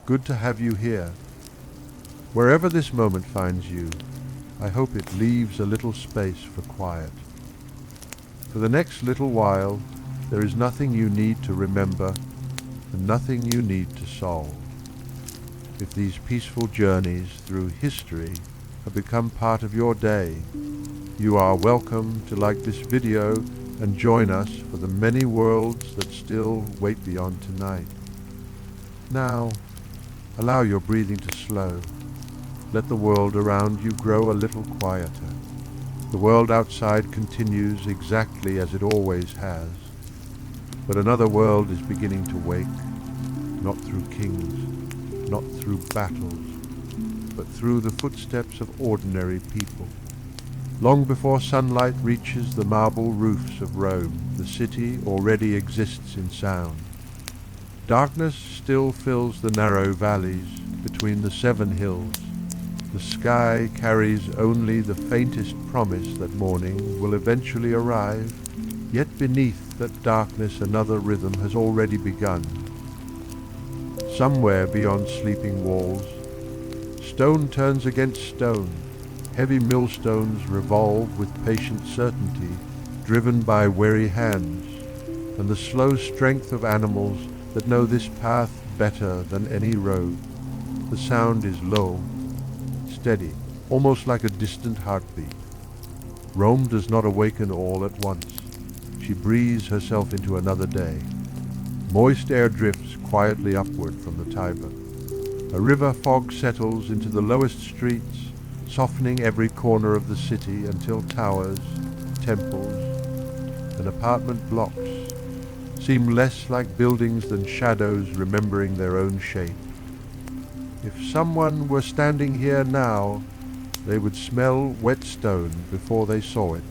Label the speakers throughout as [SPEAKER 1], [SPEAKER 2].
[SPEAKER 1] good to have you here. Wherever this moment finds you, I hope it leaves a little space for quiet. For the next little while, there is nothing you need to remember and nothing you need to solve. If these peaceful journeys through history have become part of your day, you are welcome to like this video and join us for the many worlds that still wait beyond tonight. Now, allow your breathing to slow. Let the world around you grow a little quieter. The world outside continues exactly as it always has. But another world is beginning to wake, not through kings, not through battles, but through the footsteps of ordinary people. Long before sunlight reaches the marble roofs of Rome, the city already exists in sound. Darkness still fills the narrow valleys between the 7 hills. The sky carries only the faintest promise that morning will eventually arrive, yet beneath that darkness another rhythm has already begun. Somewhere beyond sleeping walls, stone turns against stone. Heavy millstones revolve with patient certainty, driven by wary hands, and the slow strength of animals that know this path better than any road. The sound is low, steady, almost like a distant heartbeat. Rome does not awaken all at once. She breathes herself into another day. Moist air drifts quietly upward from the Tiber. A river fog settles into the lowest streets, softening every corner of the city until towers, temples, and apartment blocks seem less like buildings than shadows remembering their own shape. If someone were standing here now, they would smell wet stone before they saw it.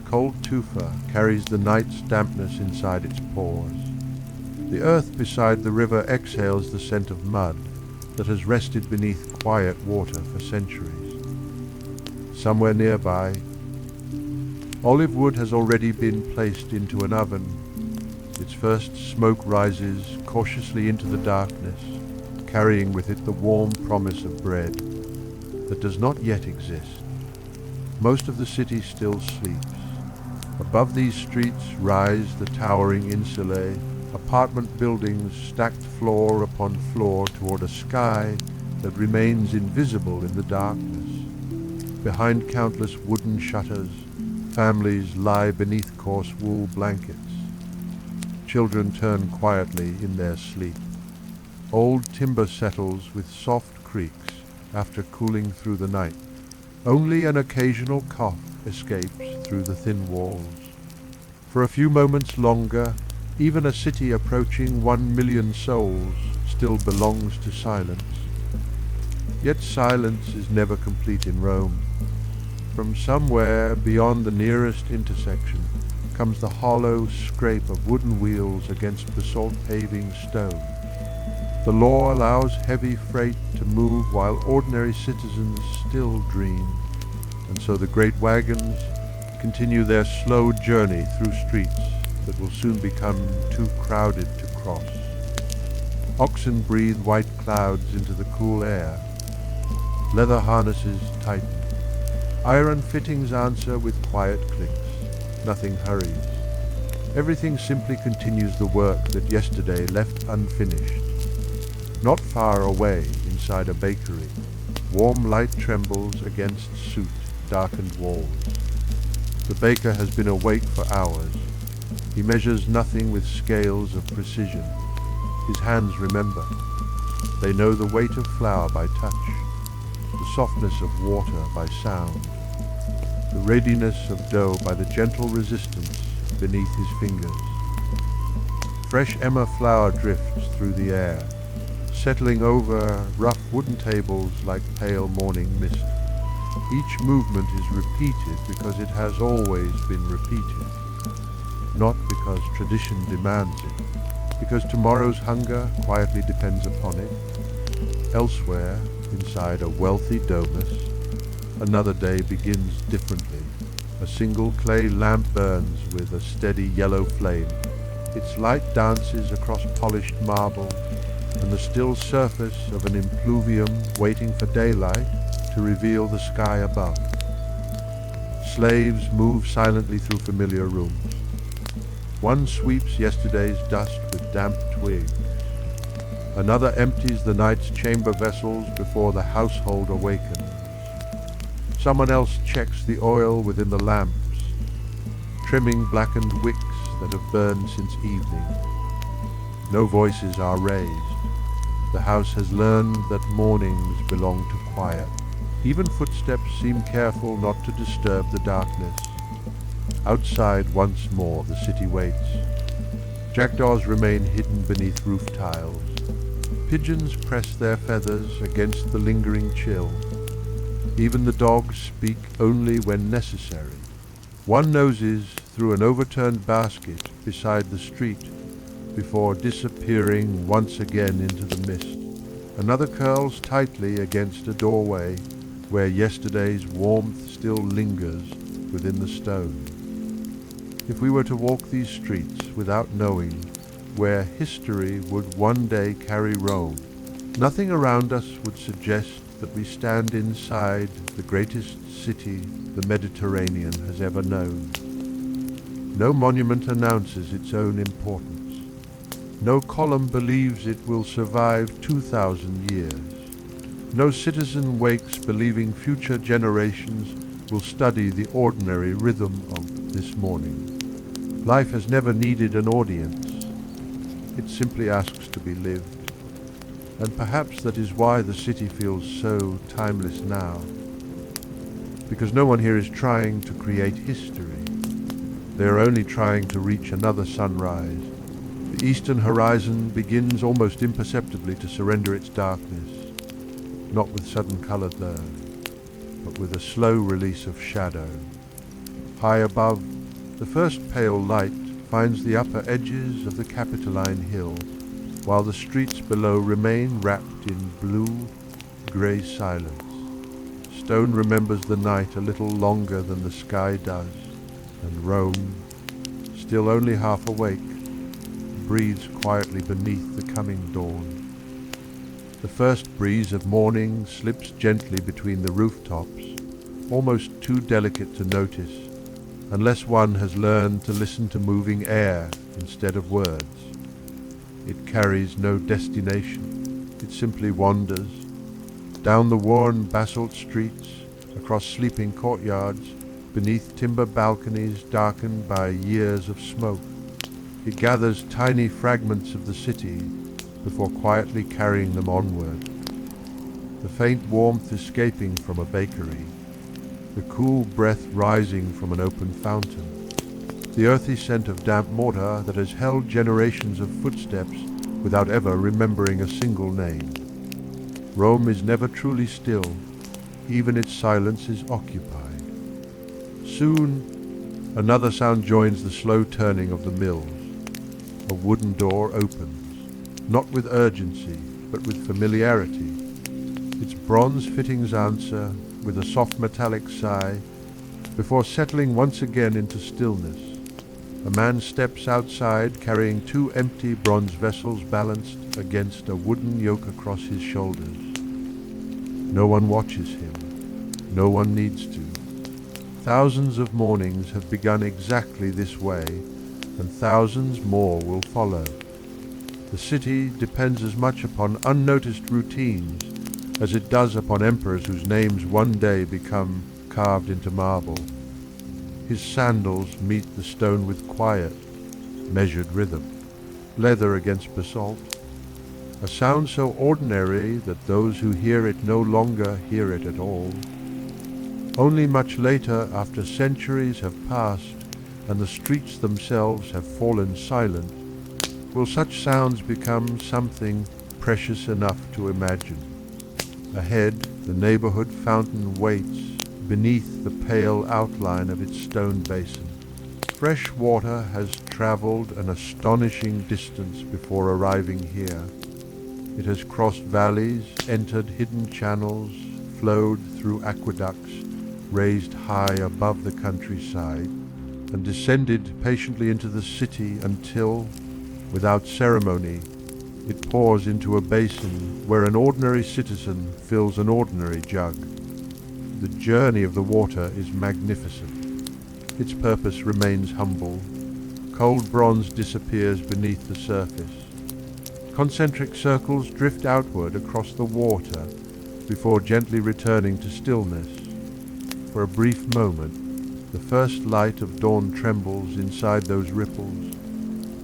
[SPEAKER 1] Cold tufa carries the night's dampness inside its pores. The earth beside the river exhales the scent of mud that has rested beneath quiet water for centuries. Somewhere nearby, olive wood has already been placed into an oven. Its first smoke rises cautiously into the darkness, carrying with it the warm promise of bread that does not yet exist. Most of the city still sleeps. Above these streets rise the towering insulae, apartment buildings stacked floor upon floor toward a sky that remains invisible in the darkness. Behind countless wooden shutters, families lie beneath coarse wool blankets. Children turn quietly in their sleep. Old timber settles with soft creaks after cooling through the night. Only an occasional cough escapes through the thin walls. For a few moments longer, even a city approaching 1 million souls still belongs to silence. Yet silence is never complete in Rome. From somewhere beyond the nearest intersection comes the hollow scrape of wooden wheels against basalt paving stone. The law allows heavy freight to move while ordinary citizens still dream, and so the great wagons continue their slow journey through streets that will soon become too crowded to cross. Oxen breathe white clouds into the cool air. Leather harnesses tighten. Iron fittings answer with quiet clicks. Nothing hurries. Everything simply continues the work that yesterday left unfinished. Not far away, inside a bakery, warm light trembles against soot-darkened walls. The baker has been awake for hours. He measures nothing with scales of precision. His hands remember. They know the weight of flour by touch, the softness of water by sound, the readiness of dough by the gentle resistance beneath his fingers. Fresh emmer flour drifts through the air, settling over rough wooden tables like pale morning mist. Each movement is repeated because it has always been repeated, not because tradition demands it, because tomorrow's hunger quietly depends upon it. Elsewhere, inside a wealthy domus, another day begins differently. A single clay lamp burns with a steady yellow flame. Its light dances across polished marble, and the still surface of an impluvium waiting for daylight to reveal the sky above. Slaves move silently through familiar rooms. One sweeps yesterday's dust with damp twigs. Another empties the night's chamber vessels before the household awakens. Someone else checks the oil within the lamps, trimming blackened wicks that have burned since evening. No voices are raised. The house has learned that mornings belong to quiet. Even footsteps seem careful not to disturb the darkness. Outside once more the city waits. Jackdaws remain hidden beneath roof tiles. Pigeons press their feathers against the lingering chill. Even the dogs speak only when necessary. One noses through an overturned basket beside the street before disappearing once again into the mist. Another curls tightly against a doorway where yesterday's warmth still lingers within the stone. If we were to walk these streets without knowing where history would one day carry Rome, nothing around us would suggest that we stand inside the greatest city the Mediterranean has ever known. No monument announces its own importance. No column believes it will survive 2,000 years. No citizen wakes believing future generations will study the ordinary rhythm of this morning. Life has never needed an audience. It simply asks to be lived. And perhaps that is why the city feels so timeless now. Because no one here is trying to create history. They are only trying to reach another sunrise. The eastern horizon begins almost imperceptibly to surrender its darkness. Not with sudden colour though, but with a slow release of shadow. High above, the first pale light finds the upper edges of the Capitoline Hill, while the streets below remain wrapped in blue, grey silence. Stone remembers the night a little longer than the sky does, and Rome, still only half awake, breathes quietly beneath the coming dawn. The first breeze of morning slips gently between the rooftops, almost too delicate to notice, unless one has learned to listen to moving air instead of words. It carries no destination. It simply wanders, down the worn basalt streets, across sleeping courtyards, beneath timber balconies darkened by years of smoke. It gathers tiny fragments of the city before quietly carrying them onward. The faint warmth escaping from a bakery, the cool breath rising from an open fountain, the earthy scent of damp mortar that has held generations of footsteps without ever remembering a single name. Rome is never truly still, even its silence is occupied. Soon, another sound joins the slow turning of the mills. A wooden door opens. Not with urgency, but with familiarity. Its bronze fittings answer with a soft metallic sigh before settling once again into stillness. A man steps outside carrying two empty bronze vessels balanced against a wooden yoke across his shoulders. No one watches him. No one needs to. Thousands of mornings have begun exactly this way, and thousands more will follow. The city depends as much upon unnoticed routines as it does upon emperors whose names one day become carved into marble. His sandals meet the stone with quiet, measured rhythm, leather against basalt, a sound so ordinary that those who hear it no longer hear it at all. Only much later, after centuries have passed and the streets themselves have fallen silent, will such sounds become something precious enough to imagine. Ahead, the neighborhood fountain waits beneath the pale outline of its stone basin. Fresh water has traveled an astonishing distance before arriving here. It has crossed valleys, entered hidden channels, flowed through aqueducts raised high above the countryside, and descended patiently into the city until, without ceremony, It pours into a basin where an ordinary citizen fills an ordinary jug. The journey of the water is magnificent. Its purpose remains humble. Cold bronze disappears beneath the surface. Concentric circles drift outward across the water before gently returning to stillness. For a brief moment, the first light of dawn trembles inside those ripples.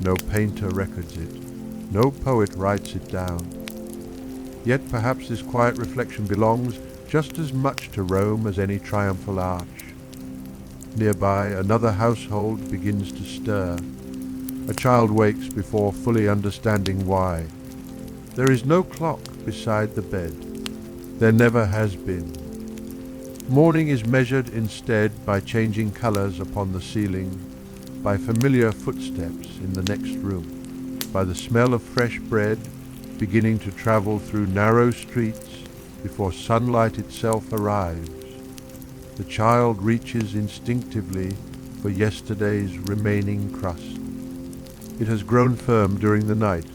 [SPEAKER 1] No painter records it. No poet writes it down. Yet perhaps this quiet reflection belongs just as much to Rome as any triumphal arch. Nearby, another household begins to stir. A child wakes before fully understanding why. There is no clock beside the bed. There never has been. Morning is measured instead by changing colours upon the ceiling, by familiar footsteps in the next room, by the smell of fresh bread beginning to travel through narrow streets before sunlight itself arrives. The child reaches instinctively for yesterday's remaining crust. It has grown firm during the night,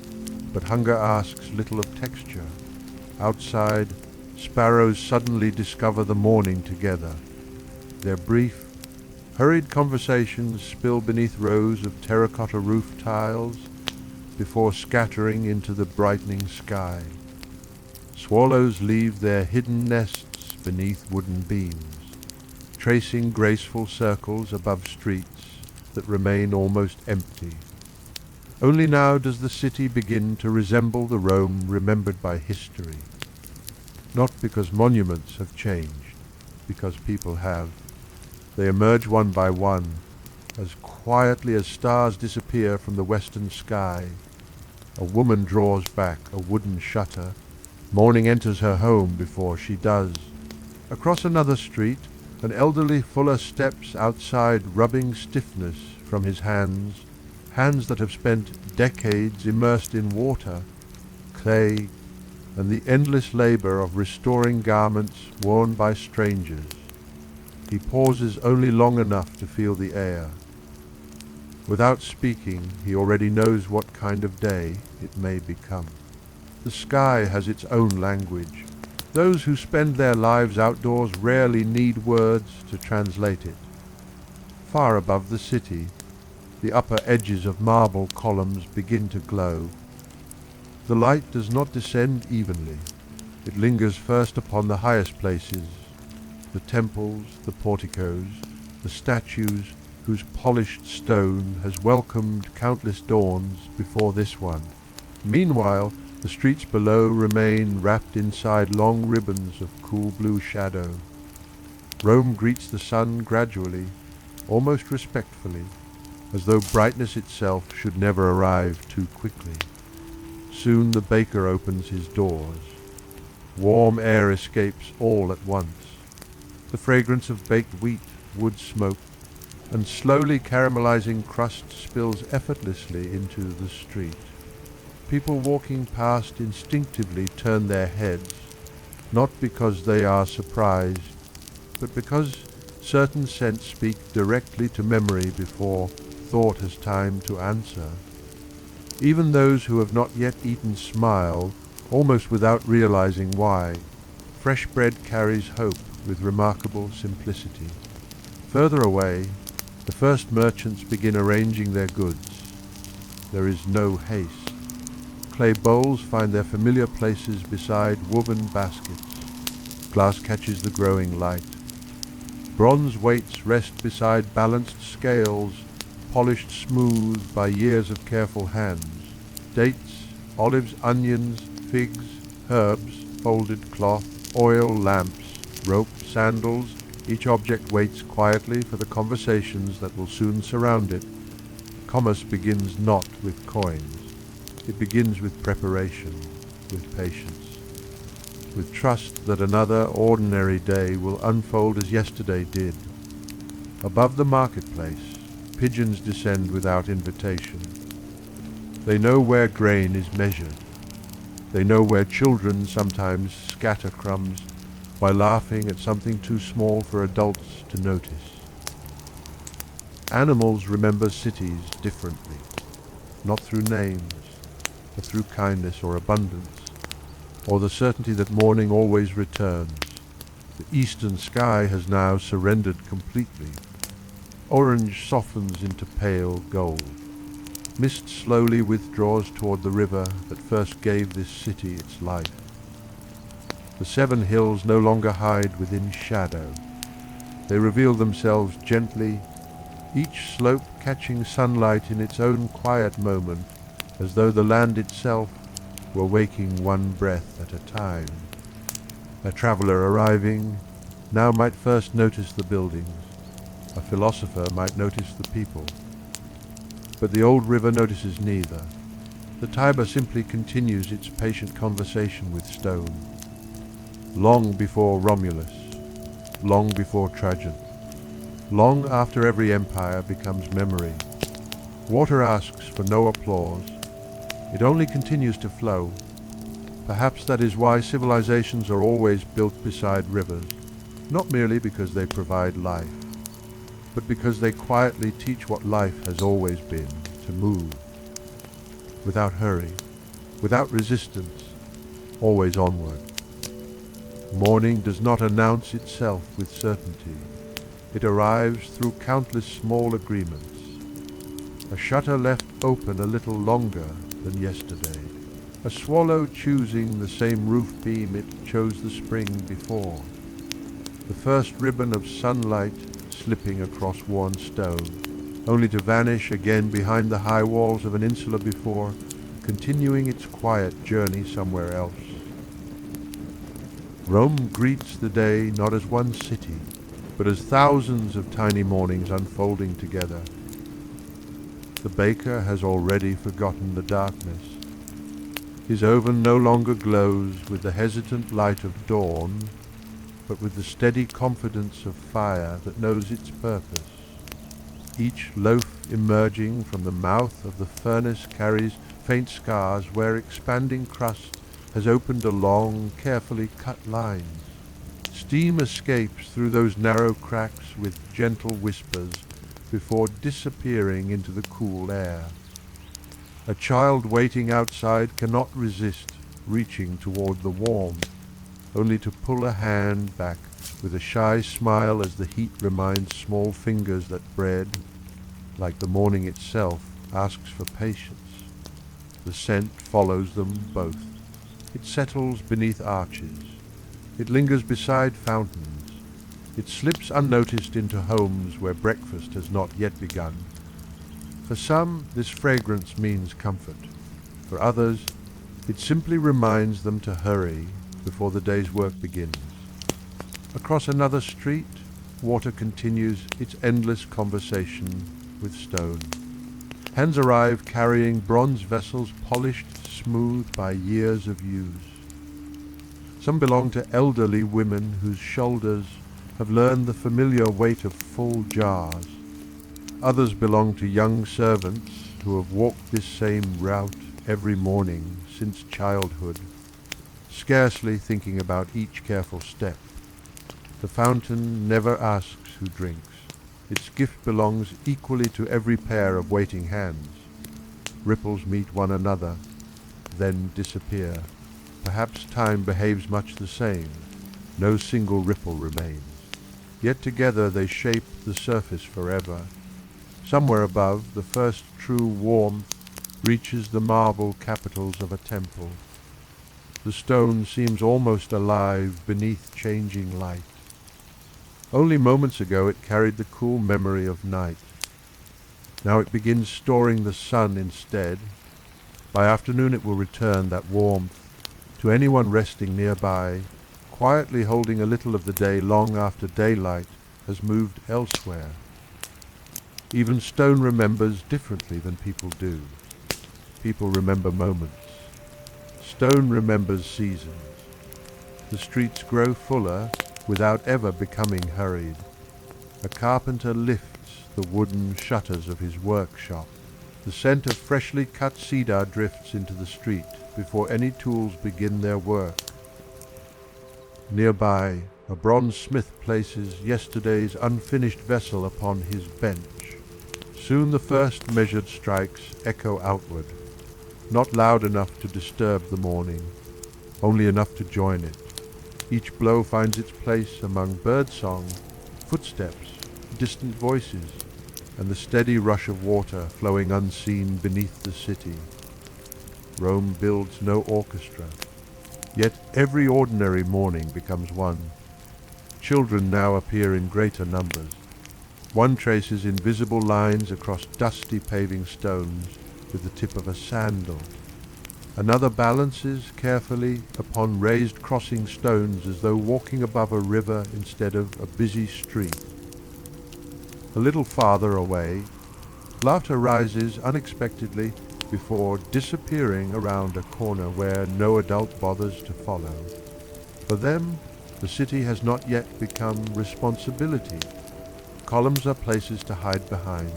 [SPEAKER 1] but hunger asks little of texture. Outside, sparrows suddenly discover the morning together. Their brief, hurried conversations spill beneath rows of terracotta roof tiles before scattering into the brightening sky. Swallows leave their hidden nests beneath wooden beams, tracing graceful circles above streets that remain almost empty. Only now does the city begin to resemble the Rome remembered by history. Not because monuments have changed, because people have. They emerge one by one, as quietly as stars disappear from the western sky. A woman draws back a wooden shutter. Morning enters her home before she does. Across another street, an elderly fuller steps outside, rubbing stiffness from his hands, hands that have spent decades immersed in water, clay, and the endless labour of restoring garments worn by strangers. He pauses only long enough to feel the air. Without speaking, he already knows what kind of day it may become. The sky has its own language. Those who spend their lives outdoors rarely need words to translate it. Far above the city, the upper edges of marble columns begin to glow. The light does not descend evenly. It lingers first upon the highest places, the temples, the porticos, the statues whose polished stone has welcomed countless dawns before this one. Meanwhile, the streets below remain wrapped inside long ribbons of cool blue shadow. Rome greets the sun gradually, almost respectfully, as though brightness itself should never arrive too quickly. Soon the baker opens his doors. Warm air escapes all at once. The fragrance of baked wheat, wood smoke, and slowly caramelizing crust spills effortlessly into the street. People walking past instinctively turn their heads, not because they are surprised, but because certain scents speak directly to memory before thought has time to answer. Even those who have not yet eaten smile, almost without realizing why. Fresh bread carries hope with remarkable simplicity. Further away, the first merchants begin arranging their goods. There is no haste. Clay bowls find their familiar places beside woven baskets. Glass catches the growing light. Bronze weights rest beside balanced scales, polished smooth by years of careful hands. Dates, olives, onions, figs, herbs, folded cloth, oil, lamps, rope, sandals, each object waits quietly for the conversations that will soon surround it. Commerce begins not with coins. It begins with preparation, with patience, with trust that another ordinary day will unfold as yesterday did. Above the marketplace, pigeons descend without invitation. They know where grain is measured. They know where children sometimes scatter crumbs while laughing at something too small for adults to notice. Animals remember cities differently, not through names, through kindness or abundance, or the certainty that morning always returns. The eastern sky has now surrendered completely. Orange softens into pale gold. Mist slowly withdraws toward the river that first gave this city its life. The 7 hills no longer hide within shadow. They reveal themselves gently, each slope catching sunlight in its own quiet moment, as though the land itself were waking one breath at a time. A traveller arriving now might first notice the buildings. A philosopher might notice the people. But the old river notices neither. The Tiber simply continues its patient conversation with stone. Long before Romulus, long before Trajan, long after every empire becomes memory, water asks for no applause. It only continues to flow. Perhaps that is why civilizations are always built beside rivers, not merely because they provide life, but because they quietly teach what life has always been, to move. Without hurry, without resistance, always onward. Morning does not announce itself with certainty. It arrives through countless small agreements. A shutter left open a little longer than yesterday. A swallow choosing the same roof beam it chose the spring before. The first ribbon of sunlight slipping across worn stone, only to vanish again behind the high walls of an insula before, continuing its quiet journey somewhere else. Rome greets the day not as one city, but as thousands of tiny mornings unfolding together. The baker has already forgotten the darkness. His oven no longer glows with the hesitant light of dawn, but with the steady confidence of fire that knows its purpose. Each loaf emerging from the mouth of the furnace carries faint scars where expanding crust has opened along carefully cut lines. Steam escapes through those narrow cracks with gentle whispers before disappearing into the cool air. A child waiting outside cannot resist reaching toward the warmth, only to pull a hand back with a shy smile as the heat reminds small fingers that bread, like the morning itself, asks for patience. The scent follows them both. It settles beneath arches. It lingers beside fountains. It slips unnoticed into homes where breakfast has not yet begun. For some, this fragrance means comfort. For others, it simply reminds them to hurry before the day's work begins. Across another street, water continues its endless conversation with stone. Hands arrive carrying bronze vessels polished smooth by years of use. Some belong to elderly women whose shoulders have learned the familiar weight of full jars. Others belong to young servants who have walked this same route every morning since childhood, scarcely thinking about each careful step. The fountain never asks who drinks. Its gift belongs equally to every pair of waiting hands. Ripples meet one another, then disappear. Perhaps time behaves much the same. No single ripple remains. Yet together they shape the surface forever. Somewhere above, the first true warmth reaches the marble capitals of a temple. The stone seems almost alive beneath changing light. Only moments ago it carried the cool memory of night. Now it begins storing the sun instead. By afternoon it will return that warmth to anyone resting nearby, quietly holding a little of the day long after daylight has moved elsewhere. Even stone remembers differently than people do. People remember moments. Stone remembers seasons. The streets grow fuller without ever becoming hurried. A carpenter lifts the wooden shutters of his workshop. The scent of freshly cut cedar drifts into the street before any tools begin their work. Nearby, a bronze smith places yesterday's unfinished vessel upon his bench. Soon the first measured strikes echo outward. not loud enough to disturb the morning, only enough to join it. Each blow finds its place among birdsong, footsteps, distant voices, and the steady rush of water flowing unseen beneath the city. Rome builds no orchestra, yet every ordinary morning becomes one. Children now appear in greater numbers. One traces invisible lines across dusty paving stones with the tip of a sandal. Another balances carefully upon raised crossing stones as though walking above a river instead of a busy street. A little farther away, laughter rises unexpectedly before disappearing around a corner where no adult bothers to follow. For them, the city has not yet become responsibility. Columns are places to hide behind.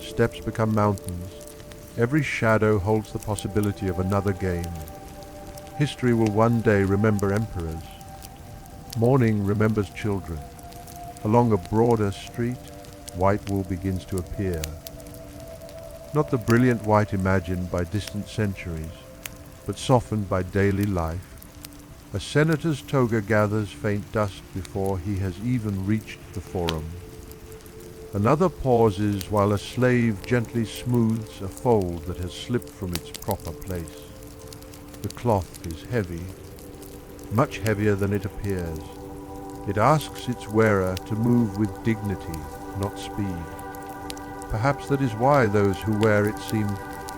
[SPEAKER 1] Steps become mountains. Every shadow holds the possibility of another game. History will one day remember emperors. Morning remembers children. Along a broader street, white wool begins to appear. Not the brilliant white imagined by distant centuries, but softened by daily life. A senator's toga gathers faint dust before he has even reached the forum. Another pauses while a slave gently smooths a fold that has slipped from its proper place. The cloth is heavy, much heavier than it appears. It asks its wearer to move with dignity, not speed. Perhaps that is why those who wear it seem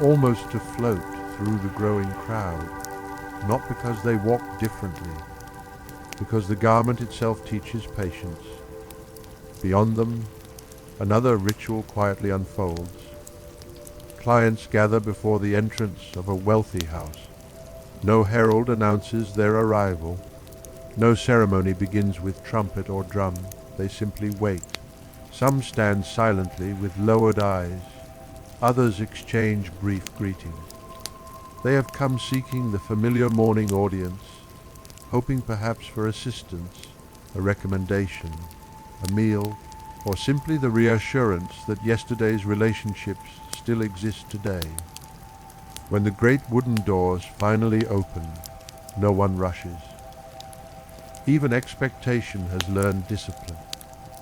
[SPEAKER 1] almost to float through the growing crowd, not because they walk differently, because the garment itself teaches patience. Beyond them, another ritual quietly unfolds. Clients gather before the entrance of a wealthy house. No herald announces their arrival. No ceremony begins with trumpet or drum. They simply wait. Some stand silently with lowered eyes. Others exchange brief greetings. They have come seeking the familiar morning audience, hoping perhaps for assistance, a recommendation, a meal, or simply the reassurance that yesterday's relationships still exist today. When the great wooden doors finally open, no one rushes. Even expectation has learned discipline.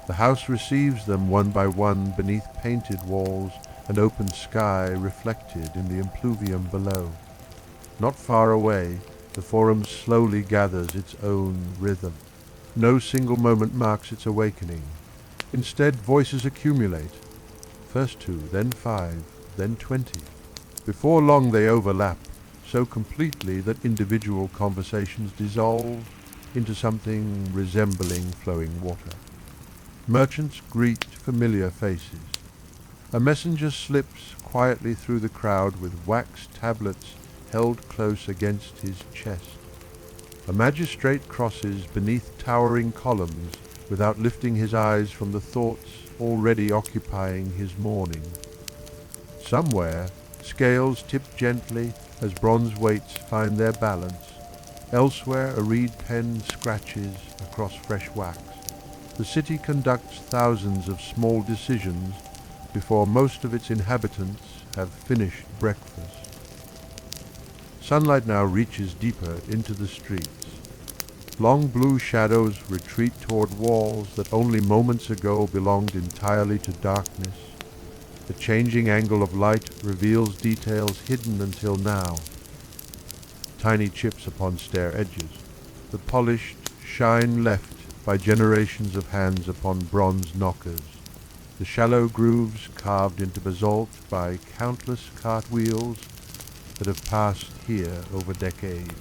[SPEAKER 1] The house receives them one by one beneath painted walls and open sky reflected in the impluvium below. Not far away, the forum slowly gathers its own rhythm. No single moment marks its awakening. Instead, voices accumulate. First 2, then 5, then 20. Before long they overlap, so completely that individual conversations dissolve into something resembling flowing water. Merchants greet familiar faces. A messenger slips quietly through the crowd with wax tablets held close against his chest. A magistrate crosses beneath towering columns without lifting his eyes from the thoughts already occupying his morning. Somewhere, scales tip gently as bronze weights find their balance. Elsewhere, a reed pen scratches across fresh wax. The city conducts thousands of small decisions before most of its inhabitants have finished breakfast. Sunlight now reaches deeper into the streets. Long blue shadows retreat toward walls that only moments ago belonged entirely to darkness. The changing angle of light reveals details hidden until now. Tiny chips upon stair edges, the polished shine left by generations of hands upon bronze knockers, the shallow grooves carved into basalt by countless cartwheels that have passed here over decades.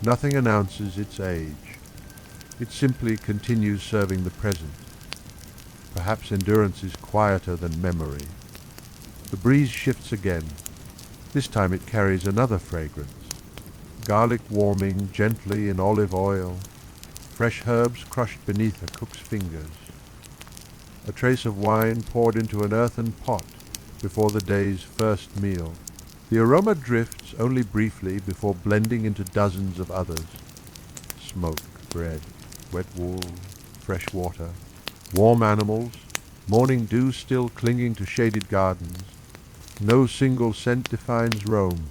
[SPEAKER 1] Nothing announces its age. It simply continues serving the present. Perhaps endurance is quieter than memory. The breeze shifts again. This time it carries another fragrance. Garlic warming gently in olive oil, fresh herbs crushed beneath a cook's fingers. A trace of wine poured into an earthen pot before the day's first meal. The aroma drifts only briefly before blending into dozens of others. Smoke, bread, wet wool, fresh water, warm animals, morning dew still clinging to shaded gardens. No single scent defines Rome.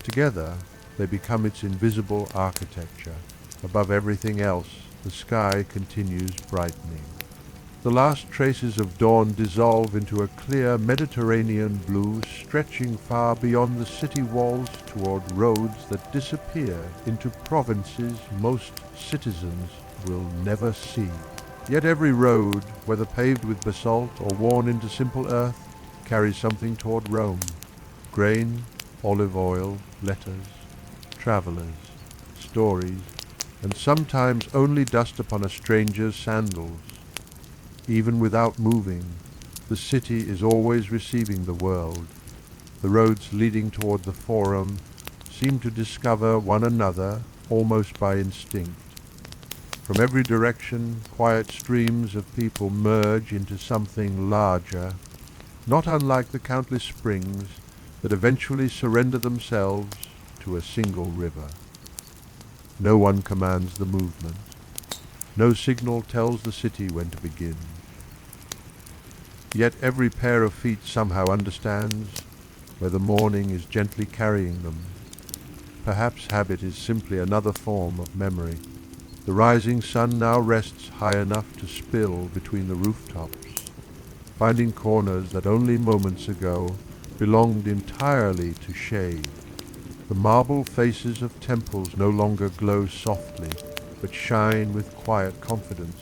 [SPEAKER 1] Together, they become its invisible architecture. Above everything else, the sky continues brightening. The last traces of dawn dissolve into a clear Mediterranean blue stretching far beyond the city walls toward roads that disappear into provinces most citizens will never see. Yet every road, whether paved with basalt or worn into simple earth, carries something toward Rome. Grain, olive oil, letters, travelers, stories, and sometimes only dust upon a stranger's sandals. Even without moving, the city is always receiving the world. The roads leading toward the Forum seem to discover one another almost by instinct. From every direction, quiet streams of people merge into something larger, not unlike the countless springs that eventually surrender themselves to a single river. No one commands the movement. No signal tells the city when to begin. Yet every pair of feet somehow understands where the morning is gently carrying them. Perhaps habit is simply another form of memory. The rising sun now rests high enough to spill between the rooftops, finding corners that only moments ago belonged entirely to shade. The marble faces of temples no longer glow softly, but shine with quiet confidence,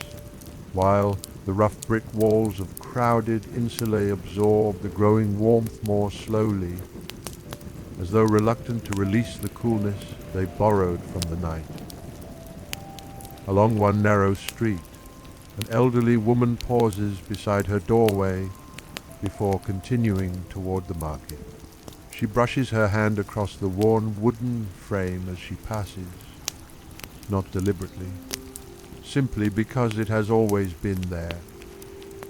[SPEAKER 1] while the rough brick walls of crowded insulae absorb the growing warmth more slowly, as though reluctant to release the coolness they borrowed from the night. Along one narrow street, an elderly woman pauses beside her doorway before continuing toward the market. She brushes her hand across the worn wooden frame as she passes, not deliberately, simply because it has always been there.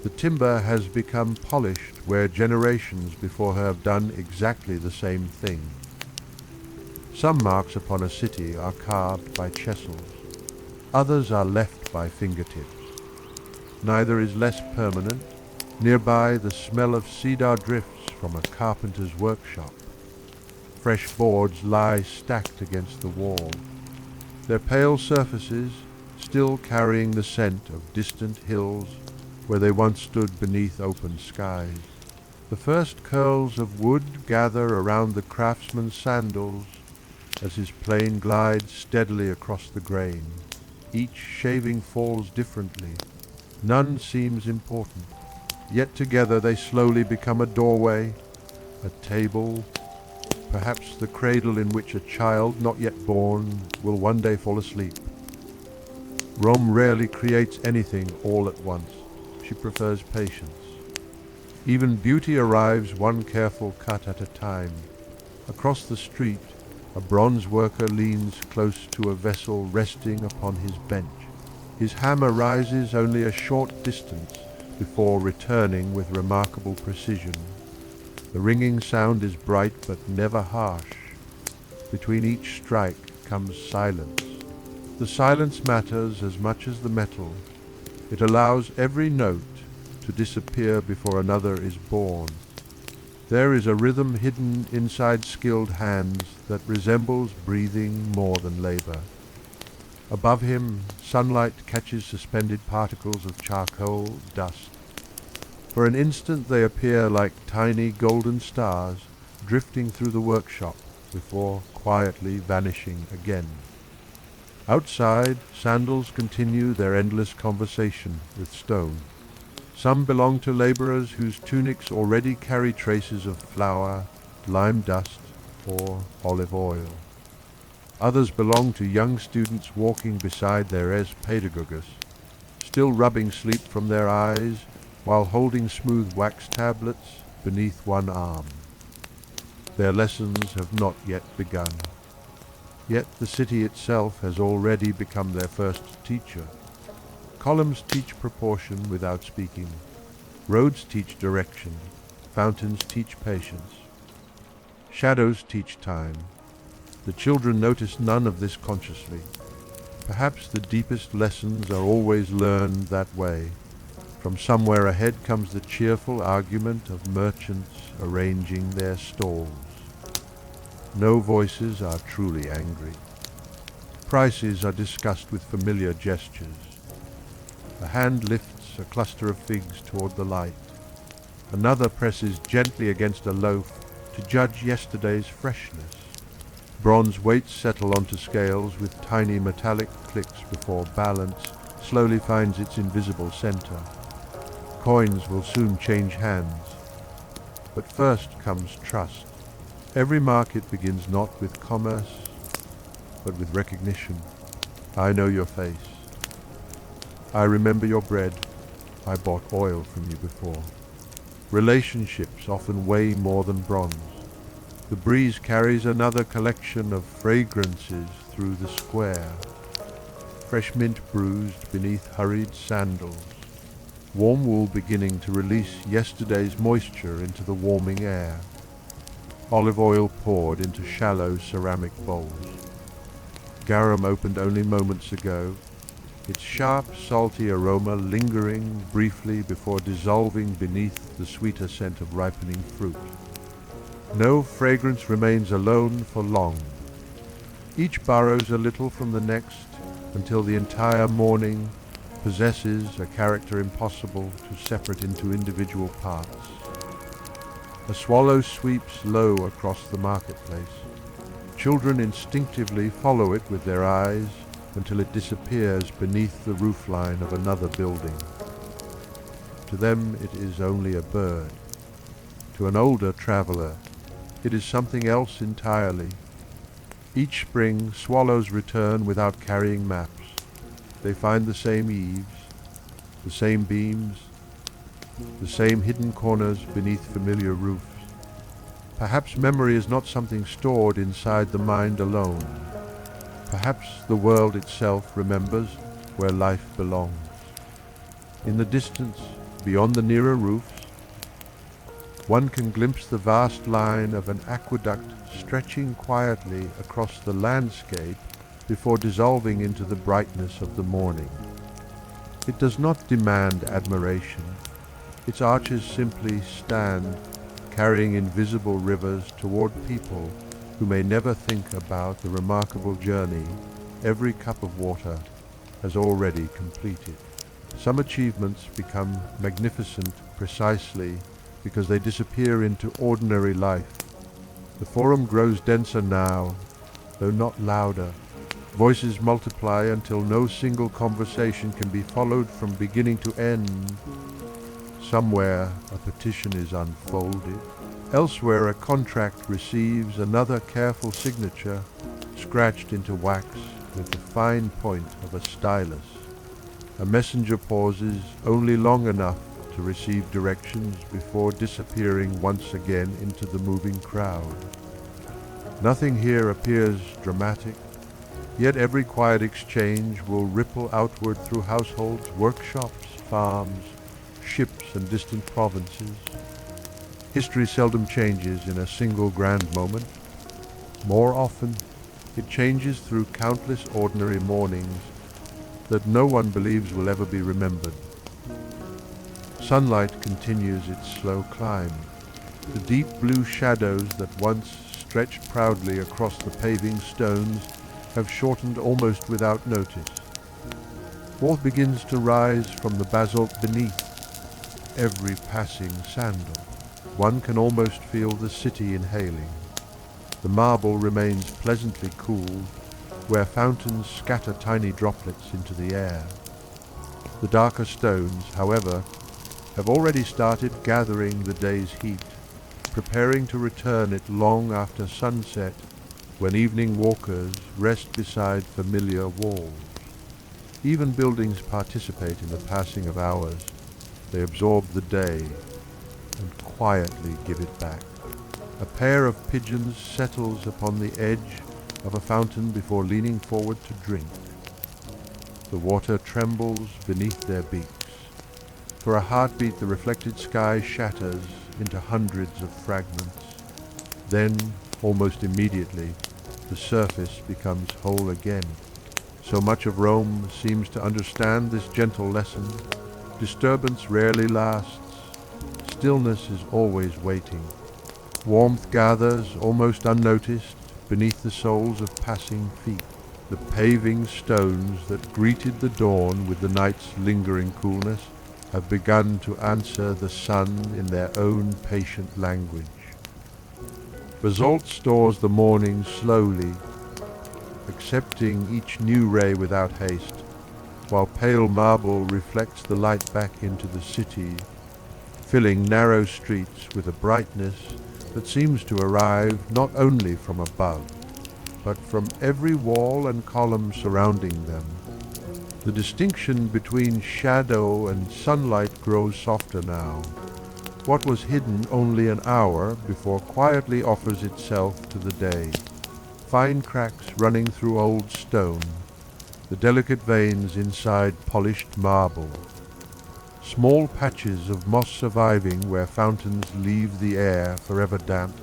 [SPEAKER 1] The timber has become polished where generations before her have done exactly the same thing. Some marks upon a city are carved by chisels. Others are left by fingertips. Neither is less permanent. Nearby, the smell of cedar drifts from a carpenter's workshop. Fresh boards lie stacked against the wall, their pale surfaces still carrying the scent of distant hills where they once stood beneath open skies. The first curls of wood gather around the craftsman's sandals as his plane glides steadily across the grain. Each shaving falls differently. None seems important. Yet together they slowly become a doorway, a table, perhaps the cradle in which a child not yet born will one day fall asleep. Rome rarely creates anything all at once. She prefers patience. Even beauty arrives one careful cut at a time. Across the street, a bronze worker leans close to a vessel resting upon his bench. His hammer rises only a short distance before returning with remarkable precision. The ringing sound is bright but never harsh. Between each strike comes silence. The silence matters as much as the metal. It allows every note to disappear before another is born. There is a rhythm hidden inside skilled hands that resembles breathing more than labor. Above him, sunlight catches suspended particles of charcoal dust. For an instant they appear like tiny golden stars drifting through the workshop before quietly vanishing again. Outside, sandals continue their endless conversation with stone. Some belong to laborers whose tunics already carry traces of flour, lime dust, or olive oil. Others belong to young students walking beside their res pedagogus, still rubbing sleep from their eyes while holding smooth wax tablets beneath one arm. Their lessons have not yet begun. Yet the city itself has already become their first teacher. Columns teach proportion without speaking. Roads teach direction. Fountains teach patience. Shadows teach time. The children notice none of this consciously. Perhaps the deepest lessons are always learned that way, From somewhere ahead comes the cheerful argument of merchants arranging their stalls. No voices are truly angry. Prices are discussed with familiar gestures. A hand lifts a cluster of figs toward the light. Another presses gently against a loaf to judge yesterday's freshness. Bronze weights settle onto scales with tiny metallic clicks before balance slowly finds its invisible center. Coins will soon change hands. But first comes trust. Every market begins not with commerce, but with recognition. I know your face. I remember your bread. I bought oil from you before. Relationships often weigh more than bronze. The breeze carries another collection of fragrances through the square. Fresh mint bruised beneath hurried sandals. Warm wool beginning to release yesterday's moisture into the warming air. Olive oil poured into shallow ceramic bowls. Garum opened only moments ago, its sharp, salty aroma lingering briefly before dissolving beneath the sweeter scent of ripening fruit. No fragrance remains alone for long. Each borrows a little from the next until the entire morning possesses a character impossible to separate into individual parts. A swallow sweeps low across the marketplace. Children instinctively follow it with their eyes until it disappears beneath the roofline of another building. To them it is only a bird. To an older traveler, it is something else entirely. Each spring, swallows return without carrying maps. They find the same eaves, the same beams, the same hidden corners beneath familiar roofs. Perhaps memory is not something stored inside the mind alone. Perhaps the world itself remembers where life belongs. In the distance, beyond the nearer roofs, one can glimpse the vast line of an aqueduct stretching quietly across the landscape before dissolving into the brightness of the morning. It does not demand admiration. Its arches simply stand, carrying invisible rivers toward people who may never think about the remarkable journey every cup of water has already completed. Some achievements become magnificent precisely because they disappear into ordinary life. The forum grows denser now, though not louder. Voices multiply until no single conversation can be followed from beginning to end. Somewhere a petition is unfolded. Elsewhere a contract receives another careful signature, scratched into wax with the fine point of a stylus. A messenger pauses only long enough to receive directions before disappearing once again into the moving crowd. Nothing here appears dramatic, yet every quiet exchange will ripple outward through households, workshops, farms, ships and distant provinces. History seldom changes in a single grand moment. More often, it changes through countless ordinary mornings that no one believes will ever be remembered. Sunlight continues its slow climb. The deep blue shadows that once stretched proudly across the paving stones have shortened almost without notice. Warmth begins to rise from the basalt beneath every passing sandal. One can almost feel the city inhaling. The marble remains pleasantly cool, where fountains scatter tiny droplets into the air. The darker stones, however, have already started gathering the day's heat, preparing to return it long after sunset, when evening walkers rest beside familiar walls. Even buildings participate in the passing of hours. They absorb the day and quietly give it back. A pair of pigeons settles upon the edge of a fountain before leaning forward to drink. The water trembles beneath their beaks. For a heartbeat, the reflected sky shatters into hundreds of fragments. Then, almost immediately, the surface becomes whole again. So much of Rome seems to understand this gentle lesson. Disturbance rarely lasts. Stillness is always waiting. Warmth gathers almost unnoticed beneath the soles of passing feet. The paving stones that greeted the dawn with the night's lingering coolness have begun to answer the sun in their own patient language. Basalt stores the morning slowly, accepting each new ray without haste, while pale marble reflects the light back into the city, filling narrow streets with a brightness that seems to arrive not only from above, but from every wall and column surrounding them. The distinction between shadow and sunlight grows softer now. What was hidden only an hour before quietly offers itself to the day. Fine cracks running through old stone, the delicate veins inside polished marble. Small patches of moss surviving where fountains leave the air forever damp.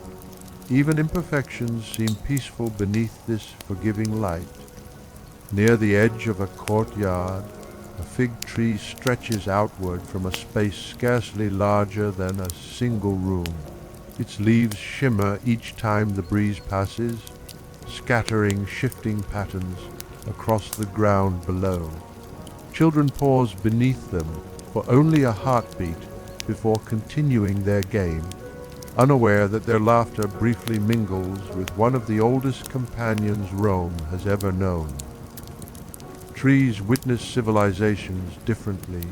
[SPEAKER 1] Even imperfections seem peaceful beneath this forgiving light. Near the edge of a courtyard, a fig tree stretches outward from a space scarcely larger than a single room. Its leaves shimmer each time the breeze passes, scattering shifting patterns across the ground below. Children pause beneath them for only a heartbeat before continuing their game, unaware that their laughter briefly mingles with one of the oldest companions Rome has ever known. Trees witness civilizations differently.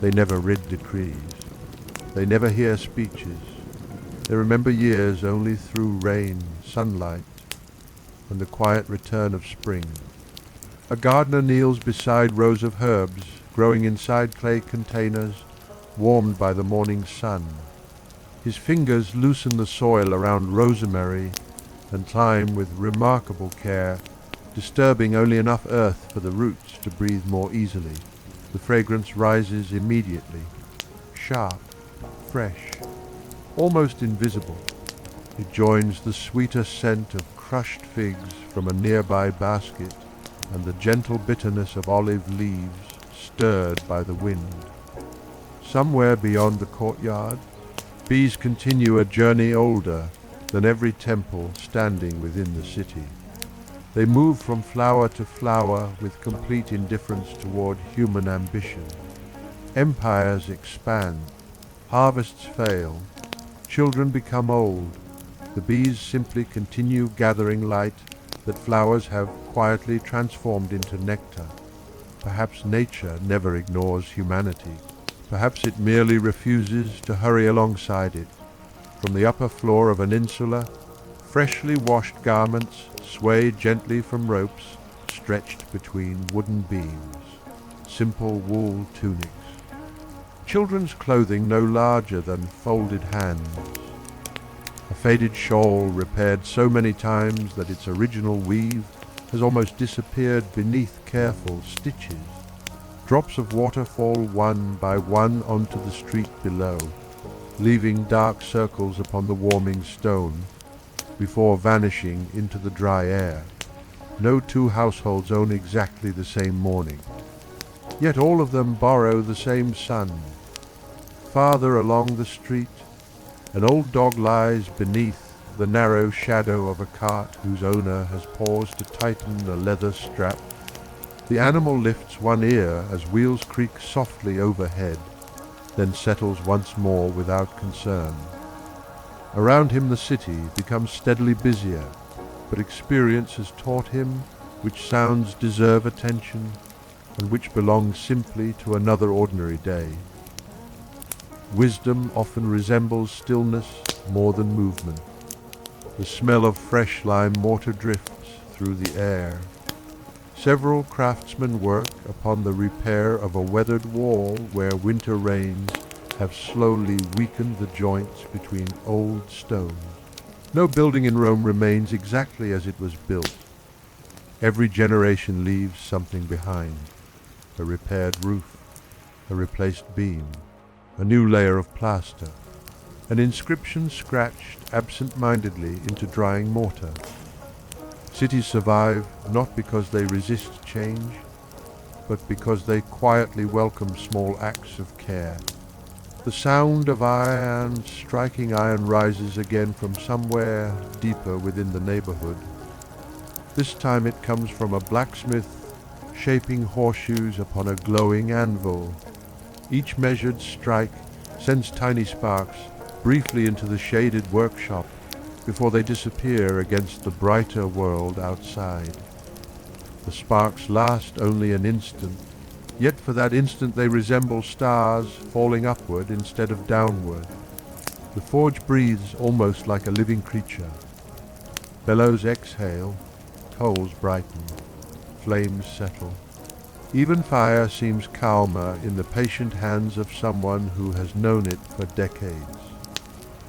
[SPEAKER 1] They never read decrees. They never hear speeches. They remember years only through rain, sunlight, and the quiet return of spring. A gardener kneels beside rows of herbs growing inside clay containers warmed by the morning sun. His fingers loosen the soil around rosemary and climb with remarkable care, disturbing only enough earth for the roots to breathe more easily. The fragrance rises immediately, sharp, fresh, almost invisible. It joins the sweeter scent of crushed figs from a nearby basket and the gentle bitterness of olive leaves stirred by the wind. Somewhere beyond the courtyard, bees continue a journey older than every temple standing within the city. They move from flower to flower with complete indifference toward human ambition. Empires expand, harvests fail, children become old. The bees simply continue gathering light that flowers have quietly transformed into nectar. Perhaps nature never ignores humanity. Perhaps it merely refuses to hurry alongside it. From the upper floor of an insula, freshly washed garments sway gently from ropes stretched between wooden beams, simple wool tunics. Children's clothing no larger than folded hands. A faded shawl repaired so many times that its original weave has almost disappeared beneath careful stitches. Drops of water fall one by one onto the street below, leaving dark circles upon the warming stone, before vanishing into the dry air. No two households own exactly the same morning, yet all of them borrow the same sun. Farther along the street, an old dog lies beneath the narrow shadow of a cart whose owner has paused to tighten a leather strap. The animal lifts one ear as wheels creak softly overhead, then settles once more without concern. Around him the city becomes steadily busier, but experience has taught him which sounds deserve attention and which belong simply to another ordinary day. Wisdom often resembles stillness more than movement. The smell of fresh lime mortar drifts through the air. Several craftsmen work upon the repair of a weathered wall where winter rains have slowly weakened the joints between old stones. No building in Rome remains exactly as it was built. Every generation leaves something behind. A repaired roof, a replaced beam, a new layer of plaster, an inscription scratched absent-mindedly into drying mortar. Cities survive not because they resist change, but because they quietly welcome small acts of care. The sound of iron striking iron rises again from somewhere deeper within the neighborhood. This time it comes from a blacksmith shaping horseshoes upon a glowing anvil. Each measured strike sends tiny sparks briefly into the shaded workshop before they disappear against the brighter world outside. The sparks last only an instant, yet for that instant they resemble stars falling upward instead of downward. The forge breathes almost like a living creature. Bellows exhale, coals brighten, flames settle. Even fire seems calmer in the patient hands of someone who has known it for decades.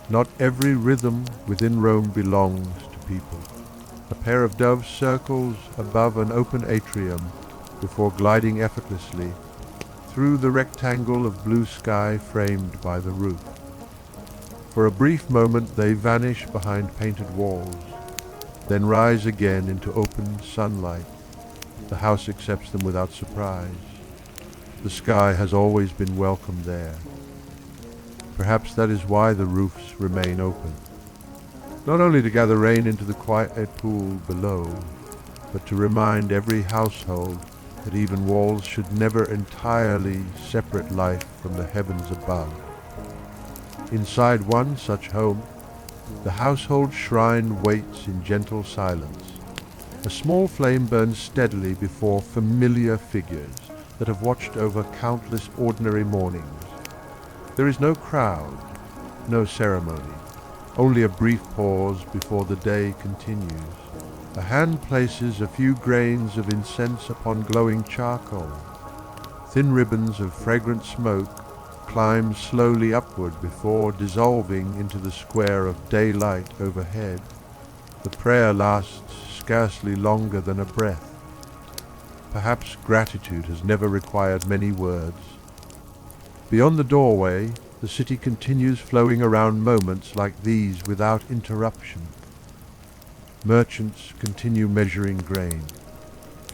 [SPEAKER 1] Not every rhythm within Rome belongs to people. A pair of doves circles above an open atrium before gliding effortlessly through the rectangle of blue sky framed by the roof. For a brief moment they vanish behind painted walls, then rise again into open sunlight. The house accepts them without surprise. The sky has always been welcome there. Perhaps that is why the roofs remain open. Not only to gather rain into the quiet pool below, but to remind every household that even walls should never entirely separate life from the heavens above. Inside one such home, the household shrine waits in gentle silence. A small flame burns steadily before familiar figures that have watched over countless ordinary mornings. There is no crowd, no ceremony, only a brief pause before the day continues. A hand places a few grains of incense upon glowing charcoal. Thin ribbons of fragrant smoke climb slowly upward before dissolving into the square of daylight overhead. The prayer lasts scarcely longer than a breath. Perhaps gratitude has never required many words. Beyond the doorway, the city continues flowing around moments like these without interruption. Merchants continue measuring grain.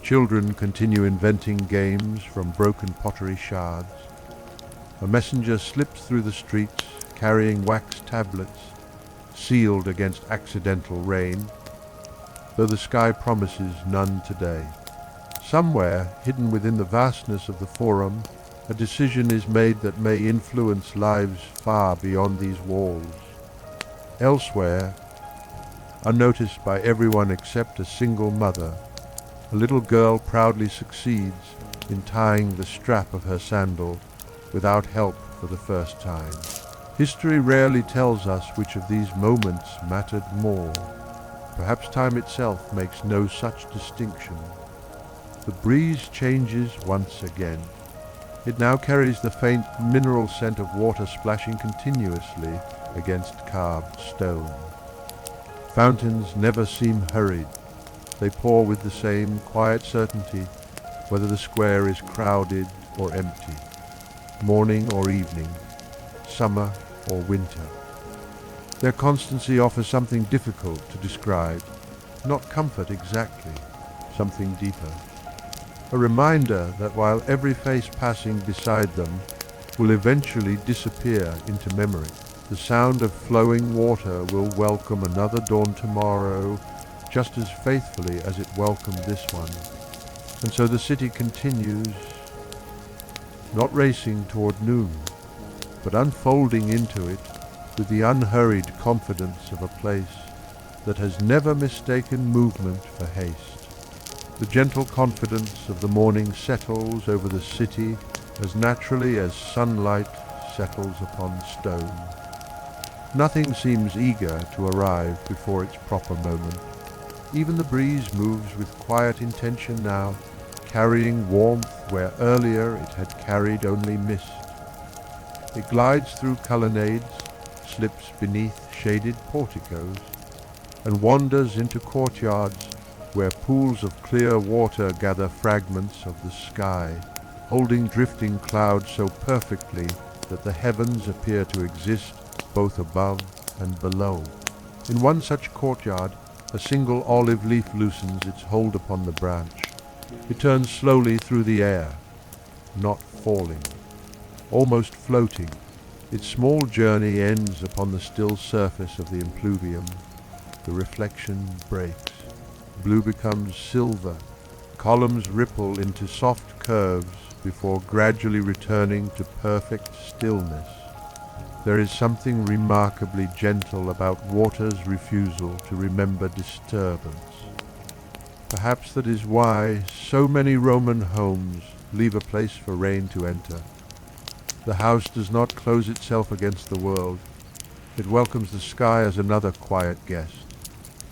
[SPEAKER 1] Children continue inventing games from broken pottery shards. A messenger slips through the streets carrying wax tablets, sealed against accidental rain, though the sky promises none today. Somewhere, hidden within the vastness of the Forum, a decision is made that may influence lives far beyond these walls. Elsewhere, unnoticed by everyone except a single mother, a little girl proudly succeeds in tying the strap of her sandal without help for the first time. History rarely tells us which of these moments mattered more. Perhaps time itself makes no such distinction. The breeze changes once again. It now carries the faint mineral scent of water splashing continuously against carved stone. Fountains never seem hurried. They pour with the same quiet certainty, whether the square is crowded or empty, morning or evening, summer or winter. Their constancy offers something difficult to describe, not comfort exactly, something deeper. A reminder that while every face passing beside them will eventually disappear into memory, the sound of flowing water will welcome another dawn tomorrow just as faithfully as it welcomed this one. And so the city continues, not racing toward noon, but unfolding into it with the unhurried confidence of a place that has never mistaken movement for haste. The gentle confidence of the morning settles over the city as naturally as sunlight settles upon stone. Nothing seems eager to arrive before its proper moment. Even the breeze moves with quiet intention now, carrying warmth where earlier it had carried only mist. It glides through colonnades, slips beneath shaded porticos, and wanders into courtyards where pools of clear water gather fragments of the sky, holding drifting clouds so perfectly that the heavens appear to exist both above and below. In one such courtyard, a single olive leaf loosens its hold upon the branch. It turns slowly through the air, not falling, almost floating. Its small journey ends upon the still surface of the impluvium. The reflection breaks. Blue becomes silver. Columns ripple into soft curves before gradually returning to perfect stillness. There is something remarkably gentle about water's refusal to remember disturbance. Perhaps that is why so many Roman homes leave a place for rain to enter. The house does not close itself against the world. It welcomes the sky as another quiet guest.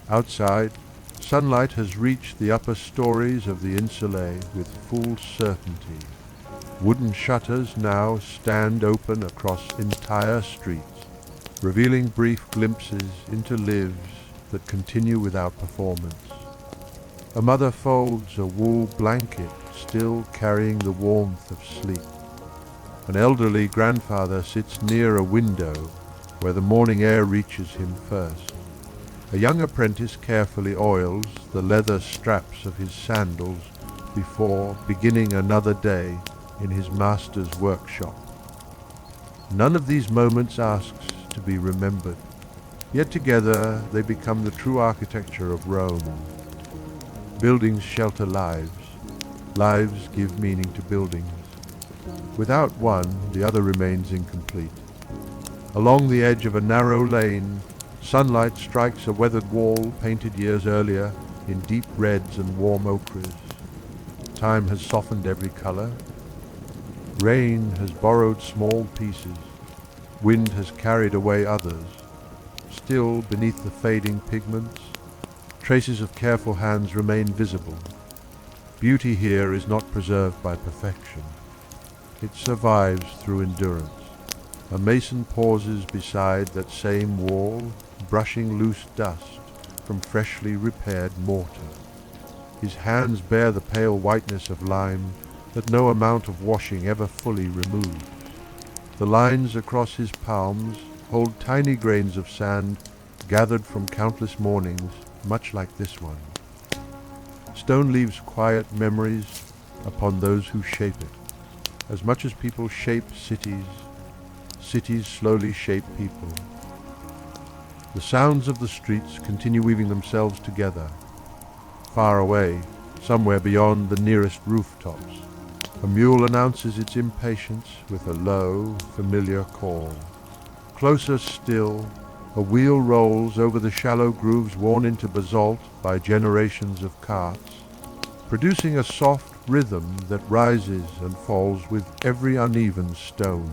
[SPEAKER 1] Outside, sunlight has reached the upper stories of the insulae with full certainty. Wooden shutters now stand open across entire streets, revealing brief glimpses into lives that continue without performance. A mother folds a wool blanket, still carrying the warmth of sleep. An elderly grandfather sits near a window where the morning air reaches him first. A young apprentice carefully oils the leather straps of his sandals before beginning another day in his master's workshop. None of these moments asks to be remembered, yet together they become the true architecture of Rome. Buildings shelter lives. Lives give meaning to buildings. Without one, the other remains incomplete. Along the edge of a narrow lane, sunlight strikes a weathered wall painted years earlier in deep reds and warm ochres. Time has softened every color. Rain has borrowed small pieces. Wind has carried away others. Still, beneath the fading pigments, traces of careful hands remain visible. Beauty here is not preserved by perfection. It survives through endurance. A mason pauses beside that same wall, brushing loose dust from freshly repaired mortar. His hands bear the pale whiteness of lime that no amount of washing ever fully removes. The lines across his palms hold tiny grains of sand gathered from countless mornings, much like this one. Stone leaves quiet memories upon those who shape it. As much as people shape cities, cities slowly shape people. The sounds of the streets continue weaving themselves together. Far away, somewhere beyond the nearest rooftops, a mule announces its impatience with a low, familiar call. Closer still, a wheel rolls over the shallow grooves worn into basalt by generations of carts, producing a soft rhythm that rises and falls with every uneven stone.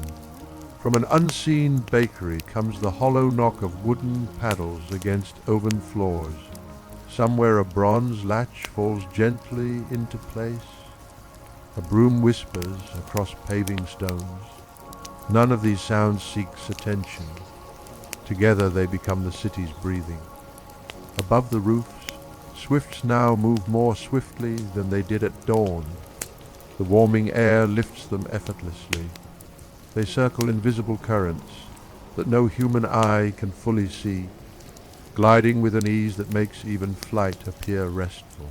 [SPEAKER 1] From an unseen bakery comes the hollow knock of wooden paddles against oven floors. Somewhere a bronze latch falls gently into place. A broom whispers across paving stones. None of these sounds seeks attention. Together they become the city's breathing. Above the roofs, swifts now move more swiftly than they did at dawn. The warming air lifts them effortlessly. They circle invisible currents that no human eye can fully see, gliding with an ease that makes even flight appear restful.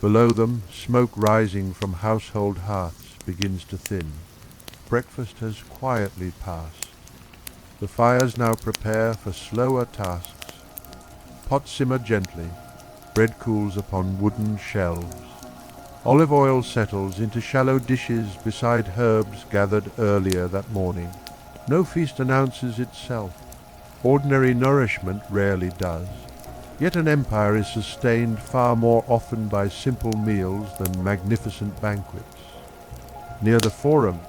[SPEAKER 1] Below them, smoke rising from household hearths begins to thin. Breakfast has quietly passed. The fires now prepare for slower tasks. Pots simmer gently. Bread cools upon wooden shelves. Olive oil settles into shallow dishes beside herbs gathered earlier that morning. No feast announces itself. Ordinary nourishment rarely does. Yet an empire is sustained far more often by simple meals than magnificent banquets. Near the forum,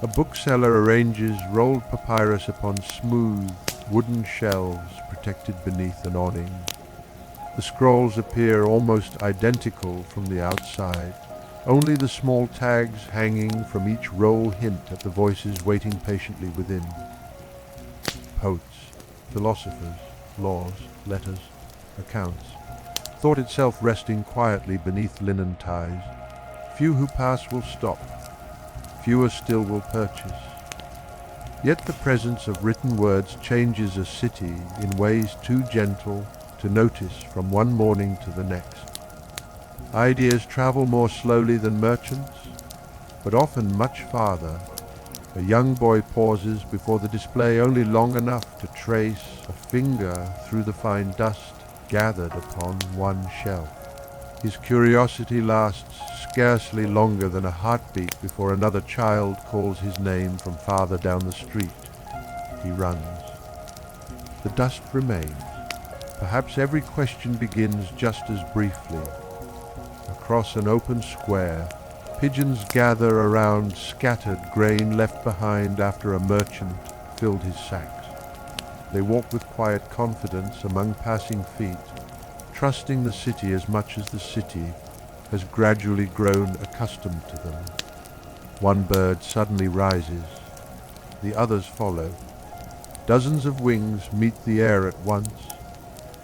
[SPEAKER 1] a bookseller arranges rolled papyrus upon smooth, wooden shelves protected beneath an awning. The scrolls appear almost identical from the outside. Only the small tags hanging from each roll hint at the voices waiting patiently within. Poets, philosophers, laws, letters, accounts, thought itself resting quietly beneath linen ties. Few who pass will stop. Fewer still will purchase. Yet the presence of written words changes a city in ways too gentle to notice from one morning to the next. Ideas travel more slowly than merchants, but often much farther. A young boy pauses before the display only long enough to trace a finger through the fine dust gathered upon one shelf. His curiosity lasts scarcely longer than a heartbeat before another child calls his name from farther down the street. He runs. The dust remains. Perhaps every question begins just as briefly. Across an open square, pigeons gather around scattered grain left behind after a merchant filled his sacks. They walk with quiet confidence among passing feet, trusting the city as much as the city has gradually grown accustomed to them. One bird suddenly rises. The others follow. Dozens of wings meet the air at once.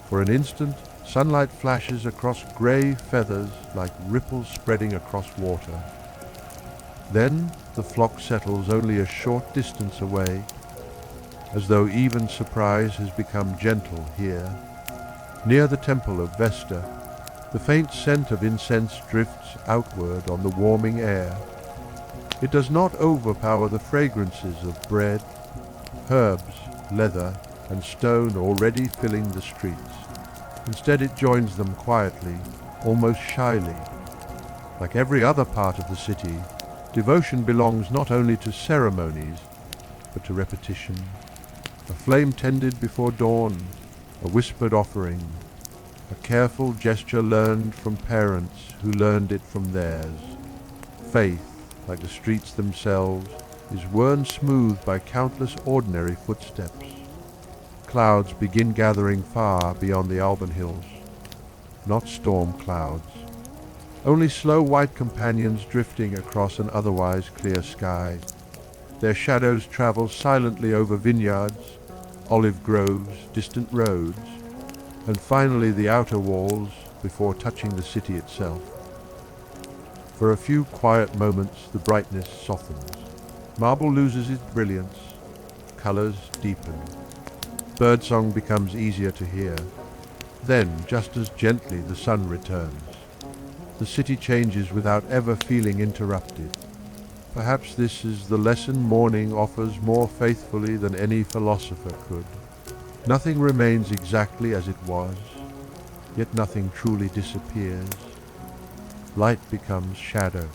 [SPEAKER 1] For an instant, sunlight flashes across grey feathers like ripples spreading across water. Then the flock settles only a short distance away, as though even surprise has become gentle here. Near the temple of Vesta, the faint scent of incense drifts outward on the warming air. It does not overpower the fragrances of bread, herbs, leather, and stone already filling the streets. Instead it joins them quietly, almost shyly. Like every other part of the city, devotion belongs not only to ceremonies, but to repetition. A flame tended before dawn, a whispered offering, a careful gesture learned from parents who learned it from theirs. Faith, like the streets themselves, is worn smooth by countless ordinary footsteps. Clouds begin gathering far beyond the Alban hills. Not storm clouds. Only slow white companions drifting across an otherwise clear sky. Their shadows travel silently over vineyards, olive groves, distant roads, and finally the outer walls before touching the city itself. For a few quiet moments the brightness softens. Marble loses its brilliance. Colors deepen. Birdsong becomes easier to hear. Then, just as gently, the sun returns. The city changes without ever feeling interrupted. Perhaps this is the lesson morning offers more faithfully than any philosopher could. Nothing remains exactly as it was, yet nothing truly disappears. Light becomes shadow.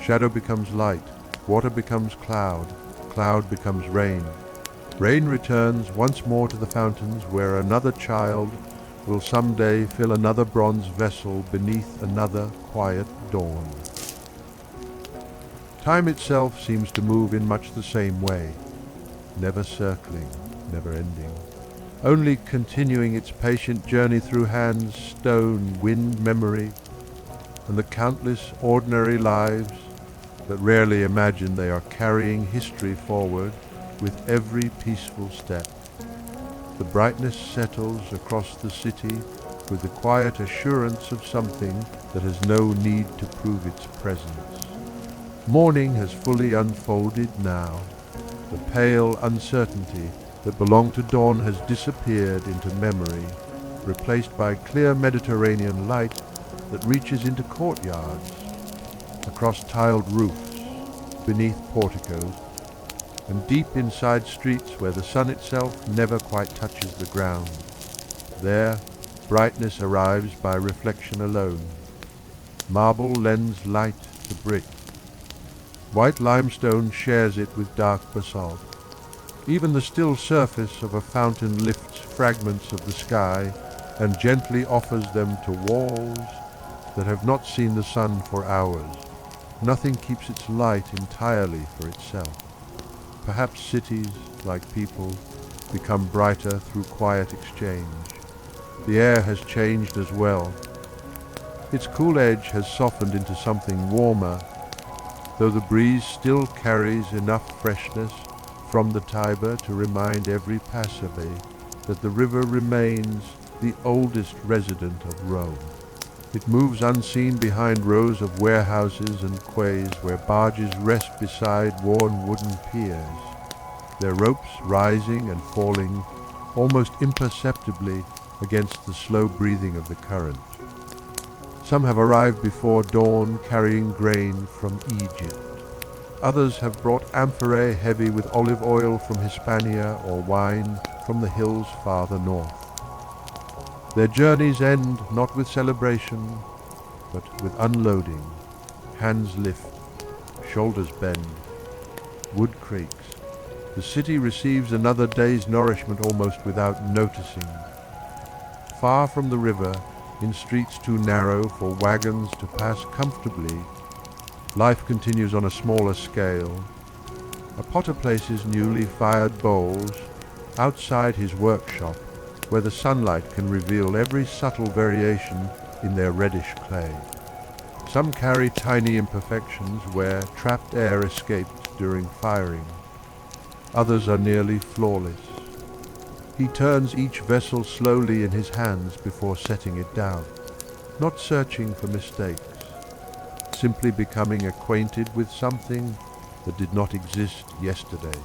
[SPEAKER 1] Shadow becomes light. Water becomes cloud. Cloud becomes rain. Rain returns once more to the fountains where another child will someday fill another bronze vessel beneath another quiet dawn. Time itself seems to move in much the same way, never circling, never ending, only continuing its patient journey through hands, stone, wind, memory, and the countless ordinary lives that rarely imagine they are carrying history forward with every peaceful step. The brightness settles across the city with the quiet assurance of something that has no need to prove its presence. Morning has fully unfolded now. The pale uncertainty that belonged to dawn has disappeared into memory, replaced by clear Mediterranean light that reaches into courtyards, across tiled roofs, beneath porticos, and deep inside streets where the sun itself never quite touches the ground. There, brightness arrives by reflection alone. Marble lends light to brick. White limestone shares it with dark basalt. Even the still surface of a fountain lifts fragments of the sky and gently offers them to walls that have not seen the sun for hours. Nothing keeps its light entirely for itself. Perhaps cities, like people, become brighter through quiet exchange. The air has changed as well. Its cool edge has softened into something warmer, though the breeze still carries enough freshness from the Tiber to remind every passerby that the river remains the oldest resident of Rome. It moves unseen behind rows of warehouses and quays where barges rest beside worn wooden piers, their ropes rising and falling almost imperceptibly against the slow breathing of the current. Some have arrived before dawn carrying grain from Egypt. Others have brought amphorae heavy with olive oil from Hispania or wine from the hills farther north. Their journeys end not with celebration, but with unloading. Hands lift, shoulders bend, wood creaks. The city receives another day's nourishment almost without noticing. Far from the river, in streets too narrow for wagons to pass comfortably, life continues on a smaller scale. A potter places newly fired bowls outside his workshop, where the sunlight can reveal every subtle variation in their reddish clay. Some carry tiny imperfections where trapped air escaped during firing. Others are nearly flawless. He turns each vessel slowly in his hands before setting it down, not searching for mistakes, simply becoming acquainted with something that did not exist yesterday.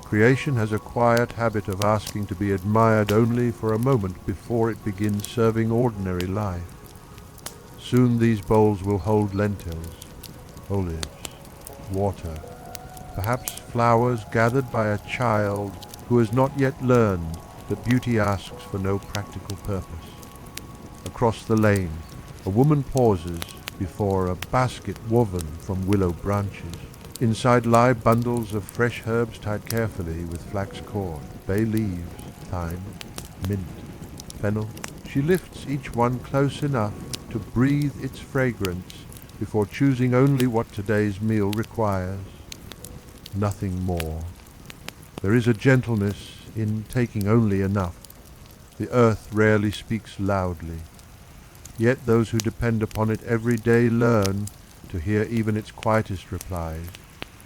[SPEAKER 1] Creation has a quiet habit of asking to be admired only for a moment before it begins serving ordinary life. Soon these bowls will hold lentils, olives, water, perhaps flowers gathered by a child who has not yet learned that beauty asks for no practical purpose. Across the lane, a woman pauses before a basket woven from willow branches. Inside lie bundles of fresh herbs tied carefully with flax cord, bay leaves, thyme, mint, fennel. She lifts each one close enough to breathe its fragrance before choosing only what today's meal requires. Nothing more. There is a gentleness in taking only enough. The earth rarely speaks loudly. Yet those who depend upon it every day learn to hear even its quietest replies.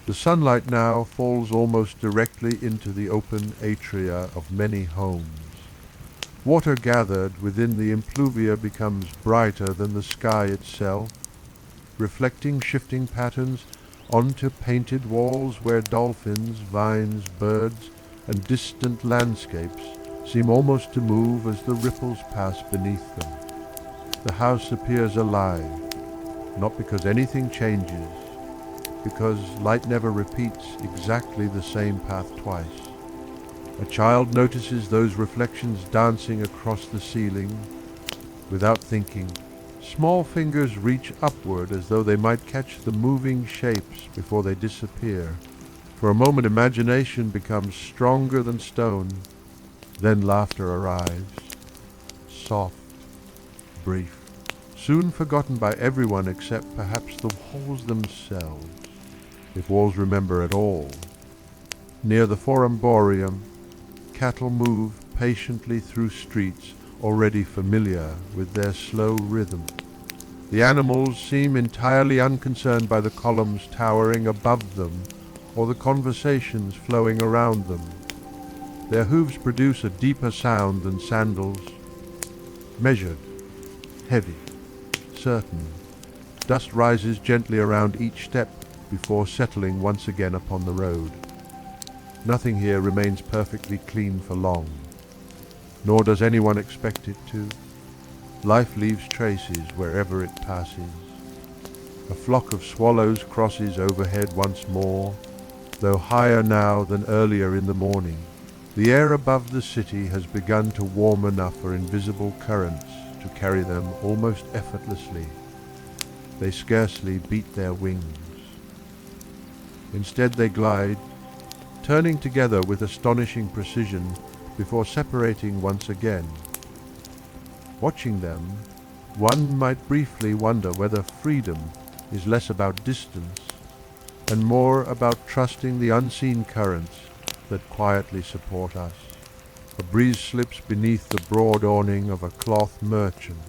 [SPEAKER 1] The sunlight now falls almost directly into the open atria of many homes. Water gathered within the impluvia becomes brighter than the sky itself, reflecting shifting patterns onto painted walls where dolphins, vines, birds, and distant landscapes seem almost to move as the ripples pass beneath them. The house appears alive, not because anything changes, because light never repeats exactly the same path twice. A child notices those reflections dancing across the ceiling. Without thinking, small fingers reach upward as though they might catch the moving shapes before they disappear. For a moment imagination becomes stronger than stone. Then laughter arrives, soft, brief, soon forgotten by everyone except perhaps the walls themselves, if walls remember at all. Near the Forum Boreum, cattle move patiently through streets already familiar with their slow rhythm. The animals seem entirely unconcerned by the columns towering above them or the conversations flowing around them. Their hooves produce a deeper sound than sandals, measured, heavy, certain. Dust rises gently around each step before settling once again upon the road. Nothing here remains perfectly clean for long, nor does anyone expect it to. Life leaves traces wherever it passes. A flock of swallows crosses overhead once more, though higher now than earlier in the morning. The air above the city has begun to warm enough for invisible currents to carry them almost effortlessly. They scarcely beat their wings. Instead they glide, turning together with astonishing precision before separating once again. Watching them, one might briefly wonder whether freedom is less about distance and more about trusting the unseen currents that quietly support us. A breeze slips beneath the broad awning of a cloth merchant.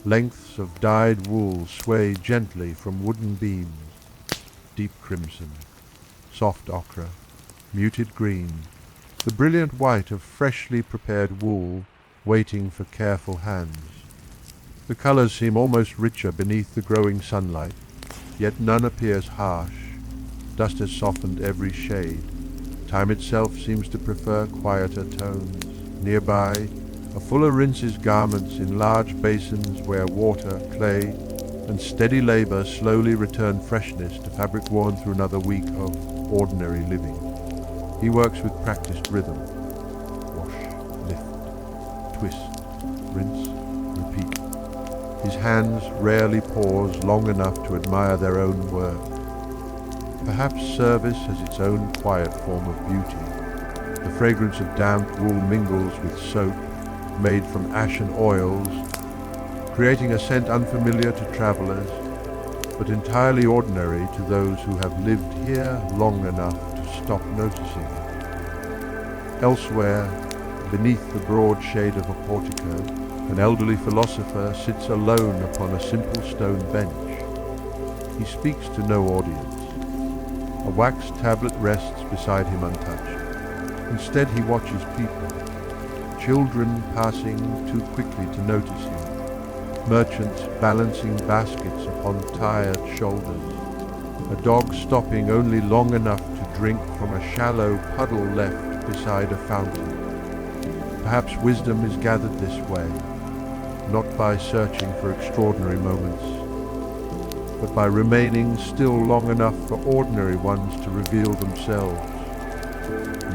[SPEAKER 1] Lengths of dyed wool sway gently from wooden beams, deep crimson, soft ochre, muted green, the brilliant white of freshly prepared wool waiting for careful hands. The colours seem almost richer beneath the growing sunlight, yet none appears harsh. Dust has softened every shade. Time itself seems to prefer quieter tones. Nearby, A fuller rinses garments in large basins where water, clay, and steady labor slowly return freshness to fabric worn through another week of ordinary living. He works with practiced rhythm. Wash, lift, twist, rinse, repeat. His hands rarely pause long enough to admire their own work. Perhaps service has its own quiet form of beauty. The fragrance of damp wool mingles with soap made from ashen oils, creating a scent unfamiliar to travelers, but entirely ordinary to those who have lived here long enough to stop noticing it. Elsewhere, beneath the broad shade of a portico, an elderly philosopher sits alone upon a simple stone bench. He speaks to no audience. A wax tablet rests beside him untouched. Instead he watches people, children passing too quickly to notice him, merchants balancing baskets upon tired shoulders, a dog stopping only long enough to drink from a shallow puddle left beside a fountain. Perhaps wisdom is gathered this way, not by searching for extraordinary moments, but by remaining still long enough for ordinary ones to reveal themselves.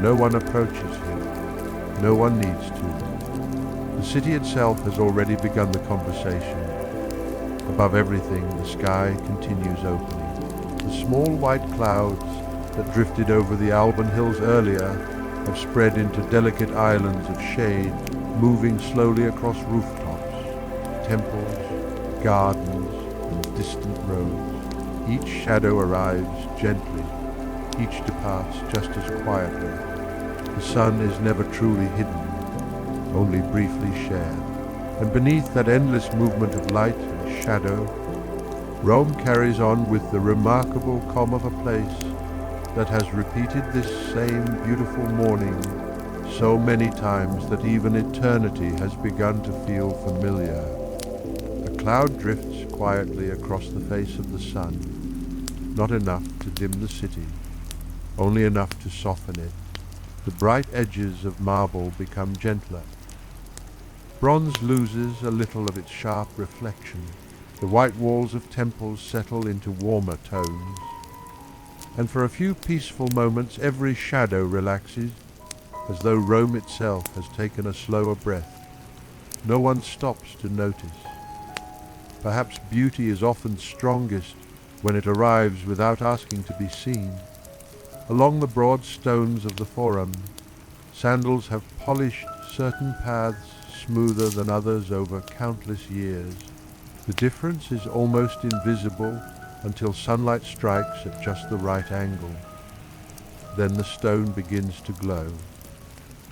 [SPEAKER 1] No one approaches him. No one needs to. The city itself has already begun the conversation. Above everything, the sky continues opening. The small white clouds that drifted over the Alban hills earlier have spread into delicate islands of shade, moving slowly across rooftops, temples, gardens, and distant roads. Each shadow arrives gently, each departs just as quietly. The sun is never truly hidden, only briefly shared. And beneath that endless movement of light and shadow, Rome carries on with the remarkable calm of a place that has repeated this same beautiful morning so many times that even eternity has begun to feel familiar. A cloud drifts quietly across the face of the sun, not enough to dim the city, only enough to soften it. The bright edges of marble become gentler. Bronze loses a little of its sharp reflection. The white walls of temples settle into warmer tones. And for a few peaceful moments every shadow relaxes, as though Rome itself has taken a slower breath. No one stops to notice. Perhaps beauty is often strongest when it arrives without asking to be seen. Along the broad stones of the Forum, sandals have polished certain paths smoother than others over countless years. The difference is almost invisible until sunlight strikes at just the right angle. Then the stone begins to glow,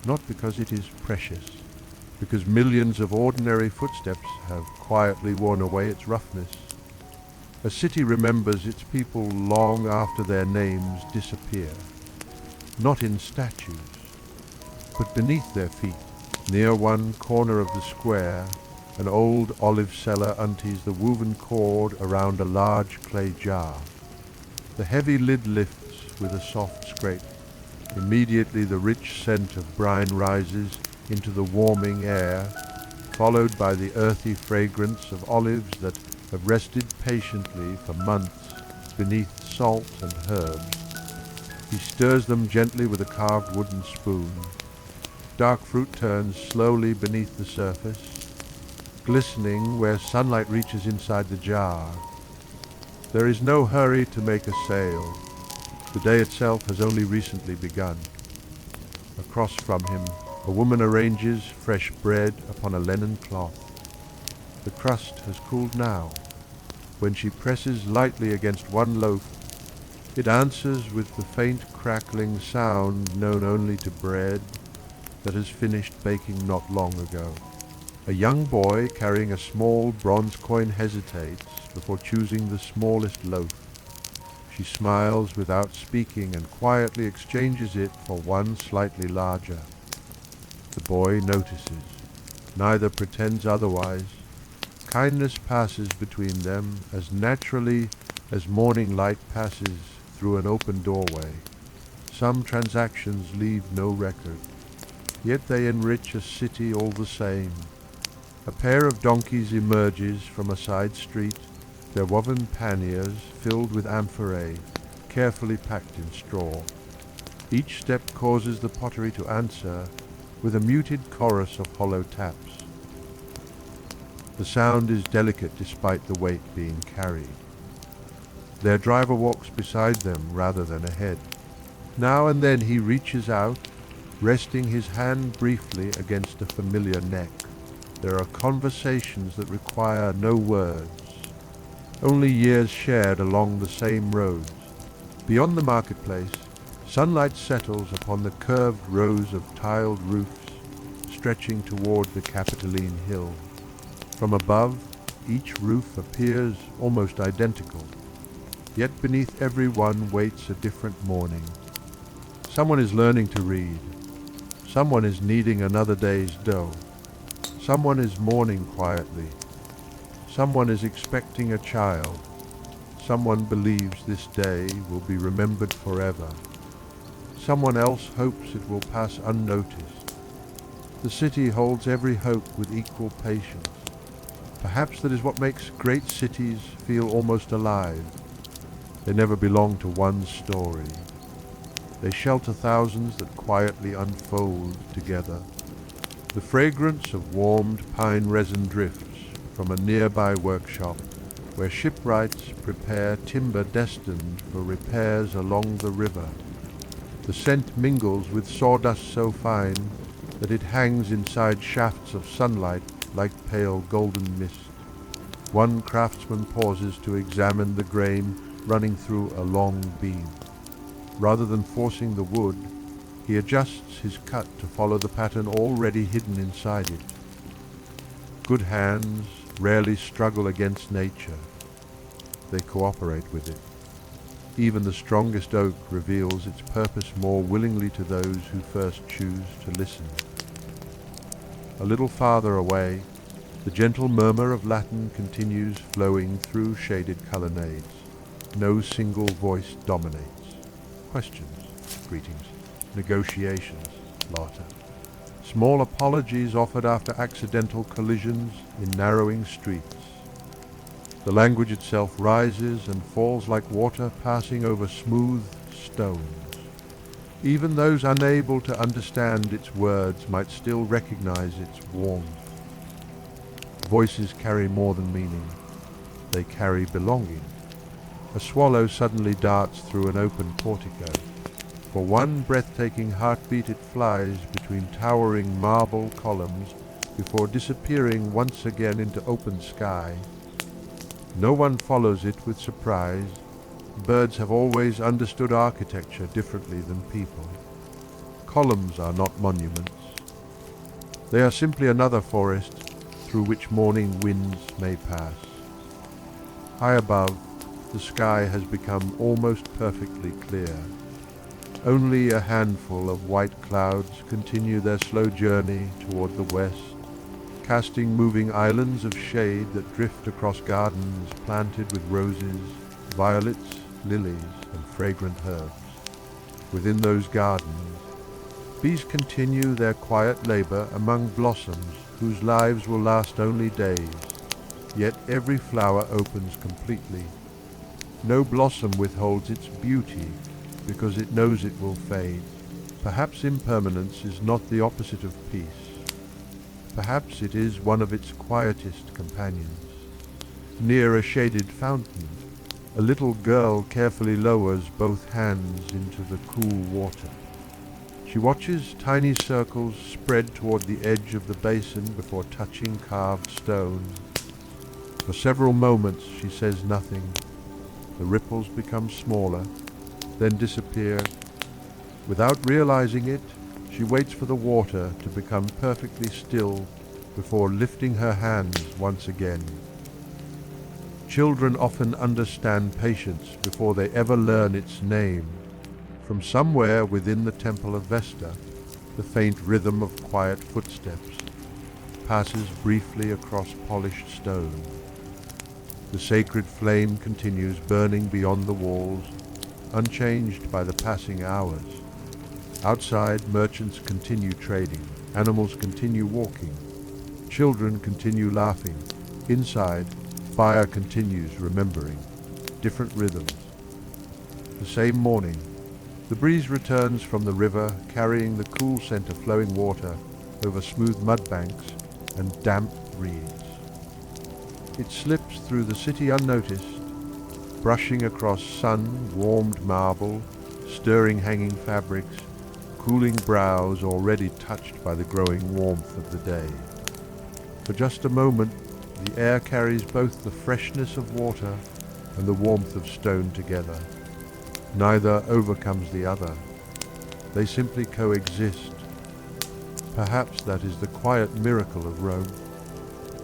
[SPEAKER 1] not because it is precious, because millions of ordinary footsteps have quietly worn away its roughness. A city remembers its people long after their names disappear, not in statues, but beneath their feet. Near one corner of the square, an old olive seller unties the woven cord around a large clay jar. The heavy lid lifts with a soft scrape. Immediately the rich scent of brine rises into the warming air, followed by the earthy fragrance of olives that have rested patiently for months beneath salt and herbs. He stirs them gently with a carved wooden spoon. Dark fruit turns slowly beneath the surface, glistening where sunlight reaches inside the jar. There is no hurry to make a sale. The day itself has only recently begun. Across from him, a woman arranges fresh bread upon a linen cloth. The crust has cooled now. When she presses lightly against one loaf, it answers with the faint crackling sound known only to bread that has finished baking not long ago. A young boy carrying a small bronze coin hesitates before choosing the smallest loaf. She smiles without speaking and quietly exchanges it for one slightly larger. The boy notices. Neither pretends otherwise. Kindness passes between them as naturally as morning light passes through an open doorway. Some transactions leave no record. yet they enrich a city all the same. A pair of donkeys emerges from a side street, their woven panniers filled with amphorae, carefully packed in straw. Each step causes the pottery to answer with a muted chorus of hollow taps. The sound is delicate despite the weight being carried. Their driver walks beside them rather than ahead. Now and then he reaches out, resting his hand briefly against a familiar neck. There are conversations that require no words, only years shared along the same roads. Beyond the marketplace, sunlight settles upon the curved rows of tiled roofs stretching toward the Capitoline Hill. From above, each roof appears almost identical, yet beneath every one waits a different morning. Someone is learning to read. Someone is kneading another day's dough. Someone is mourning quietly. Someone is expecting a child. Someone believes this day will be remembered forever. Someone else hopes it will pass unnoticed. The city holds every hope with equal patience. Perhaps that is what makes great cities feel almost alive. They never belong to one story. They shelter thousands that quietly unfold together. The fragrance of warmed pine resin drifts from a nearby workshop where shipwrights prepare timber destined for repairs along the river. The scent mingles with sawdust so fine that it hangs inside shafts of sunlight like pale golden mist. One craftsman pauses to examine the grain running through a long beam. Rather than forcing the wood, he adjusts his cut to follow the pattern already hidden inside it. Good hands rarely struggle against nature. They cooperate with it. Even the strongest oak reveals its purpose more willingly to those who first choose to listen. A little farther away, the gentle murmur of Latin continues flowing through shaded colonnades. No single voice dominates. Questions, greetings, negotiations, laughter. Small apologies offered after accidental collisions in narrowing streets. The language itself rises and falls like water passing over smooth stones. Even those unable to understand its words might still recognize its warmth. Voices carry more than meaning. They carry belonging. A swallow suddenly darts through an open portico. For one breathtaking heartbeat it flies between towering marble columns before disappearing once again into open sky. No one follows it with surprise. Birds have always understood architecture differently than people. Columns are not monuments. They are simply another forest through which morning winds may pass. High above, the sky has become almost perfectly clear. Only a handful of white clouds continue their slow journey toward the west, casting moving islands of shade that drift across gardens planted with roses, violets, lilies, and fragrant herbs. Within those gardens, bees continue their quiet labor among blossoms whose lives will last only days, yet every flower opens completely. No blossom withholds its beauty because it knows it will fade. Perhaps impermanence is not the opposite of peace. Perhaps it is one of its quietest companions. Near a shaded fountain, a little girl carefully lowers both hands into the cool water. She watches tiny circles spread toward the edge of the basin before touching carved stone. For several moments she says nothing. The ripples become smaller, then disappear. Without realizing it, she waits for the water to become perfectly still before lifting her hands once again. Children often understand patience before they ever learn its name. From somewhere within the temple of Vesta, the faint rhythm of quiet footsteps passes briefly across polished stone. The sacred flame continues burning beyond the walls, unchanged by the passing hours. Outside, merchants continue trading, animals continue walking, children continue laughing. Inside, fire continues remembering, different rhythms. The same morning, the breeze returns from the river carrying the cool scent of flowing water over smooth mud banks and damp reeds. It slips through the city unnoticed, brushing across sun-warmed marble, stirring hanging fabrics, cooling brows already touched by the growing warmth of the day. For just a moment, the air carries both the freshness of water and the warmth of stone together. Neither overcomes the other. They simply coexist. Perhaps that is the quiet miracle of Rome.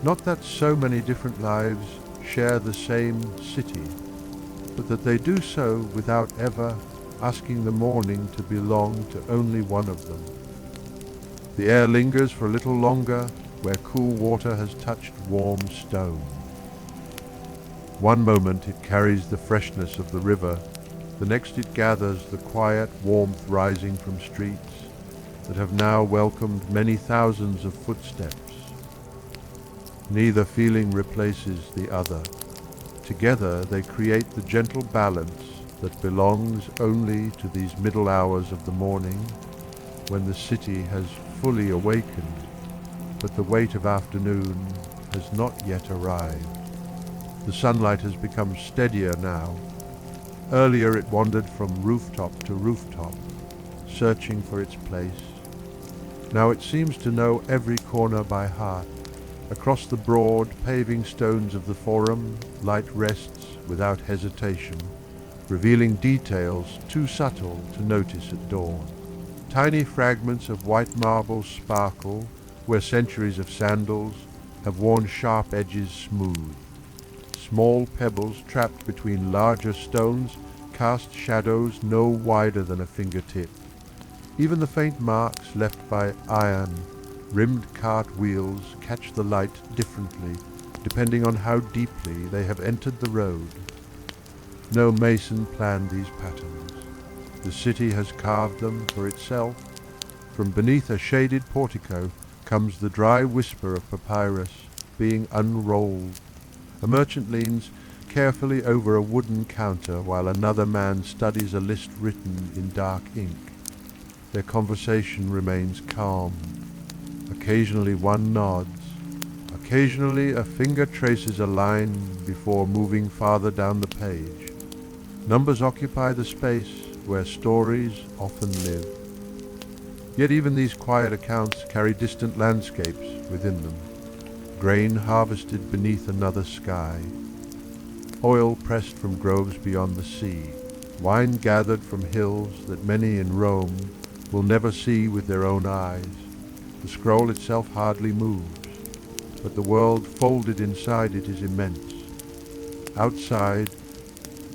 [SPEAKER 1] Not that so many different lives share the same city, but that they do so without ever asking the morning to belong to only one of them. The air lingers for a little longer where cool water has touched warm stone. One moment it carries the freshness of the river, the next it gathers the quiet warmth rising from streets that have now welcomed many thousands of footsteps. Neither feeling replaces the other. Together they create the gentle balance that belongs only to these middle hours of the morning, when the city has fully awakened, but the weight of afternoon has not yet arrived. The sunlight has become steadier now. Earlier it wandered from rooftop to rooftop, searching for its place. Now it seems to know every corner by heart. Across the broad, paving stones of the Forum, light rests without hesitation, revealing details too subtle to notice at dawn. Tiny fragments of white marble sparkle where centuries of sandals have worn sharp edges smooth. Small pebbles trapped between larger stones cast shadows no wider than a fingertip. Even the faint marks left by iron-rimmed cart wheels catch the light differently, depending on how deeply they have entered the road. No mason planned these patterns. The city has carved them for itself. From beneath a shaded portico comes the dry whisper of papyrus being unrolled. A merchant leans carefully over a wooden counter while another man studies a list written in dark ink. Their conversation remains calm. Occasionally one nods. Occasionally a finger traces a line before moving farther down the page. Numbers occupy the space where stories often live. Yet even these quiet accounts carry distant landscapes within them. Grain harvested beneath another sky. Oil pressed from groves beyond the sea. Wine gathered from hills that many in Rome will never see with their own eyes. The scroll itself hardly moves, but the world folded inside it is immense. Outside,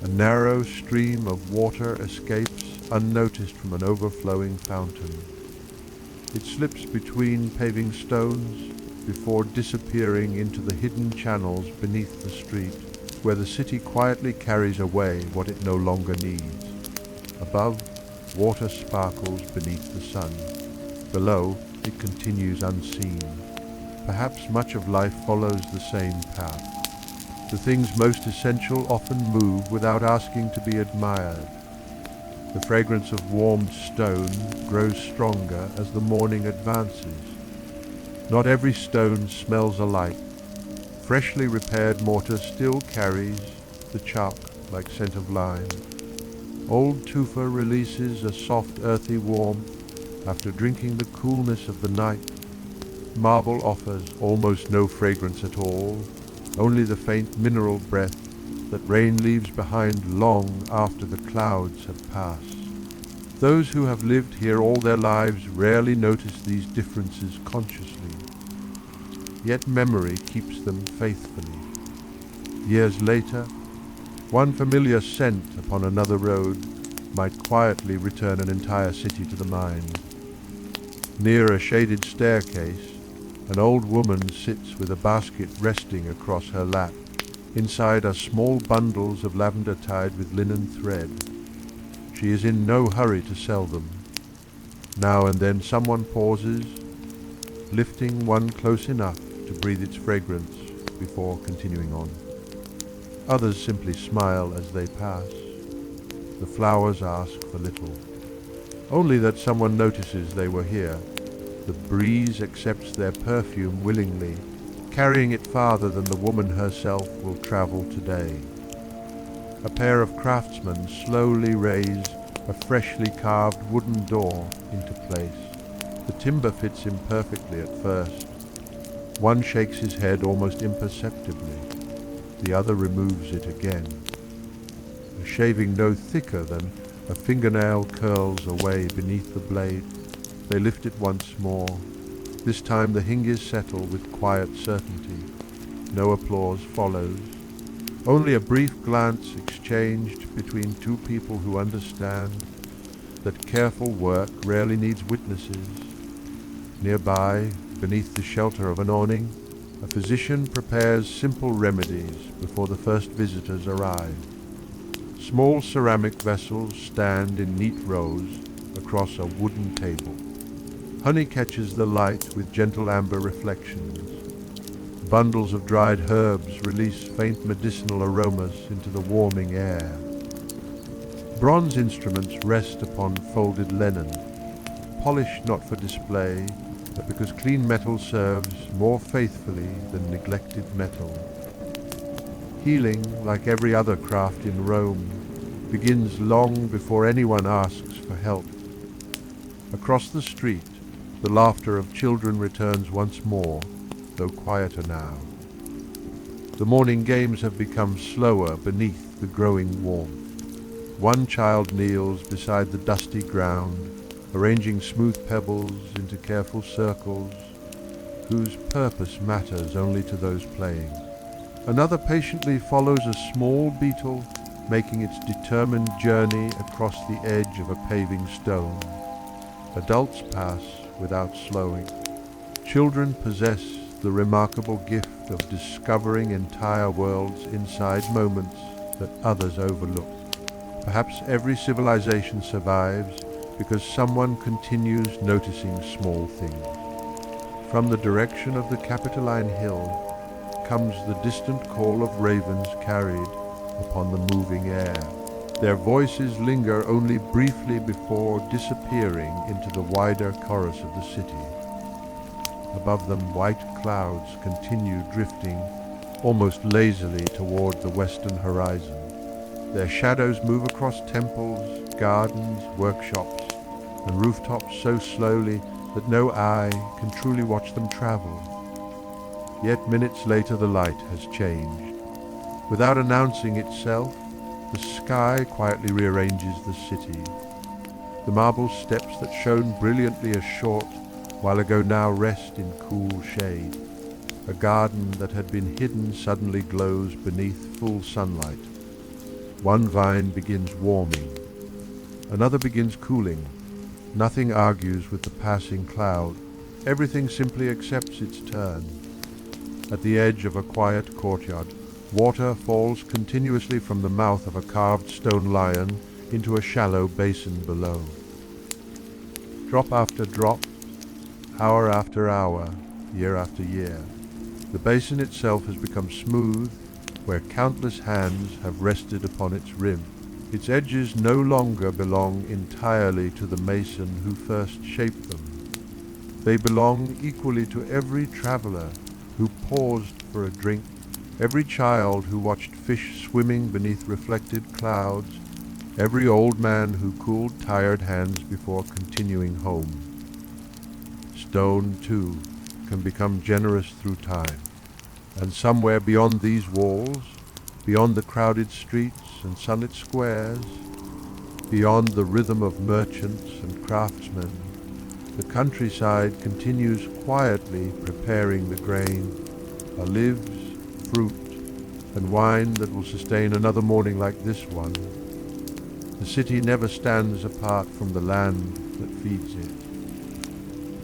[SPEAKER 1] a narrow stream of water escapes unnoticed from an overflowing fountain. It slips between paving stones before disappearing into the hidden channels beneath the street, where the city quietly carries away what it no longer needs. Above, water sparkles beneath the sun. Below, it continues unseen. Perhaps much of life follows the same path. The things most essential often move without asking to be admired. The fragrance of warmed stone grows stronger as the morning advances. Not every stone smells alike. Freshly repaired mortar still carries the chalk-like scent of lime. Old tufa releases a soft earthy warmth after drinking the coolness of the night. Marble offers almost no fragrance at all, only the faint mineral breath that rain leaves behind long after the clouds have passed. Those who have lived here all their lives rarely notice these differences consciously. Yet memory keeps them faithfully. Years later, one familiar scent upon another road might quietly return an entire city to the mind. Near a shaded staircase, an old woman sits with a basket resting across her lap. Inside are small bundles of lavender tied with linen thread. She is in no hurry to sell them. Now and then someone pauses, lifting one close enough to breathe its fragrance before continuing on. Others simply smile as they pass. The flowers ask for little, only that someone notices they were here. The breeze accepts their perfume willingly, carrying it farther than the woman herself will travel today. A pair of craftsmen slowly raise a freshly carved wooden door into place. The timber fits imperfectly at first. One shakes his head almost imperceptibly. The other removes it again. A shaving no thicker than a fingernail curls away beneath the blade. They lift it once more. This time the hinges settle with quiet certainty. No applause follows. Only a brief glance exchanged between two people who understand that careful work rarely needs witnesses. Nearby, beneath the shelter of an awning, a physician prepares simple remedies before the first visitors arrive. Small ceramic vessels stand in neat rows across a wooden table. Honey catches the light with gentle amber reflections. Bundles of dried herbs release faint medicinal aromas into the warming air. Bronze instruments rest upon folded linen, polished not for display, but because clean metal serves more faithfully than neglected metal. Healing, like every other craft in Rome, begins long before anyone asks for help. Across the street, the laughter of children returns once more, though quieter now. The morning games have become slower beneath the growing warmth. One child kneels beside the dusty ground, arranging smooth pebbles into careful circles, whose purpose matters only to those playing. Another patiently follows a small beetle making its determined journey across the edge of a paving stone. Adults pass without slowing. Children possess the remarkable gift of discovering entire worlds inside moments that others overlook. Perhaps every civilization survives because someone continues noticing small things. From the direction of the Capitoline Hill comes the distant call of ravens carried upon the moving air. Their voices linger only briefly before disappearing into the wider chorus of the city. Above them, white clouds continue drifting almost lazily toward the western horizon. Their shadows move across temples, gardens, workshops, and rooftops so slowly that no eye can truly watch them travel. Yet minutes later the light has changed. Without announcing itself, the sky quietly rearranges the city. The marble steps that shone brilliantly a short while ago now rest in cool shade. A garden that had been hidden suddenly glows beneath full sunlight. One vine begins warming. Another begins cooling. Nothing argues with the passing cloud. Everything simply accepts its turn. At the edge of a quiet courtyard, water falls continuously from the mouth of a carved stone lion into a shallow basin below. Drop after drop, hour after hour, year after year, the basin itself has become smooth where countless hands have rested upon its rim. Its edges no longer belong entirely to the mason who first shaped them. They belong equally to every traveler who paused for a drink, every child who watched fish swimming beneath reflected clouds, every old man who cooled tired hands before continuing home. Stone, too, can become generous through time, and somewhere beyond these walls, beyond the crowded streets and sunlit squares, beyond the rhythm of merchants and craftsmen, the countryside continues quietly preparing the grain, olives, fruit, and wine that will sustain another morning like this one. The city never stands apart from the land that feeds it.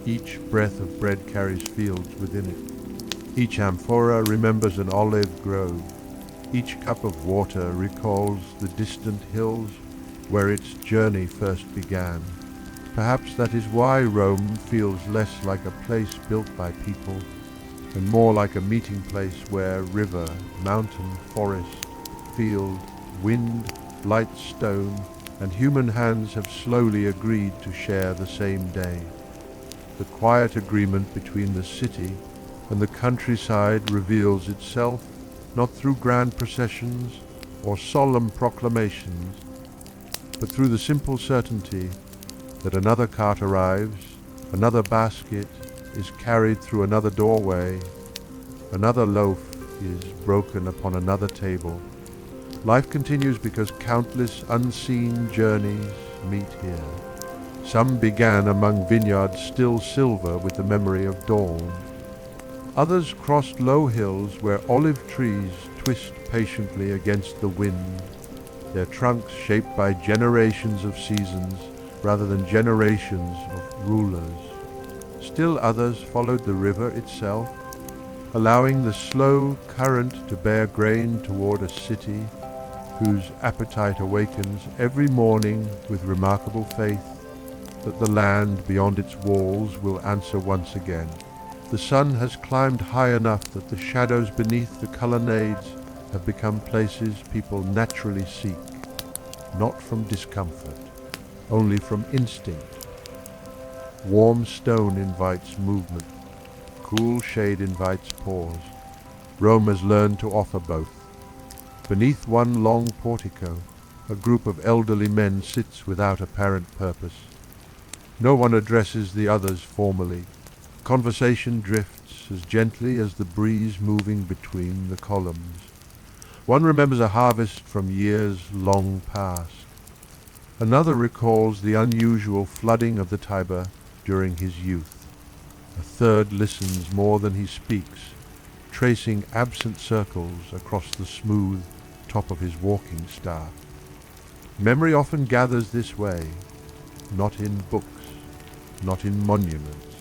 [SPEAKER 1] Each breath of bread carries fields within it. Each amphora remembers an olive grove. Each cup of water recalls the distant hills where its journey first began. Perhaps that is why Rome feels less like a place built by people and more like a meeting place where river, mountain, forest, field, wind, light stone, and human hands have slowly agreed to share the same day. The quiet agreement between the city and the countryside reveals itself not through grand processions or solemn proclamations, but through the simple certainty that another cart arrives, another basket is carried through another doorway, another loaf is broken upon another table. Life continues because countless unseen journeys meet here. Some began among vineyards still silver with the memory of dawn. Others crossed low hills where olive trees twist patiently against the wind, their trunks shaped by generations of seasons rather than generations of rulers. Still others followed the river itself, allowing the slow current to bear grain toward a city whose appetite awakens every morning with remarkable faith that the land beyond its walls will answer once again. The sun has climbed high enough that the shadows beneath the colonnades have become places people naturally seek, not from discomfort, only from instinct. Warm stone invites movement, cool shade invites pause. Rome has learned to offer both. Beneath one long portico, a group of elderly men sits without apparent purpose. No one addresses the others formally. Conversation drifts as gently as the breeze moving between the columns. One remembers a harvest from years long past. Another recalls the unusual flooding of the Tiber during his youth. A third listens more than he speaks, tracing absent circles across the smooth top of his walking staff. Memory often gathers this way, not in books, not in monuments,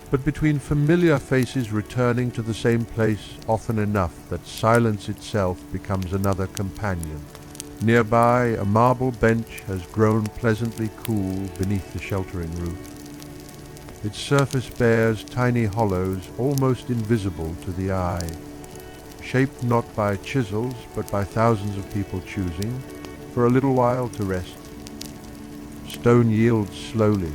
[SPEAKER 1] but between familiar faces returning to the same place often enough that silence itself becomes another companion. Nearby, a marble bench has grown pleasantly cool beneath the sheltering roof. Its surface bears tiny hollows almost invisible to the eye, shaped not by chisels but by thousands of people choosing, for a little while, to rest. Stone yields slowly,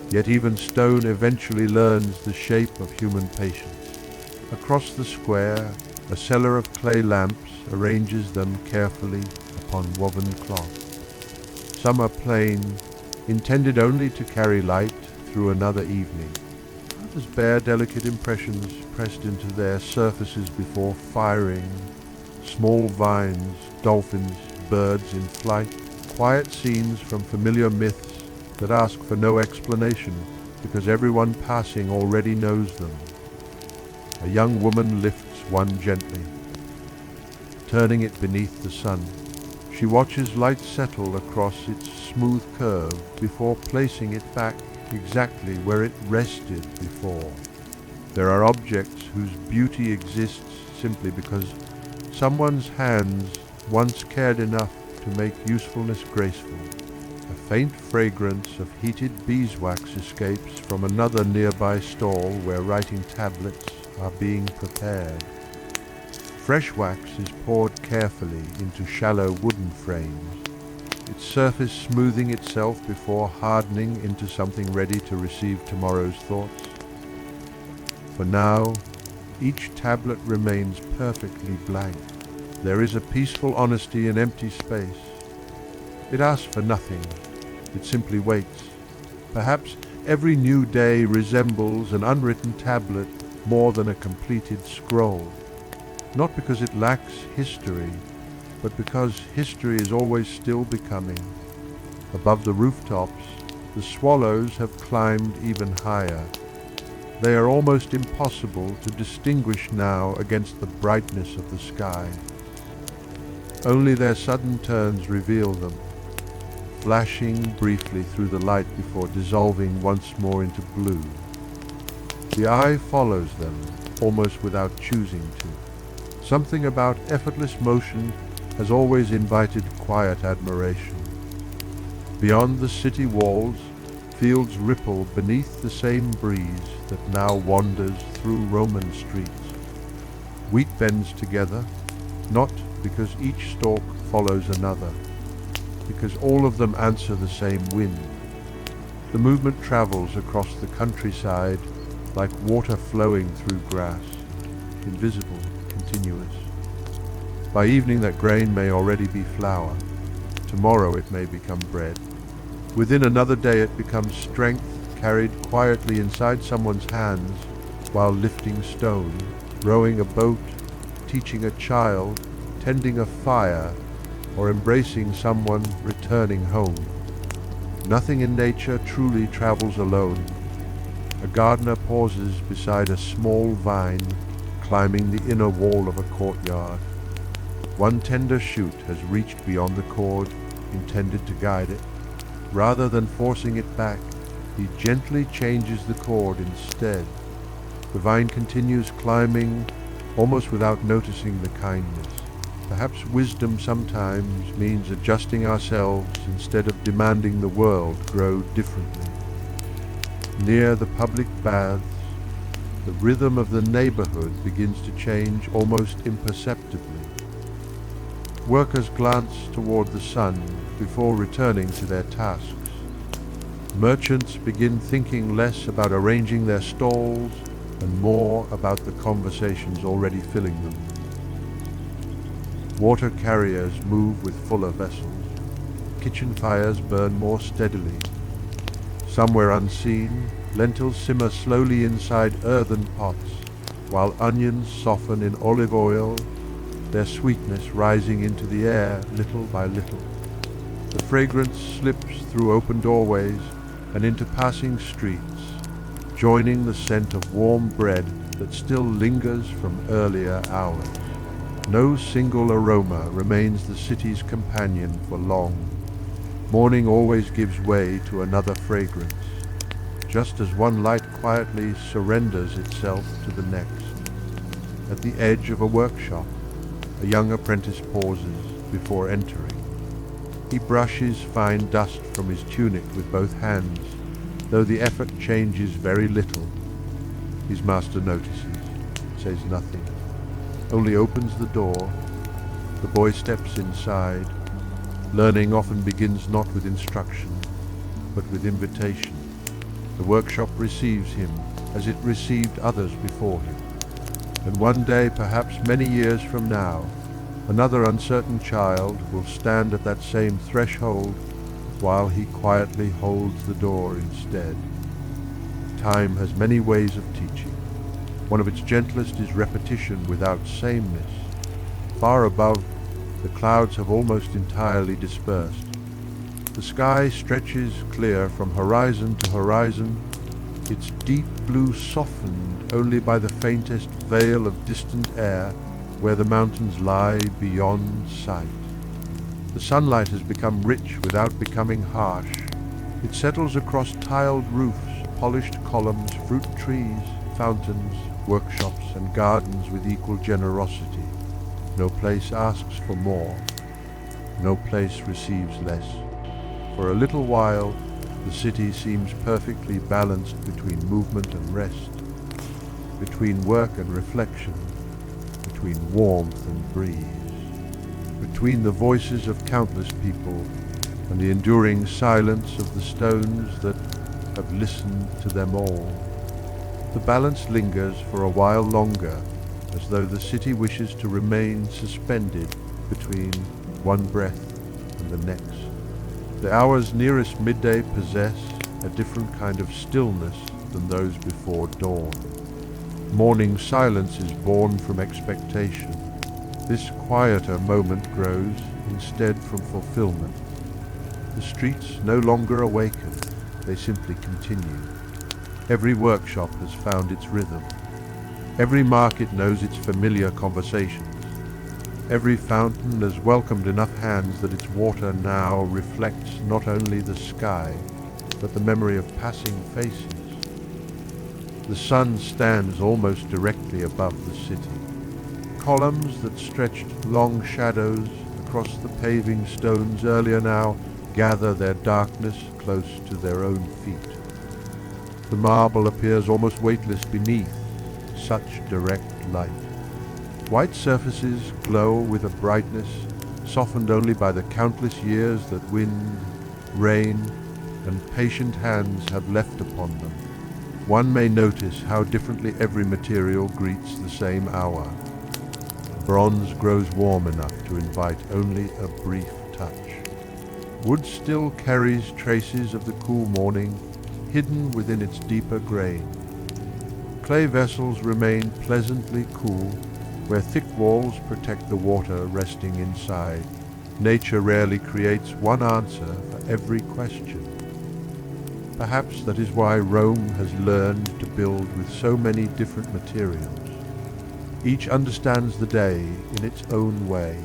[SPEAKER 1] yet even stone eventually learns the shape of human patience. Across the square, a seller of clay lamps arranges them carefully upon woven cloth. Some are plain, intended only to carry light through another evening. Others bear delicate impressions pressed into their surfaces before firing. Small vines, dolphins, birds in flight, quiet scenes from familiar myths that ask for no explanation because everyone passing already knows them. A young woman lifts one gently, turning it beneath the sun. She watches light settle across its smooth curve before placing it back exactly where it rested before. There are objects whose beauty exists simply because someone's hands once cared enough to make usefulness graceful. A faint fragrance of heated beeswax escapes from another nearby stall where writing tablets are being prepared. Fresh wax is poured carefully into shallow wooden frames, its surface smoothing itself before hardening into something ready to receive tomorrow's thoughts. For now, each tablet remains perfectly blank. There is a peaceful honesty in empty space. It asks for nothing. It simply waits. Perhaps every new day resembles an unwritten tablet more than a completed scroll. Not because it lacks history, but because history is always still becoming. Above the rooftops, the swallows have climbed even higher. They are almost impossible to distinguish now against the brightness of the sky. Only their sudden turns reveal them, flashing briefly through the light before dissolving once more into blue. The eye follows them, almost without choosing to. Something about effortless motion has always invited quiet admiration. Beyond the city walls, Fields ripple beneath the same breeze that now wanders through Roman streets. Wheat bends together, not because each stalk follows another, because all of them answer the same wind. The movement travels across the countryside like water flowing through grass, invisible, continuous. By evening that grain may already be flour. Tomorrow it may become bread. Within another day it becomes strength carried quietly inside someone's hands while lifting stone, rowing a boat, teaching a child, tending a fire, or embracing someone returning home. Nothing in nature truly travels alone. A gardener pauses beside a small vine, climbing the inner wall of a courtyard. One tender shoot has reached beyond the cord intended to guide it. Rather than forcing it back, he gently changes the cord instead. The vine continues climbing, almost without noticing the kindness. Perhaps wisdom sometimes means adjusting ourselves instead of demanding the world grow differently. Near the public baths, the rhythm of the neighborhood begins to change almost imperceptibly. Workers glance toward the sun before returning to their tasks. Merchants begin thinking less about arranging their stalls and more about the conversations already filling them. Water carriers move with fuller vessels. Kitchen fires burn more steadily. Somewhere unseen, lentils simmer slowly inside earthen pots, while onions soften in olive oil, their sweetness rising into the air little by little. The fragrance slips through open doorways and into passing streets, joining the scent of warm bread that still lingers from earlier hours. No single aroma remains the city's companion for long. Morning always gives way to another fragrance, just as one light quietly surrenders itself to the next. At the edge of a workshop, a young apprentice pauses before entering. He brushes fine dust from his tunic with both hands, though the effort changes very little. His master notices, says nothing, only opens the door. The boy steps inside. Learning often begins not with instruction, but with invitation. The workshop receives him as it received others before him. And one day, perhaps many years from now, another uncertain child will stand at that same threshold while he quietly holds the door instead. Time has many ways of teaching. One of its gentlest is repetition without sameness. Far above, the clouds have almost entirely dispersed. The sky stretches clear from horizon to horizon, its deep blue softened only by the faintest veil of distant air where the mountains lie beyond sight. The sunlight has become rich without becoming harsh. It settles across tiled roofs, polished columns, fruit trees, fountains, workshops, and gardens with equal generosity. No place asks for more. No place receives less. For a little while, the city seems perfectly balanced between movement and rest, between work and reflection, between warmth and breeze, between the voices of countless people and the enduring silence of the stones that have listened to them all. The balance lingers for a while longer, as though the city wishes to remain suspended between one breath and the next. The hours nearest midday possess a different kind of stillness than those before dawn. Morning silence is born from expectation. This quieter moment grows instead from fulfillment. The streets no longer awaken, they simply continue. Every workshop has found its rhythm. Every market knows its familiar conversations. Every fountain has welcomed enough hands that its water now reflects not only the sky, but the memory of passing faces. The sun stands almost directly above the city. Columns that stretched long shadows across the paving stones earlier now gather their darkness close to their own feet. The marble appears almost weightless beneath such direct light. White surfaces glow with a brightness softened only by the countless years that wind, rain, and patient hands have left upon them. One may notice how differently every material greets the same hour. Bronze grows warm enough to invite only a brief touch. Wood still carries traces of the cool morning, hidden within its deeper grain. Clay vessels remain pleasantly cool, where thick walls protect the water resting inside. Nature rarely creates one answer for every question. Perhaps that is why Rome has learned to build with so many different materials. Each understands the day in its own way.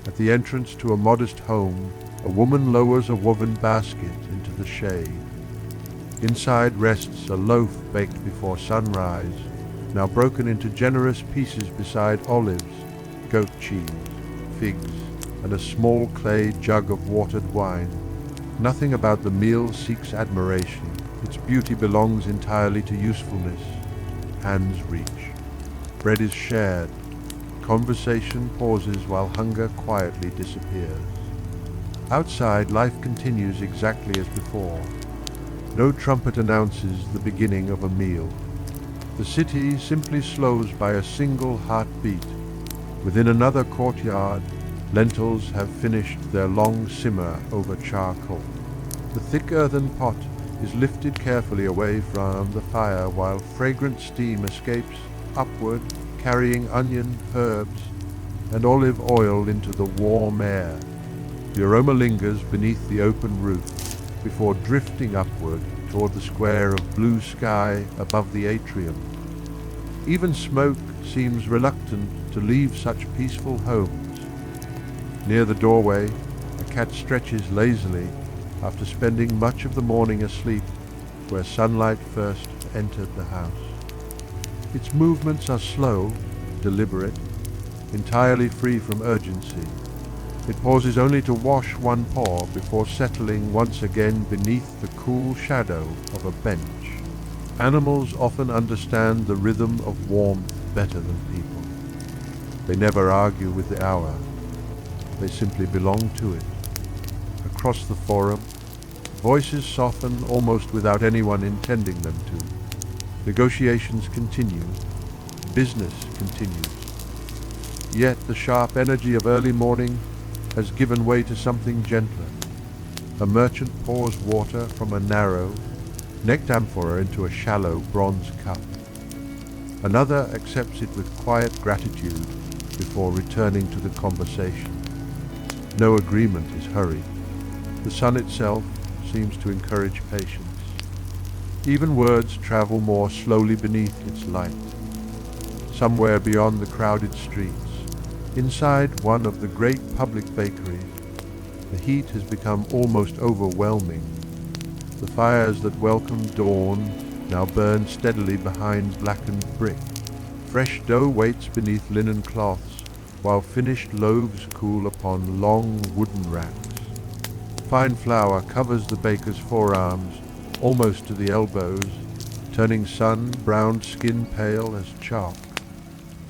[SPEAKER 1] At the entrance to a modest home, a woman lowers a woven basket into the shade. Inside rests a loaf baked before sunrise, now broken into generous pieces beside olives, goat cheese, figs, and a small clay jug of watered wine. Nothing about the meal seeks admiration. Its beauty belongs entirely to usefulness. Hands reach. Bread is shared. Conversation pauses while hunger quietly disappears. Outside, life continues exactly as before. No trumpet announces the beginning of a meal. The city simply slows by a single heartbeat. Within another courtyard, lentils have finished their long simmer over charcoal. The thick earthen pot is lifted carefully away from the fire while fragrant steam escapes upward, carrying onion, herbs, and olive oil into the warm air. The aroma lingers beneath the open roof before drifting upward toward the square of blue sky above the atrium. Even smoke seems reluctant to leave such peaceful homes. Near the doorway, a cat stretches lazily after spending much of the morning asleep where sunlight first entered the house. Its movements are slow, deliberate, entirely free from urgency. It pauses only to wash one paw before settling once again beneath the cool shadow of a bench. Animals often understand the rhythm of warmth better than people. They never argue with the hour. They simply belong to it. Across the forum, voices soften almost without anyone intending them to. Negotiations continue. Business continues. Yet the sharp energy of early morning has given way to something gentler. A merchant pours water from a narrow, necked amphora into a shallow bronze cup. Another accepts it with quiet gratitude before returning to the conversation. No agreement is hurried. The sun itself seems to encourage patience. Even words travel more slowly beneath its light. Somewhere beyond the crowded streets, inside one of the great public bakeries, the heat has become almost overwhelming. The fires that welcomed dawn now burn steadily behind blackened brick. Fresh dough waits beneath linen cloths, while finished loaves cool upon long wooden racks. Fine flour covers the baker's forearms, almost to the elbows, turning sun-browned skin pale as chalk.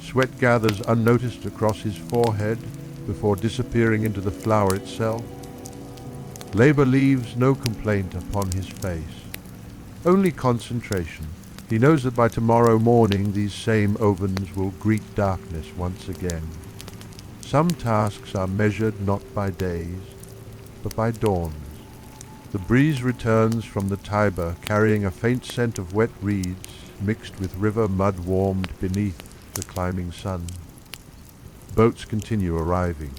[SPEAKER 1] Sweat gathers unnoticed across his forehead before disappearing into the flour itself. Labor leaves no complaint upon his face, only concentration. He knows that by tomorrow morning these same ovens will greet darkness once again. Some tasks are measured not by days, but by dawns. The breeze returns from the Tiber carrying a faint scent of wet reeds mixed with river mud warmed beneath the climbing sun. Boats continue arriving.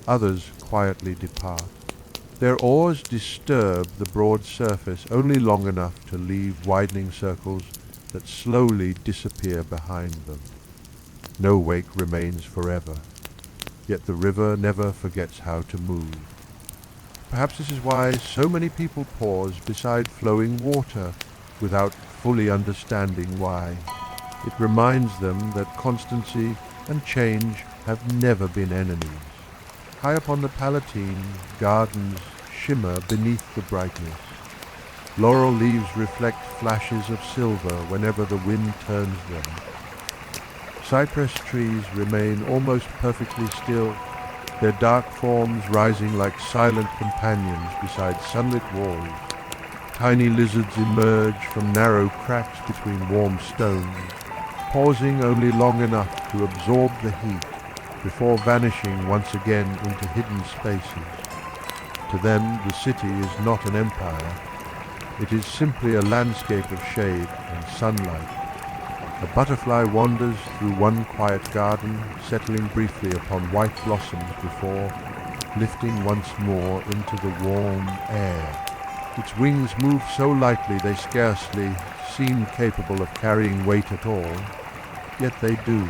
[SPEAKER 1] Others quietly depart. Their oars disturb the broad surface only long enough to leave widening circles that slowly disappear behind them. No wake remains forever, yet the river never forgets how to move. Perhaps this is why so many people pause beside flowing water without fully understanding why. It reminds them that constancy and change have never been enemies. High upon the Palatine, gardens shimmer beneath the brightness. Laurel leaves reflect flashes of silver whenever the wind turns them. Cypress trees remain almost perfectly still, their dark forms rising like silent companions beside sunlit walls. Tiny lizards emerge from narrow cracks between warm stones, pausing only long enough to absorb the heat before vanishing once again into hidden spaces. To them, the city is not an empire. It is simply a landscape of shade and sunlight. A butterfly wanders through one quiet garden, settling briefly upon white blossoms before lifting once more into the warm air. Its wings move so lightly they scarcely seem capable of carrying weight at all, yet they do.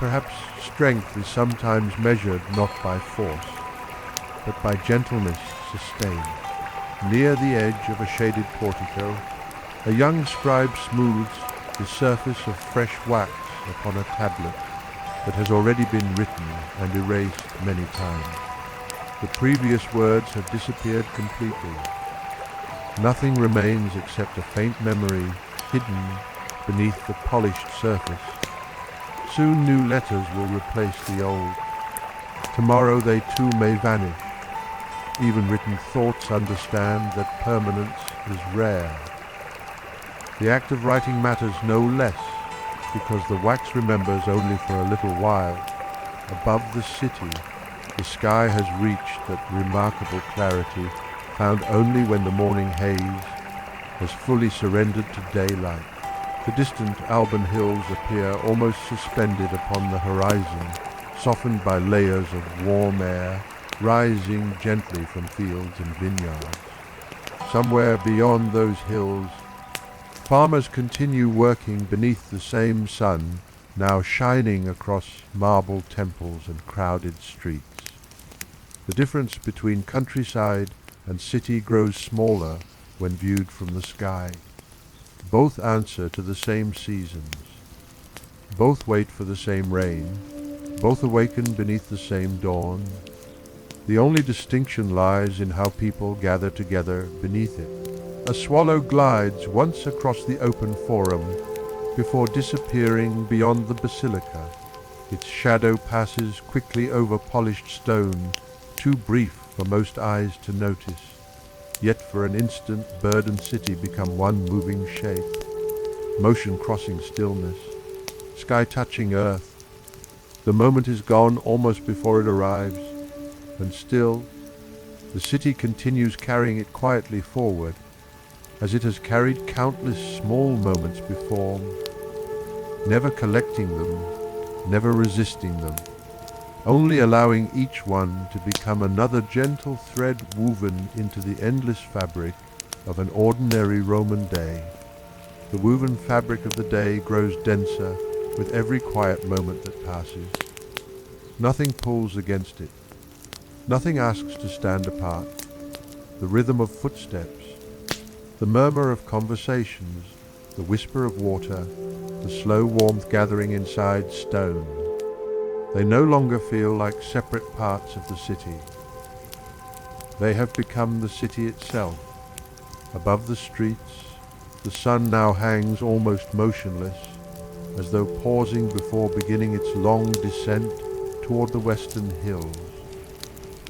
[SPEAKER 1] Perhaps strength is sometimes measured not by force, but by gentleness sustained. Near the edge of a shaded portico, a young scribe smooths the surface of fresh wax upon a tablet that has already been written and erased many times. The previous words have disappeared completely. Nothing remains except a faint memory hidden beneath the polished surface. Soon new letters will replace the old. Tomorrow they too may vanish. Even written thoughts understand that permanence is rare. The act of writing matters no less, because the wax remembers only for a little while. Above the city, the sky has reached that remarkable clarity found only when the morning haze has fully surrendered to daylight. The distant Alban hills appear almost suspended upon the horizon, softened by layers of warm air rising gently from fields and vineyards. Somewhere beyond those hills, farmers continue working beneath the same sun, now shining across marble temples and crowded streets. The difference between countryside and city grows smaller when viewed from the sky. Both answer to the same seasons. Both wait for the same rain. Both awaken beneath the same dawn. The only distinction lies in how people gather together beneath it. A swallow glides once across the open forum before disappearing beyond the basilica. Its shadow passes quickly over polished stone, too brief for most eyes to notice. Yet for an instant bird and city become one moving shape. Motion crossing stillness, sky touching earth. The moment is gone almost before it arrives, and still the city continues carrying it quietly forward, as it has carried countless small moments before, never collecting them, never resisting them, only allowing each one to become another gentle thread woven into the endless fabric of an ordinary Roman day. The woven fabric of the day grows denser with every quiet moment that passes. Nothing pulls against it. Nothing asks to stand apart. The rhythm of footsteps, the murmur of conversations, the whisper of water, the slow warmth gathering inside stone. They no longer feel like separate parts of the city. They have become the city itself. Above the streets, the sun now hangs almost motionless, as though pausing before beginning its long descent toward the western hills.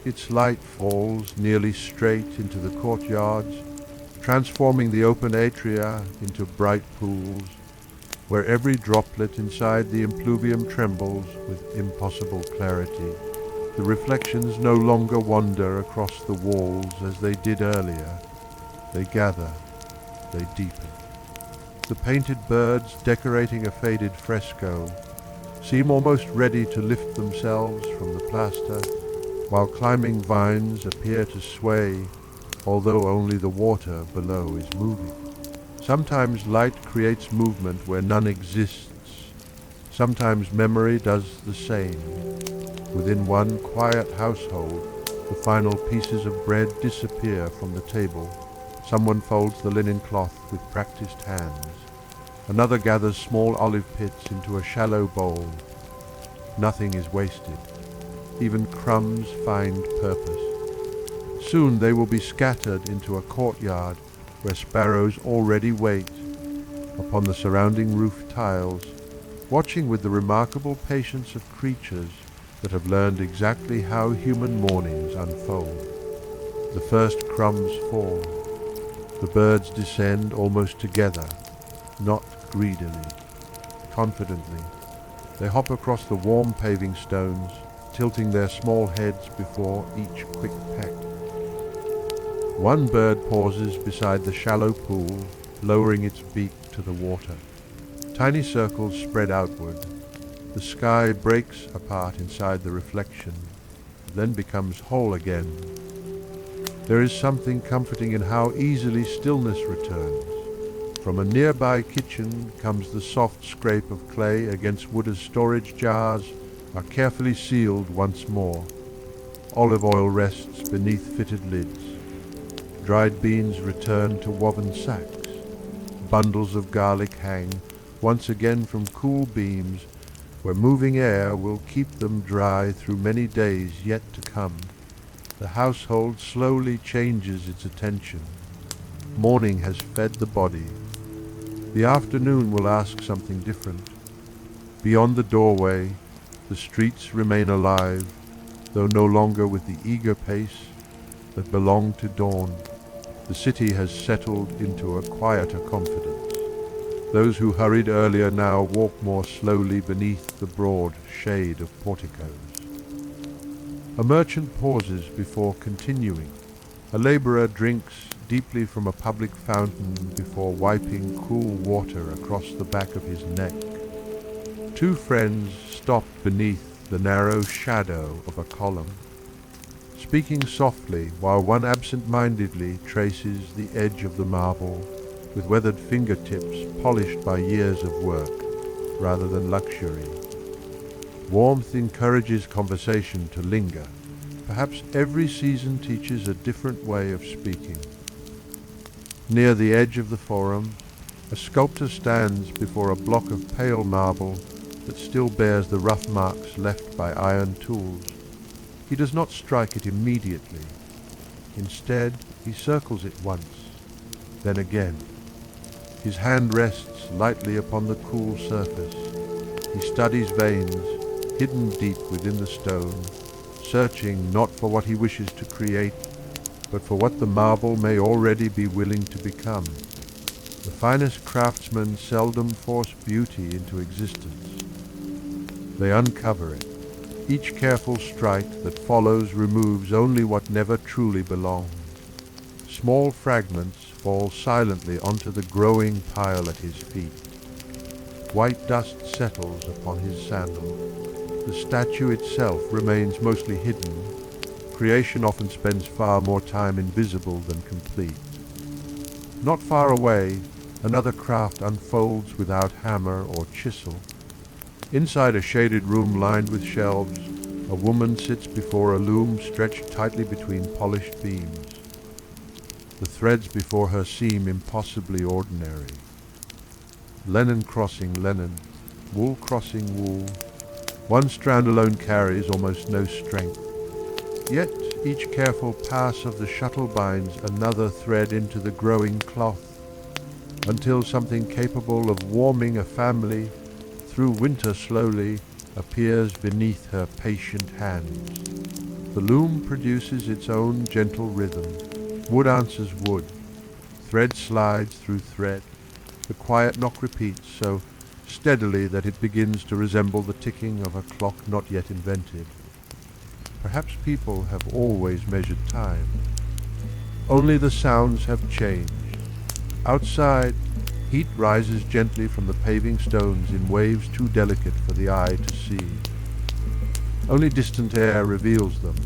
[SPEAKER 1] Its light falls nearly straight into the courtyards, transforming the open atria into bright pools, where every droplet inside the impluvium trembles with impossible clarity. The reflections no longer wander across the walls as they did earlier. They gather, they deepen. The painted birds decorating a faded fresco seem almost ready to lift themselves from the plaster, while climbing vines appear to sway, although only the water below is moving. Sometimes light creates movement where none exists. Sometimes memory does the same. Within one quiet household, the final pieces of bread disappear from the table. Someone folds the linen cloth with practiced hands. Another gathers small olive pits into a shallow bowl. Nothing is wasted. Even crumbs find purpose. Soon they will be scattered into a courtyard where sparrows already wait upon the surrounding roof tiles, watching with the remarkable patience of creatures that have learned exactly how human mornings unfold. The first crumbs fall. The birds descend almost together, not greedily, confidently. They hop across the warm paving stones, tilting their small heads before each quick peck. One bird pauses beside the shallow pool, lowering its beak to the water. Tiny circles spread outward. The sky breaks apart inside the reflection, then becomes whole again. There is something comforting in how easily stillness returns. From a nearby kitchen comes the soft scrape of clay against wood as storage jars are carefully sealed once more. Olive oil rests beneath fitted lids. Dried beans return to woven sacks. Bundles of garlic hang once again from cool beams where moving air will keep them dry through many days yet to come. The household slowly changes its attention. Morning has fed the body. The afternoon will ask something different. Beyond the doorway, the streets remain alive, though no longer with the eager pace that belonged to dawn. The city has settled into a quieter confidence. Those who hurried earlier now walk more slowly beneath the broad shade of porticos. A merchant pauses before continuing. A laborer drinks deeply from a public fountain before wiping cool water across the back of his neck. Two friends stop beneath the narrow shadow of a column, speaking softly while one absent-mindedly traces the edge of the marble with weathered fingertips polished by years of work rather than luxury. Warmth encourages conversation to linger. Perhaps every season teaches a different way of speaking. Near the edge of the forum, a sculptor stands before a block of pale marble that still bears the rough marks left by iron tools. He does not strike it immediately. Instead, he circles it once, then again. His hand rests lightly upon the cool surface. He studies veins hidden deep within the stone, searching not for what he wishes to create, but for what the marble may already be willing to become. The finest craftsmen seldom force beauty into existence. They uncover it. Each careful strike that follows removes only what never truly belonged. Small fragments fall silently onto the growing pile at his feet. White dust settles upon his sandal. The statue itself remains mostly hidden. Creation often spends far more time invisible than complete. Not far away, another craft unfolds without hammer or chisel. Inside a shaded room lined with shelves, a woman sits before a loom stretched tightly between polished beams. The threads before her seem impossibly ordinary. Linen crossing linen, wool crossing wool. One strand alone carries almost no strength. Yet each careful pass of the shuttle binds another thread into the growing cloth, until something capable of warming a family through winter slowly appears beneath her patient hands. The loom produces its own gentle rhythm. Wood answers wood. Thread slides through thread. The quiet knock repeats so steadily that it begins to resemble the ticking of a clock not yet invented. Perhaps people have always measured time. Only the sounds have changed. Outside, heat rises gently from the paving stones in waves too delicate for the eye to see. Only distant air reveals them.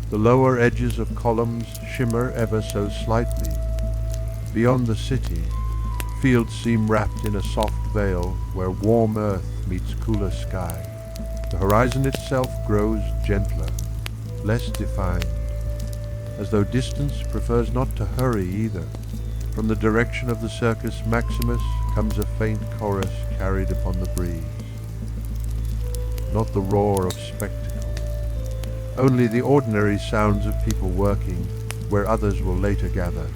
[SPEAKER 1] The lower edges of columns shimmer ever so slightly. Beyond the city, fields seem wrapped in a soft veil where warm earth meets cooler sky. The horizon itself grows gentler, less defined, as though distance prefers not to hurry either. From the direction of the Circus Maximus comes a faint chorus carried upon the breeze. Not the roar of spectacle, only the ordinary sounds of people working where others will later gather.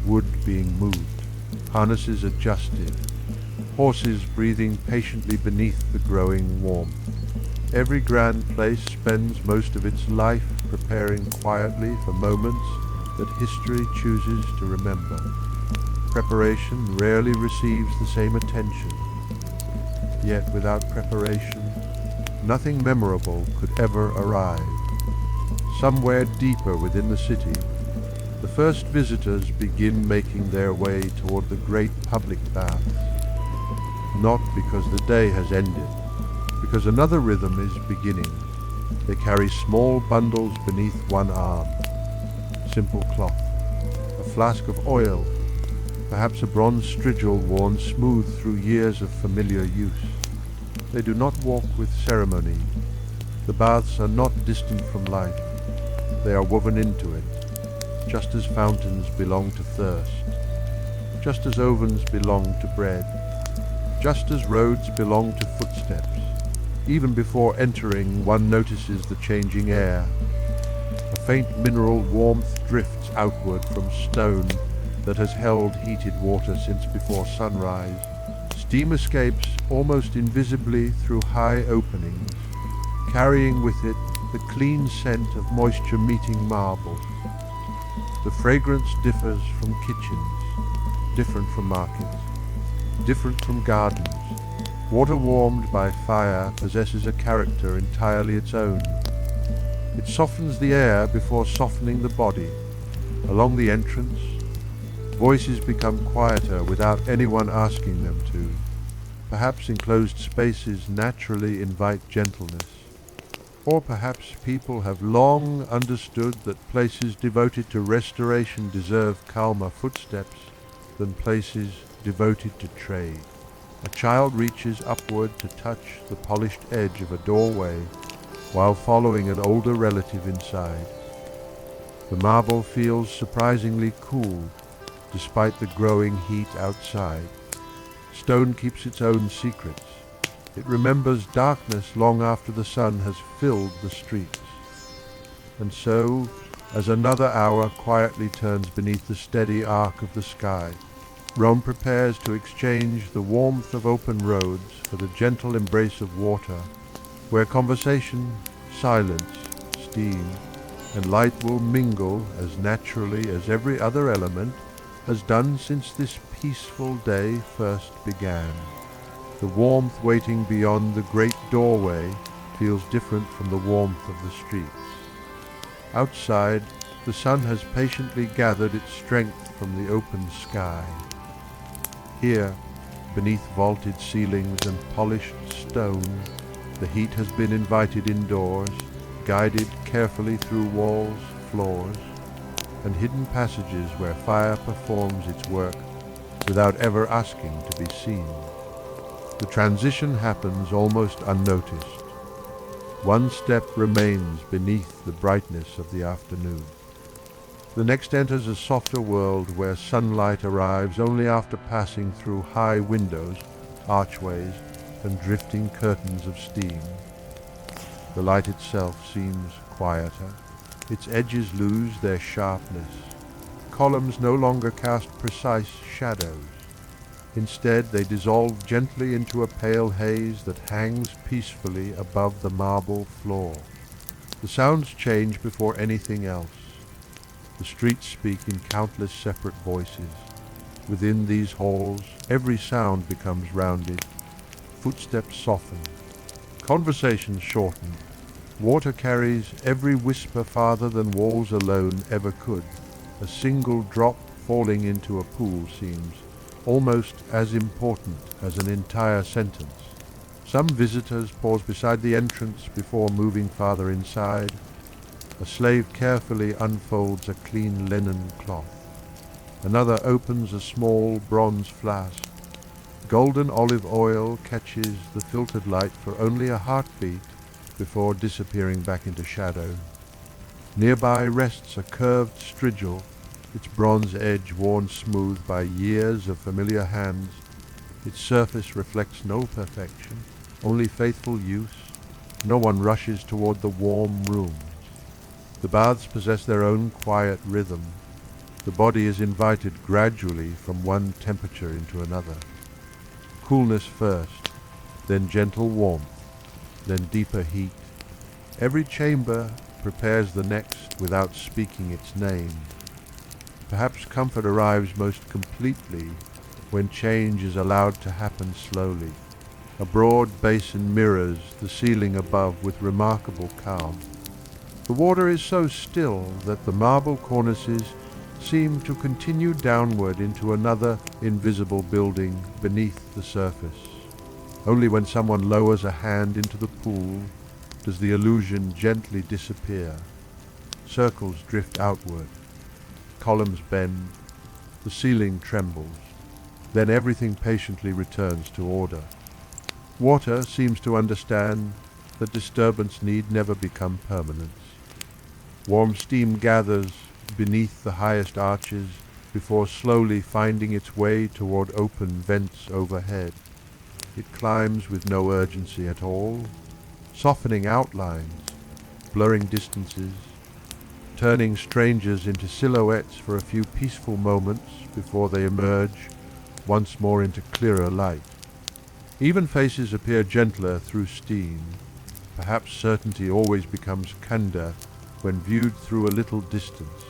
[SPEAKER 1] Wood being moved, harnesses adjusted, horses breathing patiently beneath the growing warmth. Every grand place spends most of its life preparing quietly for moments that history chooses to remember. Preparation rarely receives the same attention. Yet without preparation, nothing memorable could ever arrive. Somewhere deeper within the city, the first visitors begin making their way toward the great public baths. Not because the day has ended, because another rhythm is beginning. They carry small bundles beneath one arm. Simple cloth, a flask of oil, perhaps a bronze strigil worn smooth through years of familiar use. They do not walk with ceremony. The baths are not distant from life. They are woven into it, just as fountains belong to thirst, just as ovens belong to bread, just as roads belong to footsteps. Even before entering, one notices the changing air. A faint mineral warmth drifts outward from stone that has held heated water since before sunrise. Steam escapes almost invisibly through high openings, carrying with it the clean scent of moisture-meeting marble. The fragrance differs from kitchens, different from markets, different from gardens. Water warmed by fire possesses a character entirely its own. It softens the air before softening the body. Along the entrance, voices become quieter without anyone asking them to. Perhaps enclosed spaces naturally invite gentleness. Or perhaps people have long understood that places devoted to restoration deserve calmer footsteps than places devoted to trade. A child reaches upward to touch the polished edge of a doorway while following an older relative inside. The marble feels surprisingly cool despite the growing heat outside. Stone keeps its own secrets. It remembers darkness long after the sun has filled the streets. And so, as another hour quietly turns beneath the steady arc of the sky, Rome prepares to exchange the warmth of open roads for the gentle embrace of water, where conversation, silence, steam, and light will mingle as naturally as every other element has done since this peaceful day first began. The warmth waiting beyond the great doorway feels different from the warmth of the streets. Outside, the sun has patiently gathered its strength from the open sky. Here, beneath vaulted ceilings and polished stone, the heat has been invited indoors, guided carefully through walls, floors, and hidden passages where fire performs its work without ever asking to be seen. The transition happens almost unnoticed. One step remains beneath the brightness of the afternoon. The next enters a softer world where sunlight arrives only after passing through high windows, archways, and drifting curtains of steam. The light itself seems quieter. Its edges lose their sharpness. Columns no longer cast precise shadows. Instead, they dissolve gently into a pale haze that hangs peacefully above the marble floor. The sounds change before anything else. The streets speak in countless separate voices. Within these halls, every sound becomes rounded. Footsteps soften. Conversations shorten. Water carries every whisper farther than walls alone ever could. A single drop falling into a pool seems almost as important as an entire sentence. Some visitors pause beside the entrance before moving farther inside. A slave carefully unfolds a clean linen cloth. Another opens a small bronze flask. Golden olive oil catches the filtered light for only a heartbeat before disappearing back into shadow. Nearby rests a curved strigil, its bronze edge worn smooth by years of familiar hands. Its surface reflects no perfection, only faithful use. No one rushes toward the warm rooms. The baths possess their own quiet rhythm. The body is invited gradually from one temperature into another. Coolness first, then gentle warmth, then deeper heat. Every chamber prepares the next without speaking its name. Perhaps comfort arrives most completely when change is allowed to happen slowly. A broad basin mirrors the ceiling above with remarkable calm. The water is so still that the marble cornices seem to continue downward into another invisible building beneath the surface. Only when someone lowers a hand into the pool does the illusion gently disappear. Circles drift outward, columns bend, the ceiling trembles. Then everything patiently returns to order. Water seems to understand that disturbance need never become permanence. Warm steam gathers beneath the highest arches before slowly finding its way toward open vents overhead. It climbs with no urgency at all, softening outlines, blurring distances, turning strangers into silhouettes for a few peaceful moments before they emerge once more into clearer light. Even faces appear gentler through steam. Perhaps certainty always becomes kanda when viewed through a little distance.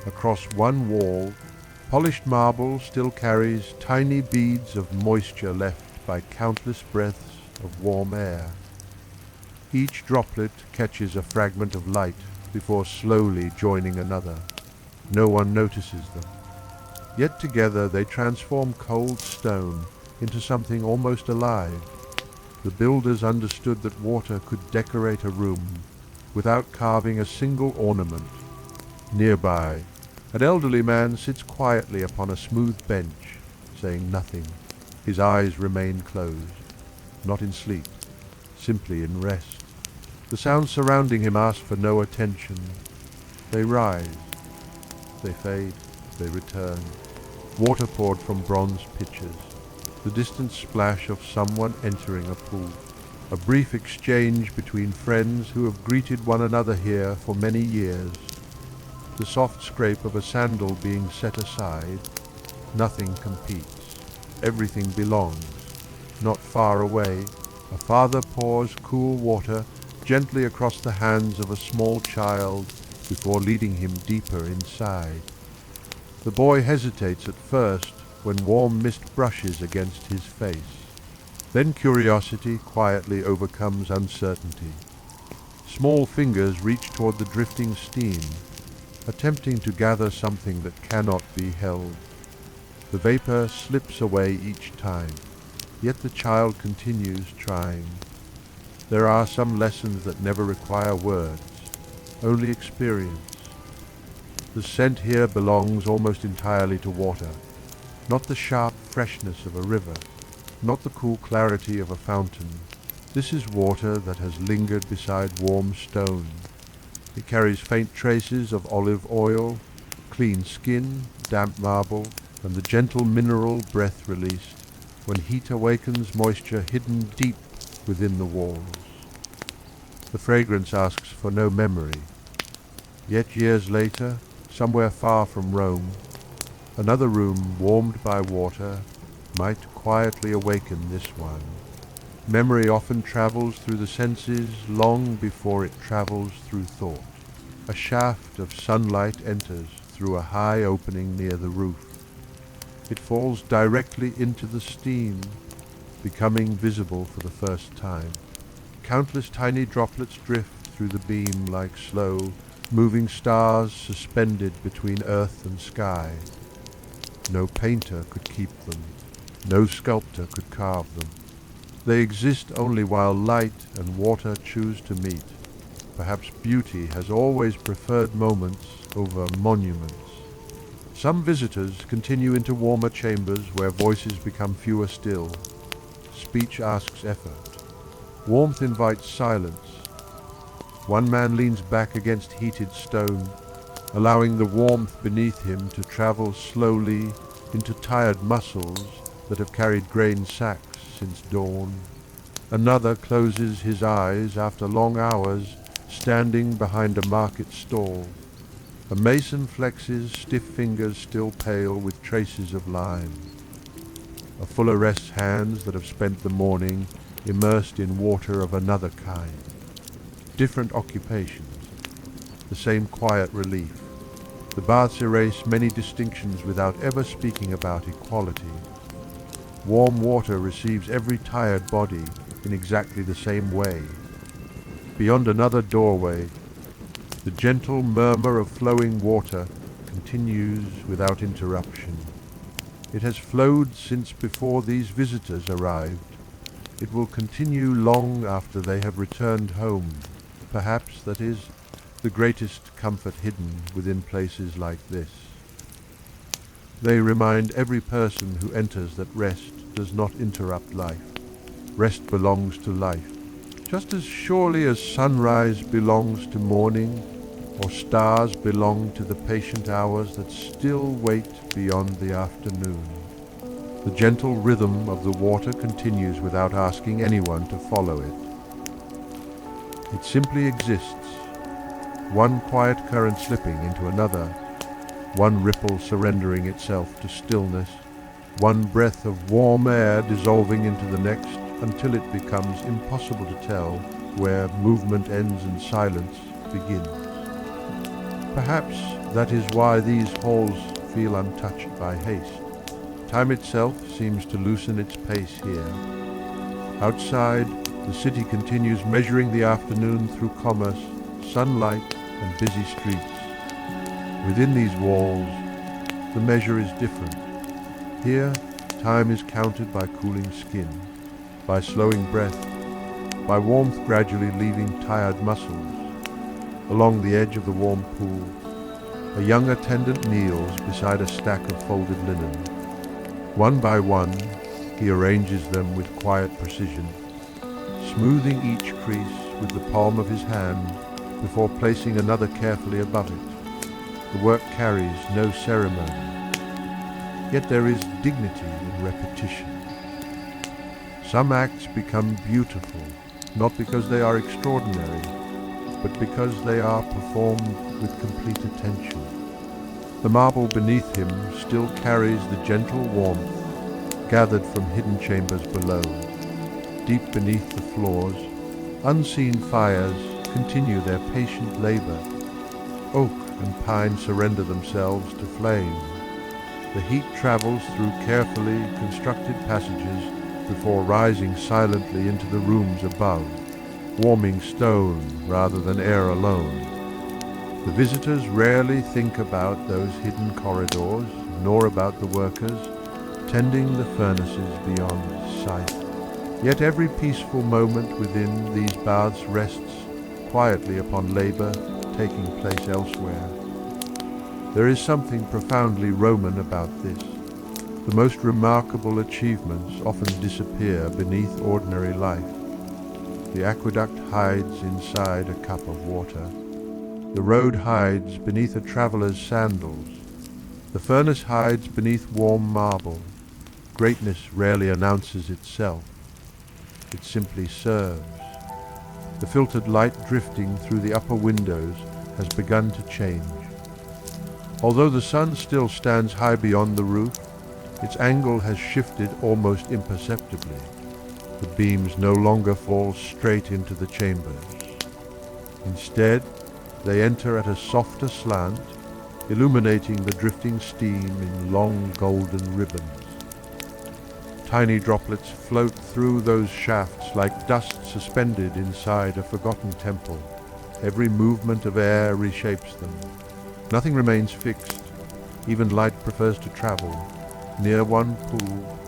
[SPEAKER 1] Across one wall, polished marble still carries tiny beads of moisture left by countless breaths of warm air. Each droplet catches a fragment of light before slowly joining another. No one notices them. Yet together they transform cold stone into something almost alive. The builders understood that water could decorate a room without carving a single ornament. Nearby, an elderly man sits quietly upon a smooth bench, saying nothing. His eyes remain closed, not in sleep, simply in rest. The sounds surrounding him ask for no attention. They rise, they fade, they return. Water poured from bronze pitchers, the distant splash of someone entering a pool. A brief exchange between friends who have greeted one another here for many years. The soft scrape of a sandal being set aside. Nothing competes. Everything belongs. Not far away, a father pours cool water gently across the hands of a small child before leading him deeper inside. The boy hesitates at first when warm mist brushes against his face. Then curiosity quietly overcomes uncertainty. Small fingers reach toward the drifting steam, attempting to gather something that cannot be held. The vapor slips away each time, yet the child continues trying. There are some lessons that never require words, only experience. The scent here belongs almost entirely to water, not the sharp freshness of a river, not the cool clarity of a fountain. This is water that has lingered beside warm stone. It carries faint traces of olive oil, clean skin, damp marble, and the gentle mineral breath released when heat awakens moisture hidden deep within the walls. The fragrance asks for no memory. Yet years later, somewhere far from Rome, another room warmed by water might quietly awaken this one. Memory often travels through the senses long before it travels through thought. A shaft of sunlight enters through a high opening near the roof. It falls directly into the steam, becoming visible for the first time. Countless tiny droplets drift through the beam like slow, moving stars suspended between earth and sky. No painter could keep them. No sculptor could carve them. They exist only while light and water choose to meet. Perhaps beauty has always preferred moments over monuments. Some visitors continue into warmer chambers where voices become fewer still. Speech asks effort. Warmth invites silence. One man leans back against heated stone, allowing the warmth beneath him to travel slowly into tired muscles that have carried grain sacks since dawn. Another closes his eyes after long hours standing behind a market stall. A mason flexes stiff fingers still pale with traces of lime. A fuller rests hands that have spent the morning immersed in water of another kind. Different occupations, the same quiet relief. The baths erase many distinctions without ever speaking about equality. Warm water receives every tired body in exactly the same way. Beyond another doorway, the gentle murmur of flowing water continues without interruption. It has flowed since before these visitors arrived. It will continue long after they have returned home. Perhaps, that is, the greatest comfort hidden within places like this. They remind every person who enters that rest does not interrupt life. Rest belongs to life, just as surely as sunrise belongs to morning, or stars belong to the patient hours that still wait beyond the afternoon. The gentle rhythm of the water continues without asking anyone to follow it. It simply exists, one quiet current slipping into another, one ripple surrendering itself to stillness, one breath of warm air dissolving into the next until it becomes impossible to tell where movement ends and silence begins. Perhaps that is why these halls feel untouched by haste. Time itself seems to loosen its pace here. Outside, the city continues measuring the afternoon through commerce, sunlight, and busy streets. Within these walls, the measure is different. Here, time is counted by cooling skin, by slowing breath, by warmth gradually leaving tired muscles. Along the edge of the warm pool, a young attendant kneels beside a stack of folded linen. One by one, he arranges them with quiet precision, smoothing each crease with the palm of his hand before placing another carefully above it. The work carries no ceremony, yet there is dignity in repetition. Some acts become beautiful, not because they are extraordinary, but because they are performed with complete attention. The marble beneath him still carries the gentle warmth gathered from hidden chambers below. Deep beneath the floors, unseen fires continue their patient labor. Oak and pine surrender themselves to flame. The heat travels through carefully constructed passages before rising silently into the rooms above, warming stone rather than air alone. The visitors rarely think about those hidden corridors, nor about the workers tending the furnaces beyond sight. Yet every peaceful moment within these baths rests quietly upon labor taking place elsewhere. There is something profoundly Roman about this. The most remarkable achievements often disappear beneath ordinary life. The aqueduct hides inside a cup of water. The road hides beneath a traveller's sandals. The furnace hides beneath warm marble. Greatness rarely announces itself. It simply serves. The filtered light drifting through the upper windows has begun to change. Although the sun still stands high beyond the roof, its angle has shifted almost imperceptibly. The beams no longer fall straight into the chambers. Instead, they enter at a softer slant, illuminating the drifting steam in long golden ribbons. Tiny droplets float through those shafts like dust suspended inside a forgotten temple. Every movement of air reshapes them. Nothing remains fixed. Even light prefers to travel. Near one pool,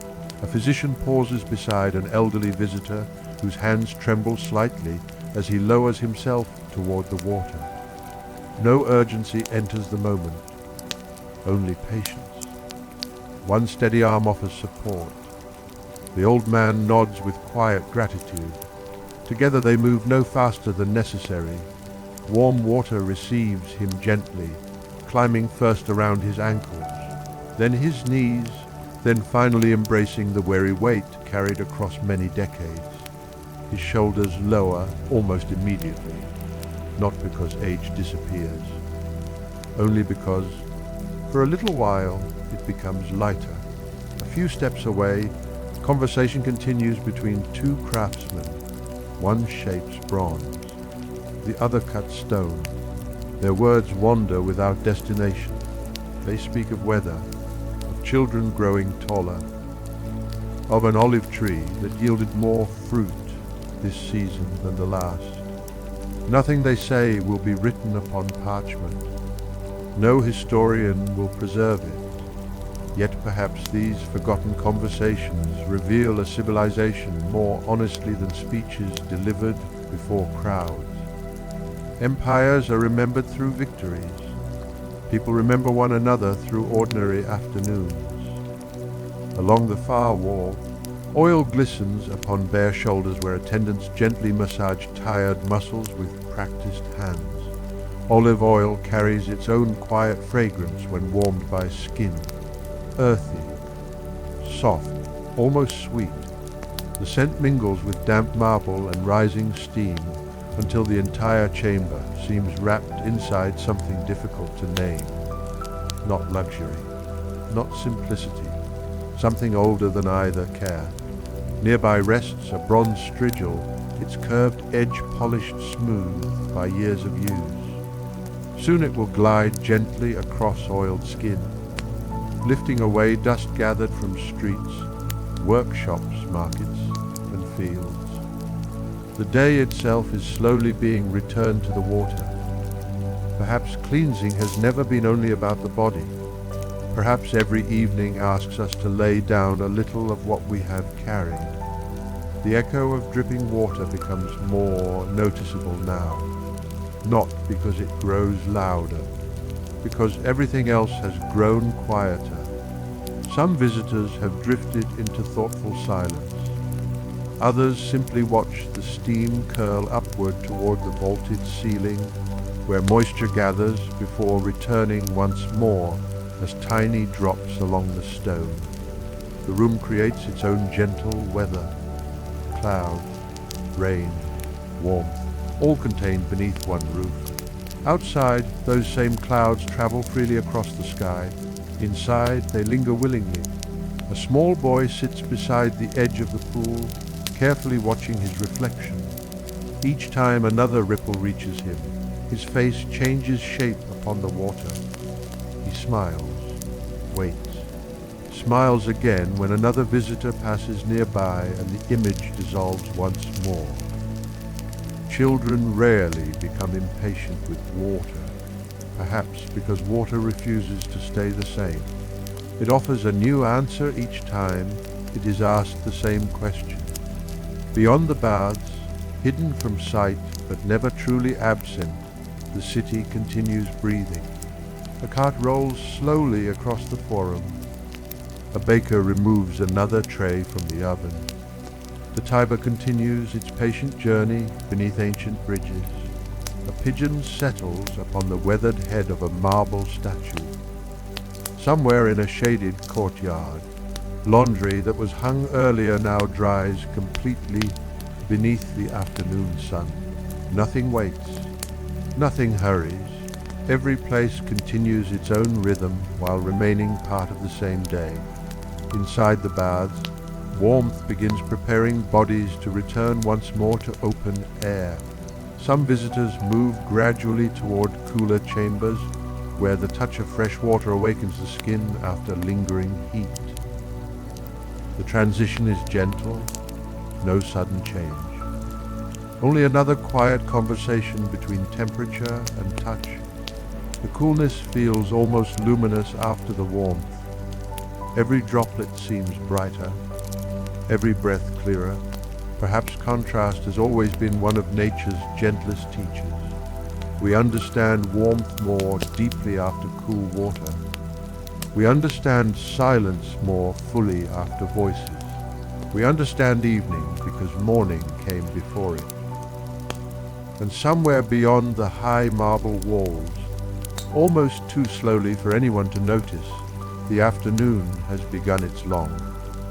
[SPEAKER 1] a physician pauses beside an elderly visitor whose hands tremble slightly as he lowers himself toward the water. No urgency enters the moment, only patience. One steady arm offers support. The old man nods with quiet gratitude. Together they move no faster than necessary. Warm water receives him gently, climbing first around his ankles, then his knees, then finally embracing the weary weight carried across many decades. his shoulders lower almost immediately, not because age disappears, only because, for a little while, it becomes lighter. A few steps away, conversation continues between two craftsmen. One shapes bronze, the other cuts stone. Their words wander without destination. They speak of weather, of children growing taller, of an olive tree that yielded more fruit this season than the last. Nothing they say will be written upon parchment. No historian will preserve it. Yet perhaps these forgotten conversations reveal a civilization more honestly than speeches delivered before crowds. Empires are remembered through victories. People remember one another through ordinary afternoons. Along the far wall, oil glistens upon bare shoulders where attendants gently massage tired muscles with practiced hands. Olive oil carries its own quiet fragrance when warmed by skin. Earthy, soft, almost sweet. The scent mingles with damp marble and rising steam until the entire chamber seems wrapped inside something difficult to name. Not luxury, not simplicity, something older than either care. Nearby rests a bronze strigil, its curved edge polished smooth by years of use. Soon it will glide gently across oiled skin, lifting away dust gathered from streets, workshops, markets, and fields. The day itself is slowly being returned to the water. Perhaps cleansing has never been only about the body. Perhaps every evening asks us to lay down a little of what we have carried. The echo of dripping water becomes more noticeable now, not because it grows louder, because everything else has grown quieter. Some visitors have drifted into thoughtful silence. Others simply watch the steam curl upward toward the vaulted ceiling, where moisture gathers before returning once more as tiny drops along the stone. The room creates its own gentle weather. Cloud, rain, warmth, all contained beneath one roof. Outside, those same clouds travel freely across the sky. Inside, they linger willingly. A small boy sits beside the edge of the pool, carefully watching his reflection. Each time another ripple reaches him, his face changes shape upon the water. He smiles, waits, smiles again when another visitor passes nearby and the image dissolves once more. Children rarely become impatient with water, perhaps because water refuses to stay the same. It offers a new answer each time it is asked the same question. Beyond the baths, hidden from sight but never truly absent, the city continues breathing. A cart rolls slowly across the forum. A baker removes another tray from the oven. The Tiber continues its patient journey beneath ancient bridges. A pigeon settles upon the weathered head of a marble statue. Somewhere in a shaded courtyard, laundry that was hung earlier now dries completely beneath the afternoon sun. Nothing waits. Nothing hurries. Every place continues its own rhythm while remaining part of the same day. Inside the baths, warmth begins preparing bodies to return once more to open air. Some visitors move gradually toward cooler chambers where the touch of fresh water awakens the skin after lingering heat. The transition is gentle, no sudden change. Only another quiet conversation between temperature and touch. The coolness feels almost luminous after the warmth. Every droplet seems brighter, every breath clearer. Perhaps contrast has always been one of nature's gentlest teachers. We understand warmth more deeply after cool water. We understand silence more fully after voices. We understand evening because morning came before it. And somewhere beyond the high marble walls, almost too slowly for anyone to notice, the afternoon has begun its long,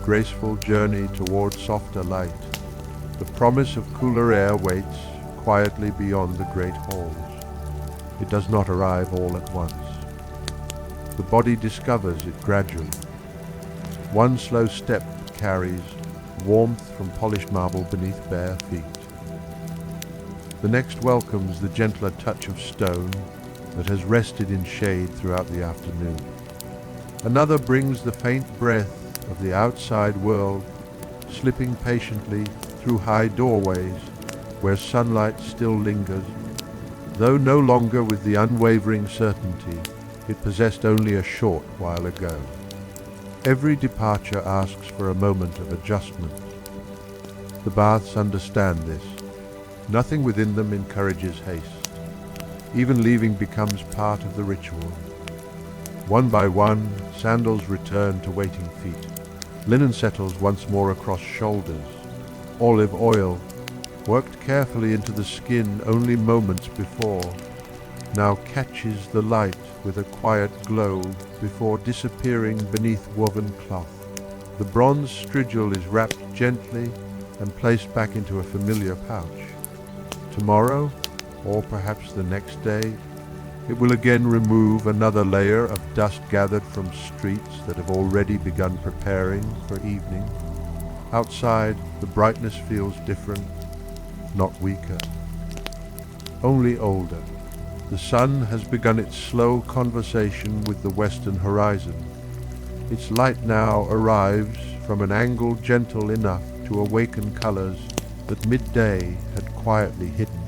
[SPEAKER 1] graceful journey toward softer light. The promise of cooler air waits quietly beyond the great halls. It does not arrive all at once. The body discovers it gradually. One slow step carries warmth from polished marble beneath bare feet. The next welcomes the gentler touch of stone that has rested in shade throughout the afternoon. Another brings the faint breath of the outside world, slipping patiently through high doorways where sunlight still lingers, though no longer with the unwavering certainty it possessed only a short while ago. Every departure asks for a moment of adjustment. The baths understand this. Nothing within them encourages haste. Even leaving becomes part of the ritual. One by one, sandals return to waiting feet. Linen settles once more across shoulders. Olive oil, worked carefully into the skin only moments before, now catches the light with a quiet glow before disappearing beneath woven cloth. The bronze strigil is wrapped gently and placed back into a familiar pouch. Tomorrow, or perhaps the next day, it will again remove another layer of dust gathered from streets that have already begun preparing for evening. Outside, the brightness feels different, not weaker, only older. The sun has begun its slow conversation with the western horizon. Its light now arrives from an angle gentle enough to awaken colors that midday had quietly hidden.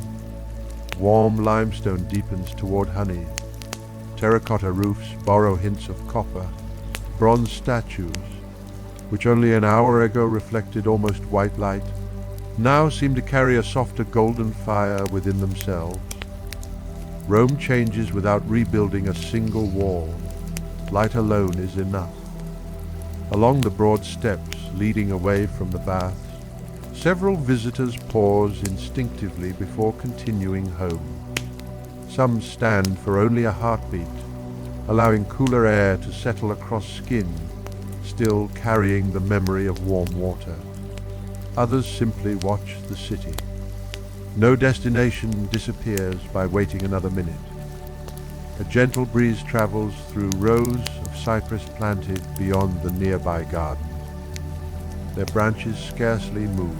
[SPEAKER 1] Warm limestone deepens toward honey. Terracotta roofs borrow hints of copper. Bronze statues, which only an hour ago reflected almost white light, now seem to carry a softer golden fire within themselves. Rome changes without rebuilding a single wall. Light alone is enough. Along the broad steps leading away from the baths, several visitors pause instinctively before continuing home. Some stand for only a heartbeat, allowing cooler air to settle across skin, still carrying the memory of warm water. Others simply watch the city. No destination disappears by waiting another minute. A gentle breeze travels through rows of cypress planted beyond the nearby garden. Their branches scarcely move.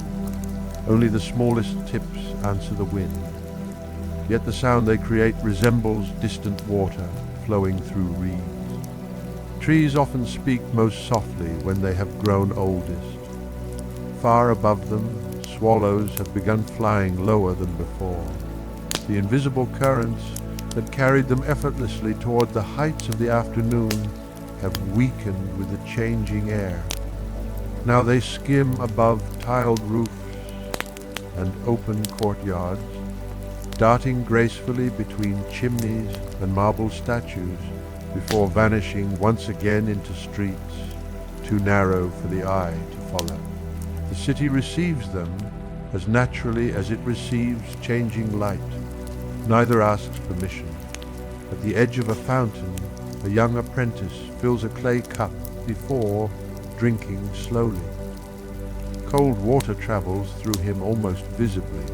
[SPEAKER 1] Only the smallest tips answer the wind. Yet the sound they create resembles distant water flowing through reeds. Trees often speak most softly when they have grown oldest. Far above them, swallows have begun flying lower than before. The invisible currents that carried them effortlessly toward the heights of the afternoon have weakened with the changing air. Now they skim above tiled roofs and open courtyards, darting gracefully between chimneys and marble statues before vanishing once again into streets too narrow for the eye to follow. The city receives them as naturally as it receives changing light. Neither asks permission. At the edge of a fountain, a young apprentice fills a clay cup before drinking slowly. Cold water travels through him almost visibly.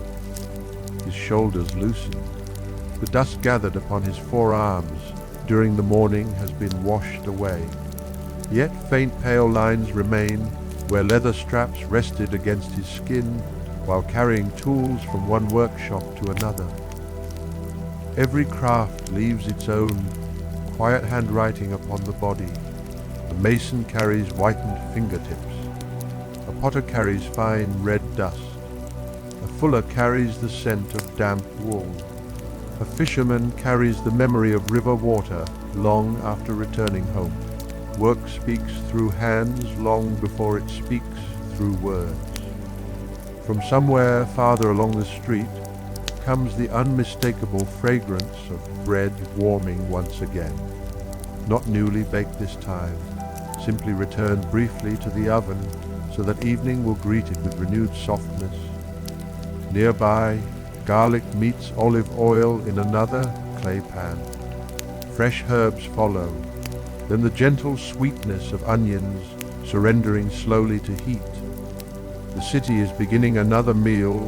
[SPEAKER 1] His shoulders loosen. The dust gathered upon his forearms during the morning has been washed away. Yet faint pale lines remain where leather straps rested against his skin while carrying tools from one workshop to another. Every craft leaves its own quiet handwriting upon the body. A mason carries whitened fingertips. A potter carries fine red dust. A fuller carries the scent of damp wool. A fisherman carries the memory of river water long after returning home. Work speaks through hands long before it speaks through words. From somewhere farther along the street comes the unmistakable fragrance of bread warming once again. Not newly baked this time, simply returned briefly to the oven so that evening will greet it with renewed softness. Nearby, garlic meets olive oil in another clay pan. Fresh herbs follow, then the gentle sweetness of onions surrendering slowly to heat. The city is beginning another meal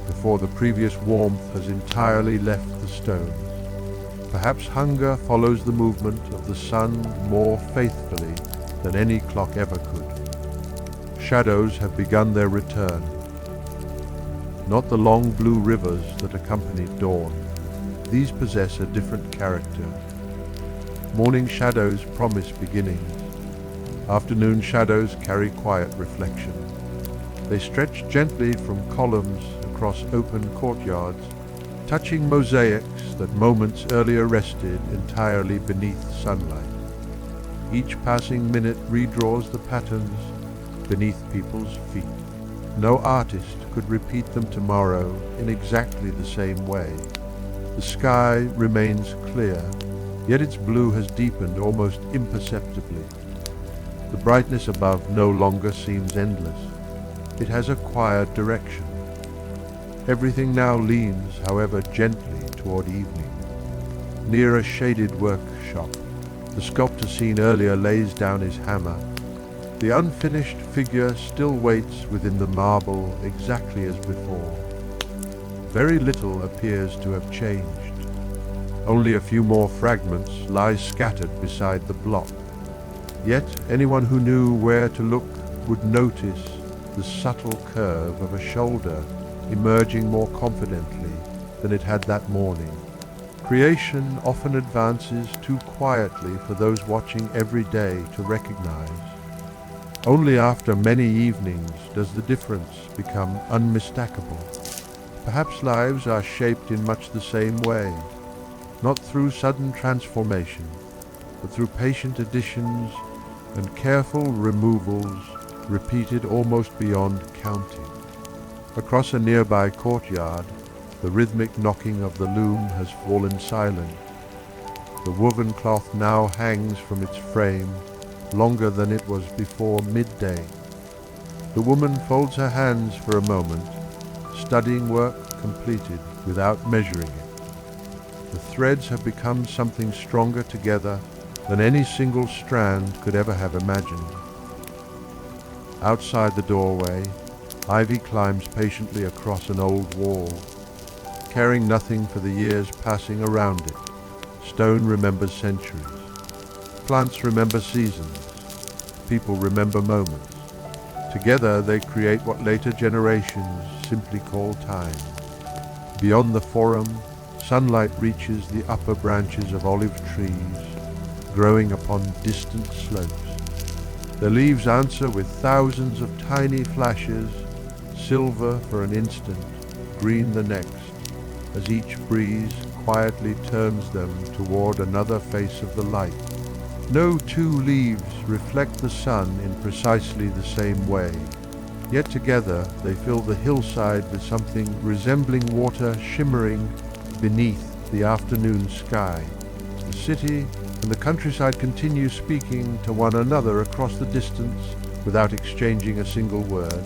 [SPEAKER 1] before the previous warmth has entirely left the stones. Perhaps hunger follows the movement of the sun more faithfully than any clock ever could. Shadows have begun their return. Not the long blue rivers that accompanied dawn. These possess a different character. Morning shadows promise beginnings. Afternoon shadows carry quiet reflection. They stretch gently from columns across open courtyards, touching mosaics that moments earlier rested entirely beneath sunlight. Each passing minute redraws the patterns beneath people's feet. No artist could repeat them tomorrow in exactly the same way. The sky remains clear, yet its blue has deepened almost imperceptibly. The brightness above no longer seems endless. It has acquired direction. Everything now leans, however, gently toward evening. Near a shaded workshop, the sculptor seen earlier lays down his hammer. The unfinished figure still waits within the marble exactly as before. Very little appears to have changed. Only a few more fragments lie scattered beside the block. Yet anyone who knew where to look would notice the subtle curve of a shoulder emerging more confidently than it had that morning. Creation often advances too quietly for those watching every day to recognize. Only after many evenings does the difference become unmistakable. Perhaps lives are shaped in much the same way, not through sudden transformation, but through patient additions and careful removals repeated almost beyond counting. Across a nearby courtyard, the rhythmic knocking of the loom has fallen silent. The woven cloth now hangs from its frame longer than it was before midday. The woman folds her hands for a moment, studying work completed without measuring it. The threads have become something stronger together than any single strand could ever have imagined. Outside the doorway, ivy climbs patiently across an old wall, caring nothing for the years passing around it. Stone remembers centuries. Plants remember seasons. People remember moments. Together they create what later generations simply call time. Beyond the forum, sunlight reaches the upper branches of olive trees, growing upon distant slopes. Their leaves answer with thousands of tiny flashes, silver for an instant, green the next, as each breeze quietly turns them toward another face of the light. No two leaves reflect the sun in precisely the same way, yet together they fill the hillside with something resembling water shimmering beneath the afternoon sky. The city and the countryside continue speaking to one another across the distance without exchanging a single word.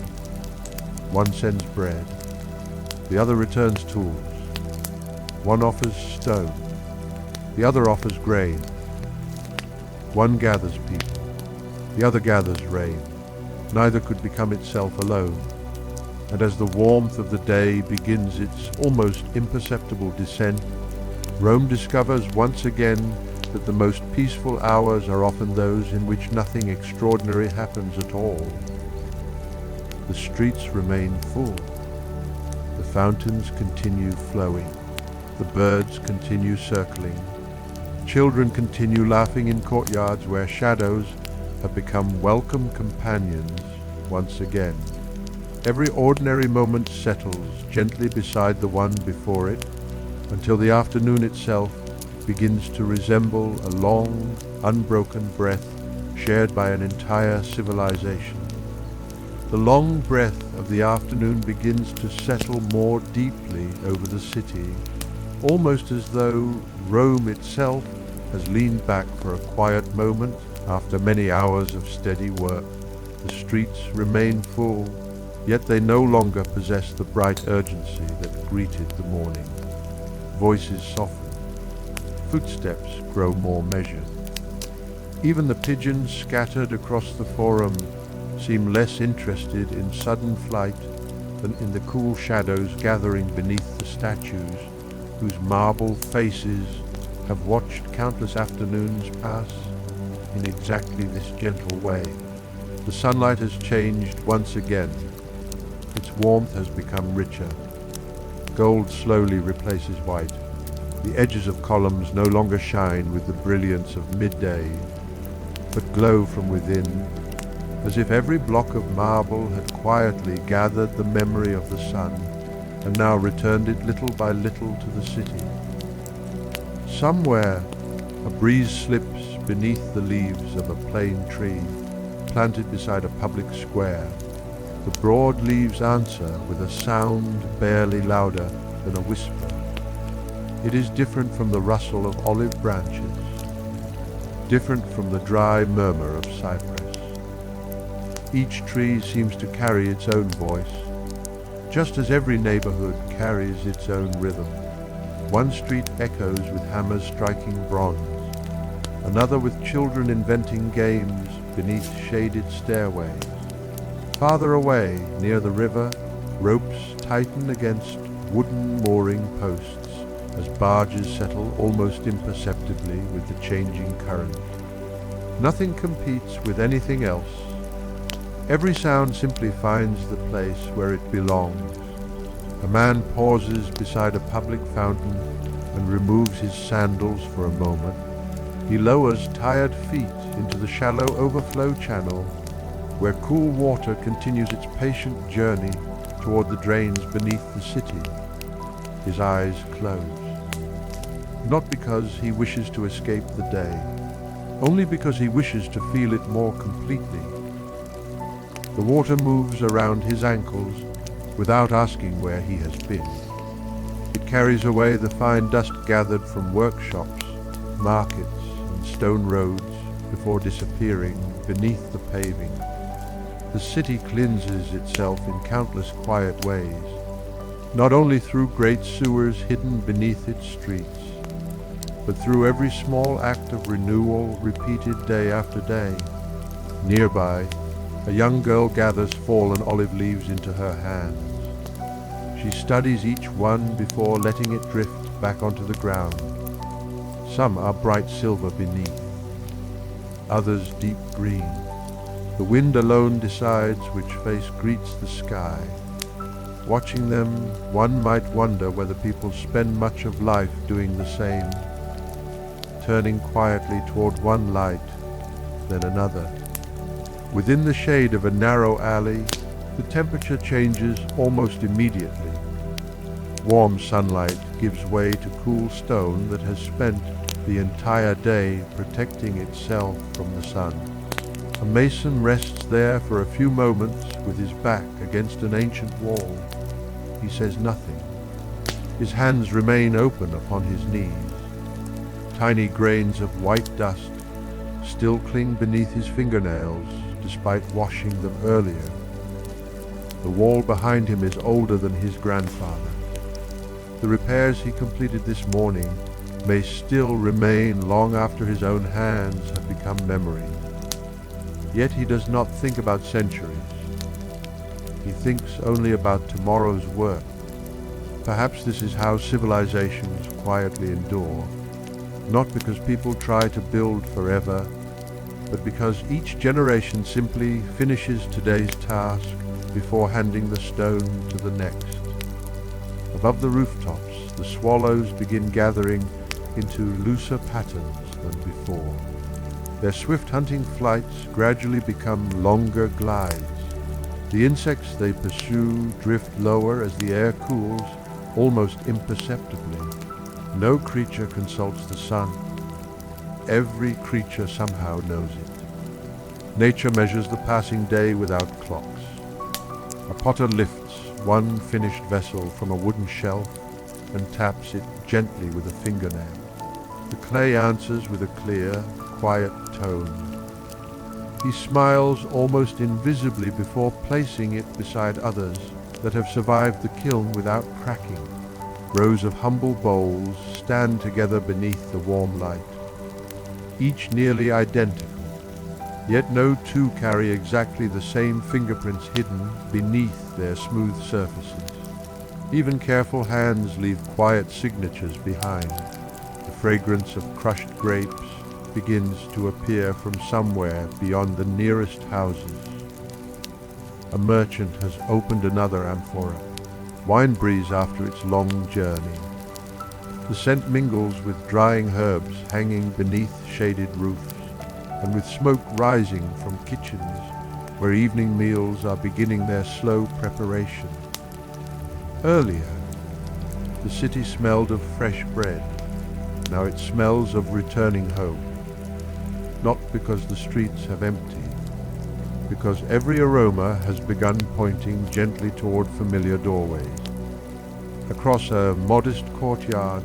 [SPEAKER 1] One sends bread, the other returns tools. One offers stone, the other offers grain. One gathers people, the other gathers rain. Neither could become itself alone. And as the warmth of the day begins its almost imperceptible descent, Rome discovers once again that the most peaceful hours are often those in which nothing extraordinary happens at all. The streets remain full. The fountains continue flowing. The birds continue circling. Children continue laughing in courtyards where shadows have become welcome companions once again. Every ordinary moment settles gently beside the one before it, until the afternoon itself begins to resemble a long, unbroken breath shared by an entire civilization. The long breath of the afternoon begins to settle more deeply over the city, almost as though Rome itself has leaned back for a quiet moment after many hours of steady work. The streets remain full, yet they no longer possess the bright urgency that greeted the morning. Voices soften. Footsteps grow more measured. Even the pigeons scattered across the forum seem less interested in sudden flight than in the cool shadows gathering beneath the statues whose marble faces have watched countless afternoons pass in exactly this gentle way. The sunlight has changed once again. Its warmth has become richer. Gold slowly replaces white. The edges of columns no longer shine with the brilliance of midday, but glow from within, as if every block of marble had quietly gathered the memory of the sun and now returned it little by little to the city. Somewhere, a breeze slips beneath the leaves of a plane tree planted beside a public square. The broad leaves answer with a sound barely louder than a whisper. It is different from the rustle of olive branches, different from the dry murmur of cypress. Each tree seems to carry its own voice, just as every neighborhood carries its own rhythm. One street echoes with hammers striking bronze, another with children inventing games beneath shaded stairways. Farther away, near the river, ropes tighten against wooden mooring posts as barges settle almost imperceptibly with the changing current. Nothing competes with anything else. Every sound simply finds the place where it belongs. A man pauses beside a public fountain and removes his sandals for a moment. He lowers tired feet into the shallow overflow channel where cool water continues its patient journey toward the drains beneath the city. His eyes close. Not because he wishes to escape the day, only because he wishes to feel it more completely. The water moves around his ankles without asking where he has been. It carries away the fine dust gathered from workshops, markets, and stone roads before disappearing beneath the paving. The city cleanses itself in countless quiet ways, not only through great sewers hidden beneath its streets, but through every small act of renewal repeated day after day. Nearby, a young girl gathers fallen olive leaves into her hands. She studies each one before letting it drift back onto the ground. Some are bright silver beneath, others deep green. The wind alone decides which face greets the sky. Watching them, one might wonder whether people spend much of life doing the same, turning quietly toward one light, then another. Within the shade of a narrow alley, the temperature changes almost immediately. Warm sunlight gives way to cool stone that has spent the entire day protecting itself from the sun. A mason rests there for a few moments with his back against an ancient wall. He says nothing. His hands remain open upon his knees. Tiny grains of white dust still cling beneath his fingernails despite washing them earlier. The wall behind him is older than his grandfather. The repairs he completed this morning may still remain long after his own hands have become memory. Yet he does not think about centuries. He thinks only about tomorrow's work. Perhaps this is how civilizations quietly endure, not because people try to build forever, but because each generation simply finishes today's task before handing the stone to the next. Above the rooftops, the swallows begin gathering into looser patterns than before. Their swift hunting flights gradually become longer glides. The insects they pursue drift lower as the air cools, almost imperceptibly. No creature consults the sun. Every creature somehow knows it. Nature measures the passing day without clocks. A potter lifts one finished vessel from a wooden shelf and taps it gently with a fingernail. The clay answers with a clear, quiet tone. He smiles almost invisibly before placing it beside others that have survived the kiln without cracking. Rows of humble bowls stand together beneath the warm light, each nearly identical, Yet no two carry exactly the same fingerprints hidden beneath their smooth surfaces. Even careful hands leave quiet signatures behind. The fragrance of crushed grapes begins to appear from somewhere beyond the nearest houses. A merchant has opened another amphora, wine breeze after its long journey. The scent mingles with drying herbs hanging beneath shaded roofs, and with smoke rising from kitchens where evening meals are beginning their slow preparation. Earlier, the city smelled of fresh bread. Now it smells of returning home. Not because the streets have emptied, because every aroma has begun pointing gently toward familiar doorways. Across a modest courtyard,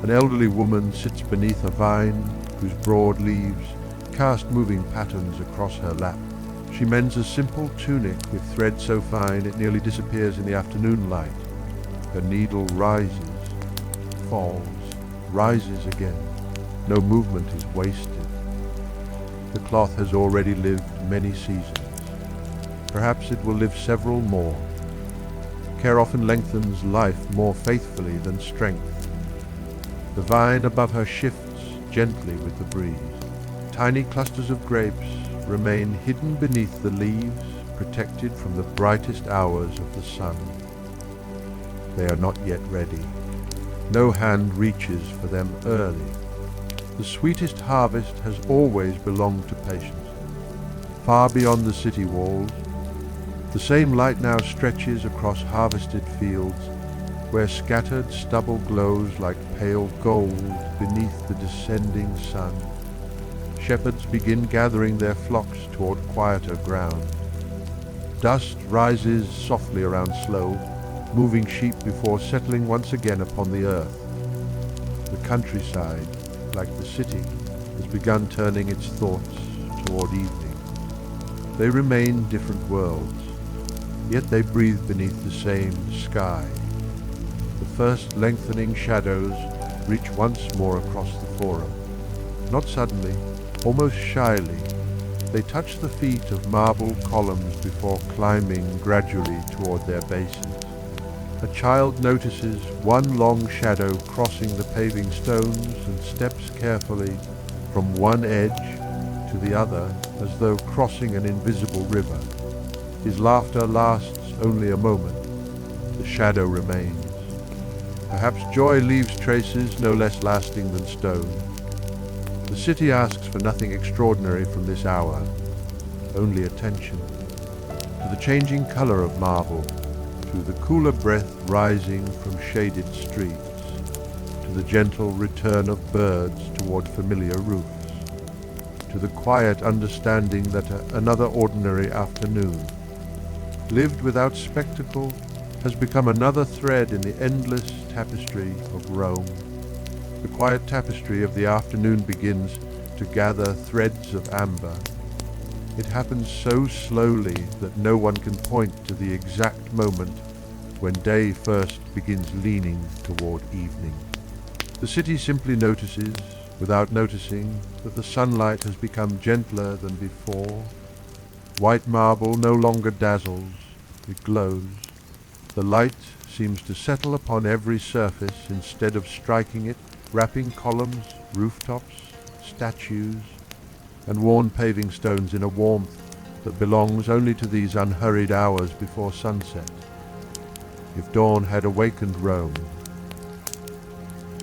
[SPEAKER 1] an elderly woman sits beneath a vine whose broad leaves cast moving patterns across her lap. She mends a simple tunic with thread so fine it nearly disappears in the afternoon light. Her needle rises, falls, rises again. No movement is wasted. The cloth has already lived many seasons. Perhaps it will live several more. Care often lengthens life more faithfully than strength. The vine above her shifts gently with the breeze. Tiny clusters of grapes remain hidden beneath the leaves, protected from the brightest hours of the sun. They are not yet ready. No hand reaches for them early. The sweetest harvest has always belonged to patience. Far beyond the city walls, the same light now stretches across harvested fields, where scattered stubble glows like pale gold beneath the descending sun. Shepherds begin gathering their flocks toward quieter ground. Dust rises softly around slow, moving sheep before settling once again upon the earth. The countryside, like the city, has begun turning its thoughts toward evening. They remain different worlds, yet they breathe beneath the same sky. The first lengthening shadows reach once more across the forum. Not suddenly, almost shyly, they touch the feet of marble columns before climbing gradually toward their bases. A child notices one long shadow crossing the paving stones and steps carefully from one edge to the other as though crossing an invisible river. His laughter lasts only a moment. The shadow remains. Perhaps joy leaves traces no less lasting than stone. The city asks for nothing extraordinary from this hour, only attention to the changing color of marble, to the cooler breath rising from shaded streets, to the gentle return of birds toward familiar roofs, to the quiet understanding that another ordinary afternoon, lived without spectacle, has become another thread in the endless tapestry of Rome. The quiet tapestry of the afternoon begins to gather threads of amber. It happens so slowly that no one can point to the exact moment when day first begins leaning toward evening. The city simply notices, without noticing, that the sunlight has become gentler than before. White marble no longer dazzles, it glows. The light seems to settle upon every surface instead of striking it, wrapping columns, rooftops, statues, and worn paving stones in a warmth that belongs only to these unhurried hours before sunset. If dawn had awakened Rome.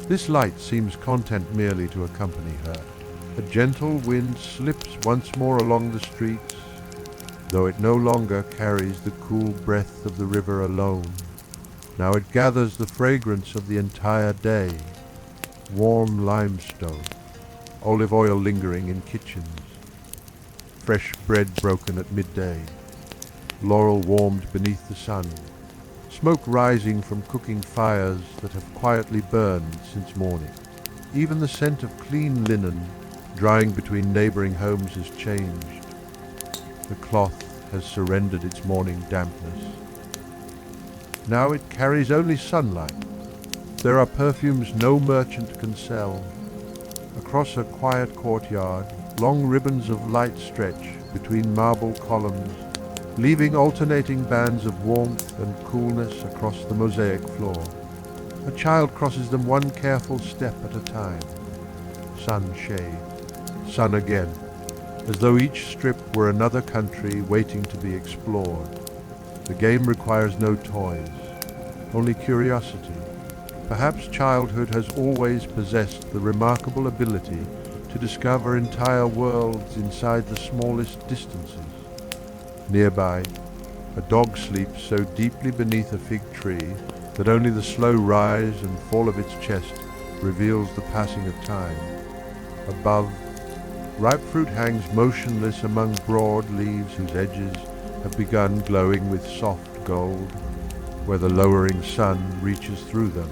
[SPEAKER 1] This light seems content merely to accompany her. A gentle wind slips once more along the streets, though it no longer carries the cool breath of the river alone. Now it gathers the fragrance of the entire day. Warm limestone, olive oil lingering in kitchens, fresh bread broken at midday, laurel warmed beneath the sun, smoke rising from cooking fires that have quietly burned since morning. Even the scent of clean linen drying between neighboring homes has changed. The cloth has surrendered its morning dampness. Now it carries only sunlight. There are perfumes no merchant can sell. Across a quiet courtyard, long ribbons of light stretch between marble columns, leaving alternating bands of warmth and coolness across the mosaic floor. A child crosses them one careful step at a time. Sun shade, sun again, as though each strip were another country waiting to be explored. The game requires no toys, only curiosity. Perhaps childhood has always possessed the remarkable ability to discover entire worlds inside the smallest distances. Nearby, a dog sleeps so deeply beneath a fig tree that only the slow rise and fall of its chest reveals the passing of time. Above, ripe fruit hangs motionless among broad leaves whose edges have begun glowing with soft gold, where the lowering sun reaches through them.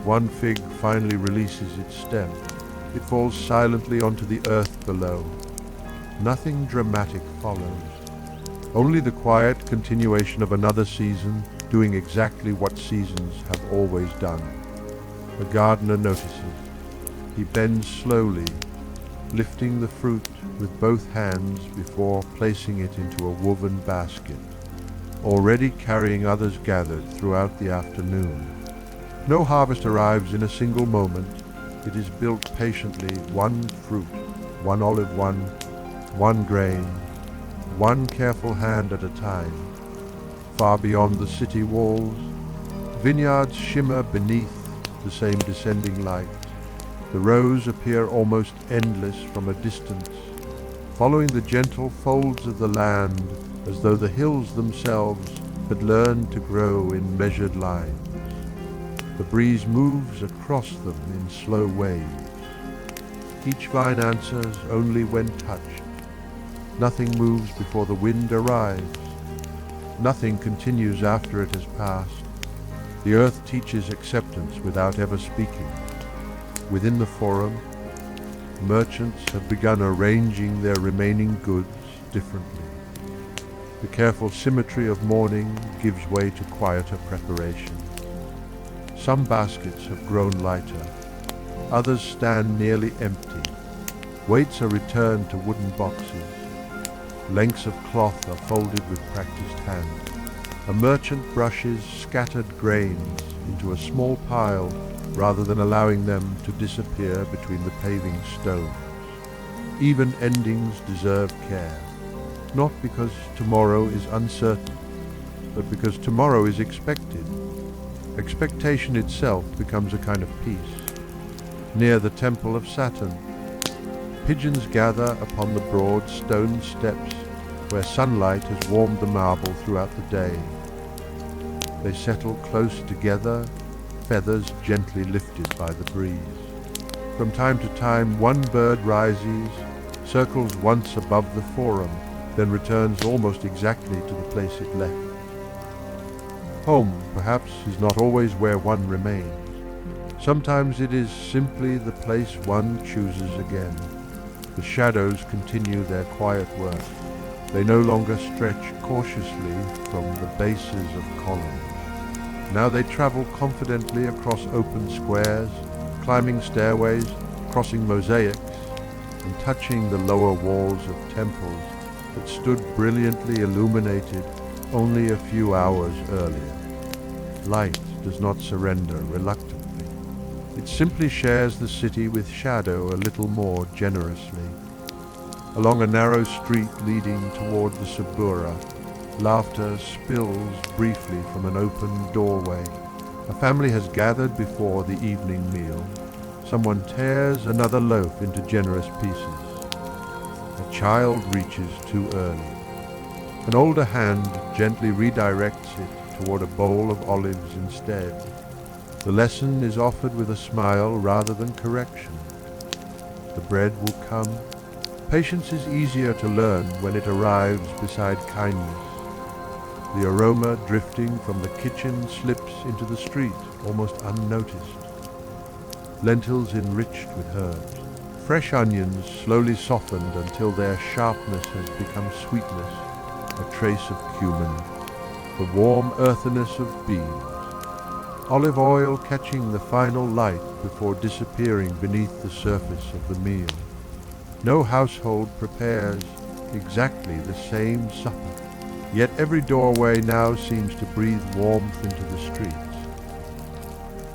[SPEAKER 1] One fig finally releases its stem. It falls silently onto the earth below. Nothing dramatic follows. Only the quiet continuation of another season doing exactly what seasons have always done. The gardener notices. He bends slowly, lifting the fruit with both hands before placing it into a woven basket, already carrying others gathered throughout the afternoon. No harvest arrives in a single moment. It is built patiently, one fruit, one olive one grain, one careful hand at a time. Far beyond the city walls, vineyards shimmer beneath the same descending light. The rows appear almost endless from a distance, following the gentle folds of the land as though the hills themselves had learned to grow in measured lines. The breeze moves across them in slow waves. Each vine answers only when touched. Nothing moves before the wind arrives. Nothing continues after it has passed. The earth teaches acceptance without ever speaking. Within the forum, merchants have begun arranging their remaining goods differently. The careful symmetry of morning gives way to quieter preparation. Some baskets have grown lighter. Others stand nearly empty. Weights are returned to wooden boxes. Lengths of cloth are folded with practiced hand. A merchant brushes scattered grains into a small pile rather than allowing them to disappear between the paving stones. Even endings deserve care, not because tomorrow is uncertain, but because tomorrow is expected. Expectation itself becomes a kind of peace. Near the temple of Saturn, pigeons gather upon the broad stone steps where sunlight has warmed the marble throughout the day. They settle close together, feathers gently lifted by the breeze. From time to time, one bird rises, circles once above the forum, then returns almost exactly to the place it left. Home, perhaps, is not always where one remains. Sometimes it is simply the place one chooses again. The shadows continue their quiet work. They no longer stretch cautiously from the bases of columns. Now they travel confidently across open squares, climbing stairways, crossing mosaics, and touching the lower walls of temples that stood brilliantly illuminated only a few hours earlier. Light does not surrender reluctantly. It simply shares the city with shadow a little more generously. Along a narrow street leading toward the Subura, laughter spills briefly from an open doorway. A family has gathered before the evening meal. Someone tears another loaf into generous pieces. A child reaches too early. An older hand gently redirects it toward a bowl of olives instead. The lesson is offered with a smile rather than correction. The bread will come. Patience is easier to learn when it arrives beside kindness. The aroma drifting from the kitchen slips into the street almost unnoticed. Lentils enriched with herbs. Fresh onions slowly softened until their sharpness has become sweetness, a trace of cumin, the warm earthiness of beans. Olive oil catching the final light before disappearing beneath the surface of the meal. No household prepares exactly the same supper, yet every doorway now seems to breathe warmth into the streets.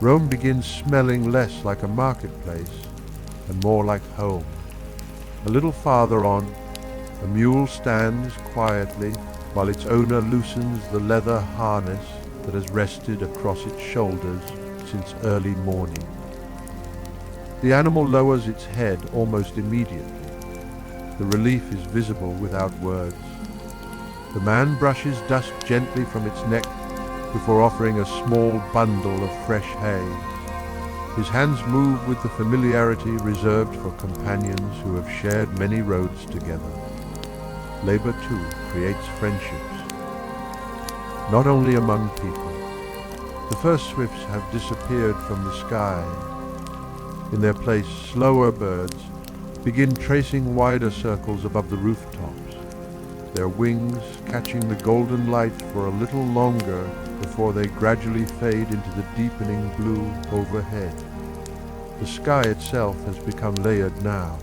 [SPEAKER 1] Rome begins smelling less like a marketplace and more like home. A little farther on, a mule stands quietly while its owner loosens the leather harness that has rested across its shoulders since early morning. The animal lowers its head almost immediately. The relief is visible without words. The man brushes dust gently from its neck before offering a small bundle of fresh hay. His hands move with the familiarity reserved for companions who have shared many roads together. Labor, too, creates friendships, not only among people. The first swifts have disappeared from the sky. In their place, slower birds begin tracing wider circles above the rooftops, their wings catching the golden light for a little longer before they gradually fade into the deepening blue overhead. The sky itself has become layered now.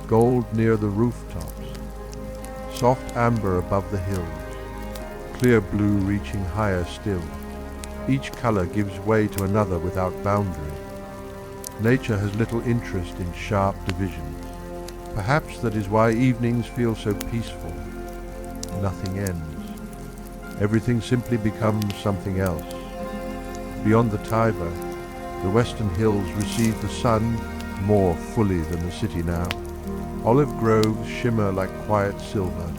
[SPEAKER 1] Gold near the rooftops, soft amber above the hills, clear blue reaching higher still. Each color gives way to another without boundary. Nature has little interest in sharp divisions. Perhaps that is why evenings feel so peaceful. Nothing ends. Everything simply becomes something else. Beyond the Tiber, the western hills receive the sun more fully than the city now. Olive groves shimmer like quiet silver.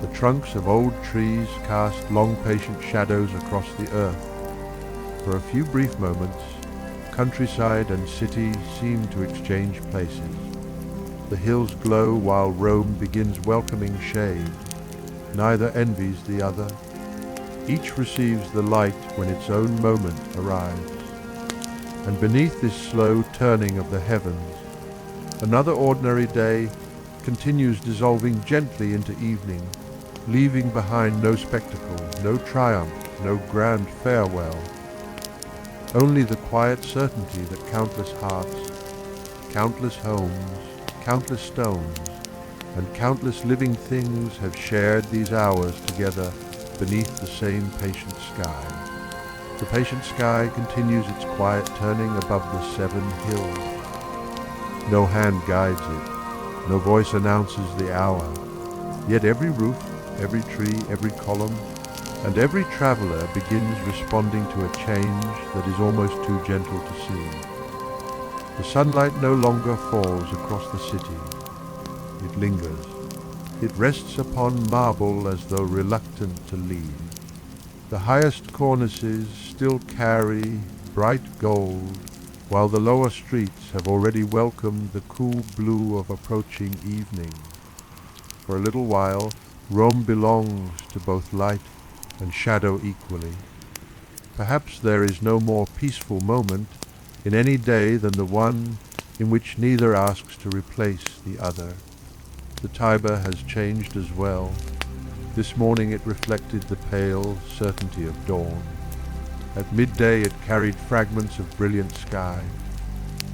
[SPEAKER 1] The trunks of old trees cast long patient shadows across the earth. For a few brief moments, countryside and city seem to exchange places. The hills glow while Rome begins welcoming shade. Neither envies the other. Each receives the light when its own moment arrives. And beneath this slow turning of the heavens, another ordinary day continues dissolving gently into evening, leaving behind no spectacle, no triumph, no grand farewell. Only the quiet certainty that countless hearts, countless homes, countless stones, and countless living things have shared these hours together beneath the same patient sky. The patient sky continues its quiet turning above the 7 hills. No hand guides it, no voice announces the hour, yet every roof, every tree, every column, and every traveller begins responding to a change that is almost too gentle to see. The sunlight no longer falls across the city. It lingers. It rests upon marble as though reluctant to leave. The highest cornices still carry bright gold, while the lower streets have already welcomed the cool blue of approaching evening. For a little while, Rome belongs to both light and shadow equally. Perhaps there is no more peaceful moment in any day than the one in which neither asks to replace the other. The Tiber has changed as well. This morning it reflected the pale certainty of dawn. At midday it carried fragments of brilliant sky.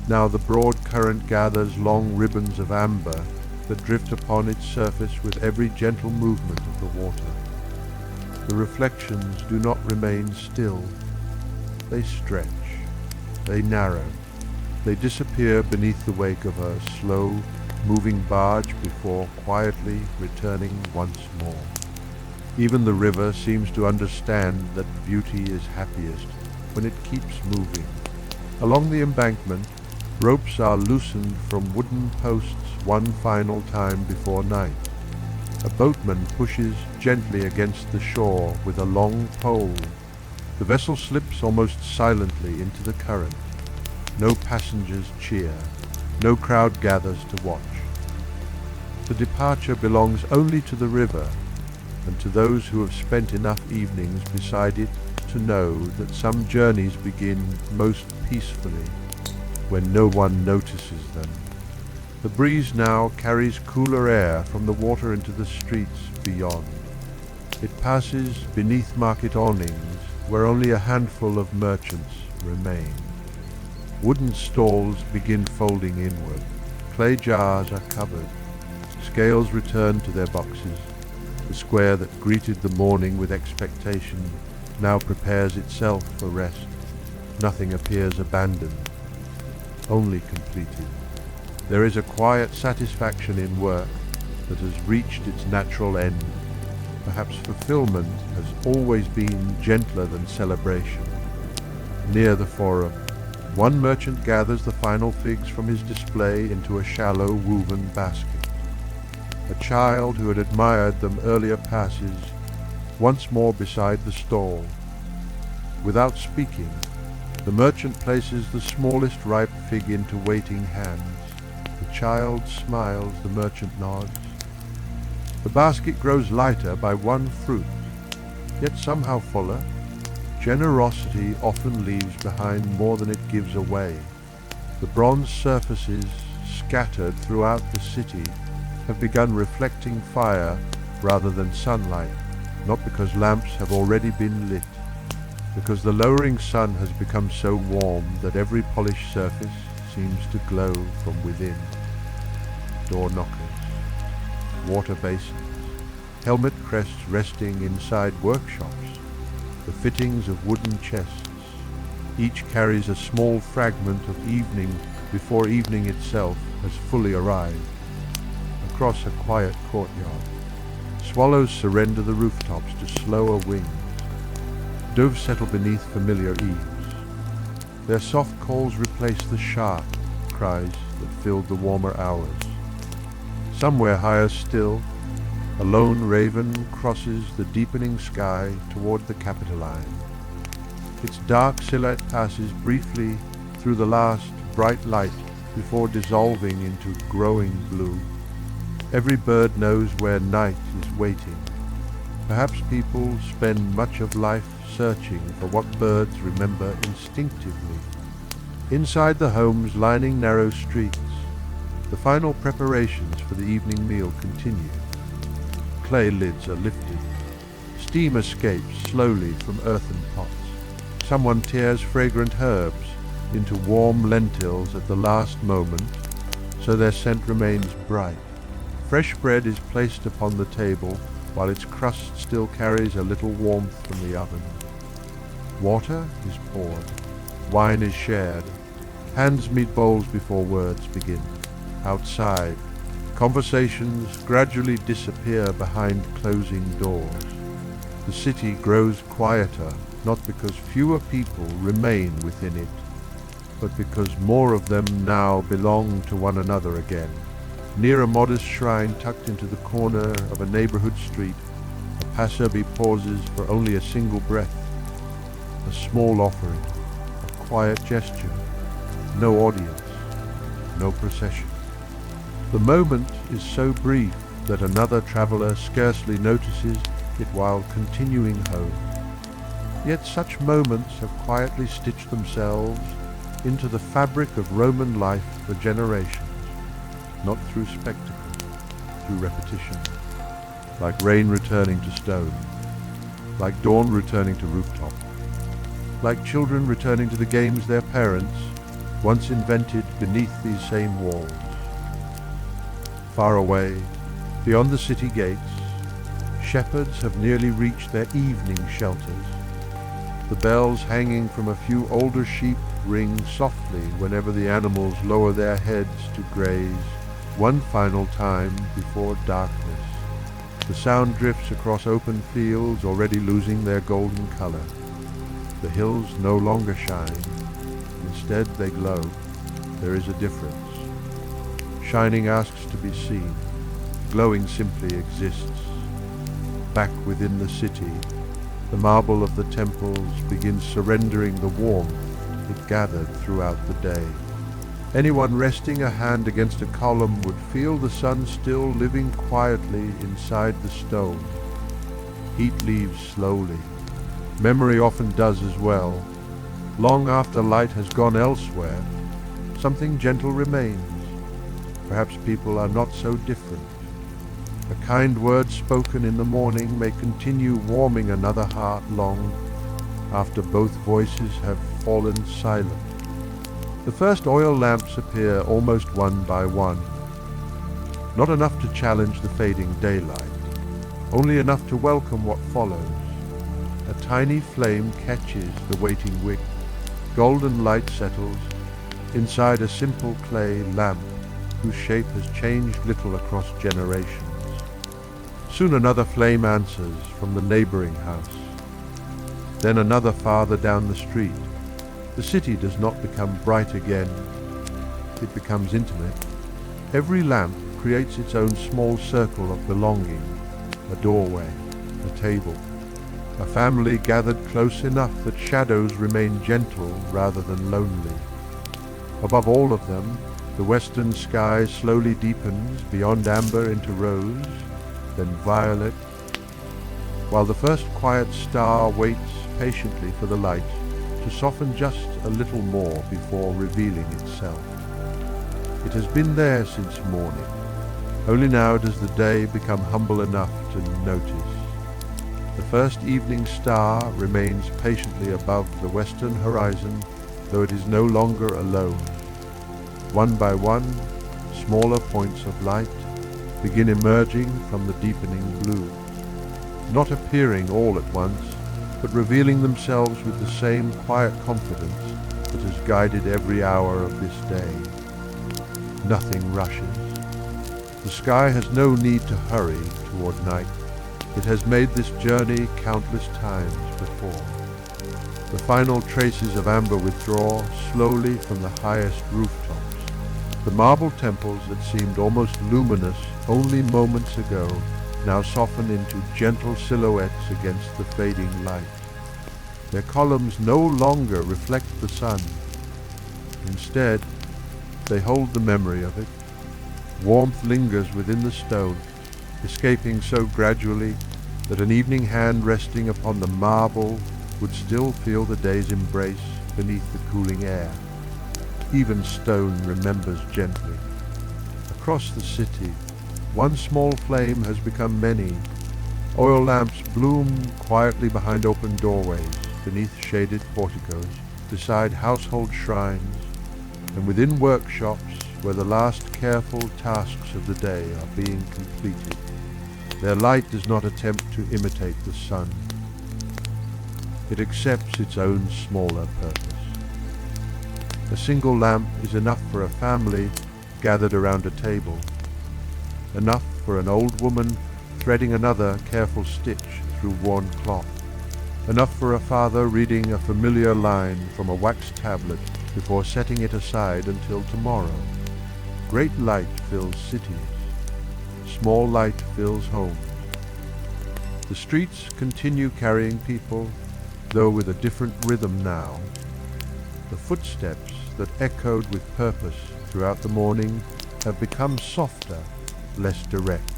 [SPEAKER 1] Now the broad current gathers long ribbons of amber that drift upon its surface with every gentle movement of the water. The reflections do not remain still. They stretch, they narrow, they disappear beneath the wake of a slow, moving barge before quietly returning once more. Even the river seems to understand that beauty is happiest when it keeps moving. Along the embankment, ropes are loosened from wooden posts one final time before night. A boatman pushes gently against the shore with a long pole. The vessel slips almost silently into the current. No passengers cheer. No crowd gathers to watch. The departure belongs only to the river and to those who have spent enough evenings beside it to know that some journeys begin most peacefully when no one notices them. The breeze now carries cooler air from the water into the streets beyond. It passes beneath market awnings where only a handful of merchants remain. Wooden stalls begin folding inward. clay jars are covered. Scales return to their boxes. The square that greeted the morning with expectation now prepares itself for rest. Nothing appears abandoned, only completed. There is a quiet satisfaction in work that has reached its natural end. Perhaps fulfillment has always been gentler than celebration. Near the forum, one merchant gathers the final figs from his display into a shallow woven basket. A child who had admired them earlier passes once more beside the stall. Without speaking, the merchant places the smallest ripe fig into waiting hands. The child smiles, the merchant nods. The basket grows lighter by one fruit, yet somehow fuller. Generosity often leaves behind more than it gives away. The bronze surfaces scattered throughout the city have begun reflecting fire rather than sunlight, not because lamps have already been lit, because the lowering sun has become so warm that every polished surface seems to glow from within. Door knockers, water basins, helmet crests resting inside workshops, the fittings of wooden chests. Each carries a small fragment of evening before evening itself has fully arrived. Across a quiet courtyard, swallows surrender the rooftops to slower wings. Doves settle beneath familiar eaves. Their soft calls replace the sharp cries that filled the warmer hours. Somewhere higher still, a lone raven crosses the deepening sky toward the Capitoline. Its dark silhouette passes briefly through the last bright light before dissolving into growing blue. Every bird knows where night is waiting. Perhaps people spend much of life searching for what birds remember instinctively. Inside the homes lining narrow streets, the final preparations for the evening meal continue. Clay lids are lifted. Steam escapes slowly from earthen pots. Someone tears fragrant herbs into warm lentils at the last moment, so their scent remains bright. Fresh bread is placed upon the table while its crust still carries a little warmth from the oven. Water is poured. Wine is shared. Hands meet bowls before words begin. Outside, conversations gradually disappear behind closing doors. The city grows quieter, not because fewer people remain within it, but because more of them now belong to one another again. Near a modest shrine tucked into the corner of a neighborhood street, a passerby pauses for only a single breath. A small offering, a quiet gesture, no audience, no procession. The moment is so brief that another traveler scarcely notices it while continuing home. Yet such moments have quietly stitched themselves into the fabric of Roman life for generations. Not through spectacle, through repetition, like rain returning to stone, like dawn returning to rooftop, like children returning to the games their parents once invented beneath these same walls. Far away, beyond the city gates, shepherds have nearly reached their evening shelters. The bells hanging from a few older sheep ring softly whenever the animals lower their heads to graze one final time before darkness. The sound drifts across open fields already losing their golden color. The hills no longer shine. Instead they glow. There is a difference. Shining asks to be seen. Glowing simply exists. Back within the city, the marble of the temples begins surrendering the warmth it gathered throughout the day. Anyone resting a hand against a column would feel the sun still living quietly inside the stone. Heat leaves slowly. Memory often does as well. Long after light has gone elsewhere, something gentle remains. Perhaps people are not so different. A kind word spoken in the morning may continue warming another heart long after both voices have fallen silent. The first oil lamps appear almost one by one. Not enough to challenge the fading daylight, only enough to welcome what follows. A tiny flame catches the waiting wick, golden light settles inside a simple clay lamp whose shape has changed little across generations. Soon another flame answers from the neighboring house. Then another farther down the street. The city does not become bright again. It becomes intimate. Every lamp creates its own small circle of belonging, a doorway, a table, a family gathered close enough that shadows remain gentle rather than lonely. Above all of them, the western sky slowly deepens beyond amber into rose, then violet, while the first quiet star waits patiently for the light to soften just a little more before revealing itself. It has been there since morning. Only now does the day become humble enough to notice. The first evening star remains patiently above the western horizon, though it is no longer alone. One by one, smaller points of light begin emerging from the deepening blue, not appearing all at once, but revealing themselves with the same quiet confidence that has guided every hour of this day. Nothing rushes. The sky has no need to hurry toward night. It has made this journey countless times before. The final traces of amber withdraw slowly from the highest rooftops. The marble temples that seemed almost luminous only moments ago now soften into gentle silhouettes against the fading light. Their columns no longer reflect the sun. Instead, they hold the memory of it. Warmth lingers within the stone, escaping so gradually that an evening hand resting upon the marble would still feel the day's embrace beneath the cooling air. Even stone remembers gently. Across the city, one small flame has become many. Oil lamps bloom quietly behind open doorways, beneath shaded porticos, beside household shrines, and within workshops where the last careful tasks of the day are being completed. Their light does not attempt to imitate the sun. It accepts its own smaller purpose. A single lamp is enough for a family gathered around a table, enough for an old woman threading another careful stitch through worn cloth, enough for a father reading a familiar line from a wax tablet before setting it aside until tomorrow. Great light fills cities. Small light fills homes. The streets continue carrying people, though with a different rhythm now. The footsteps that echoed with purpose throughout the morning have become softer, less direct.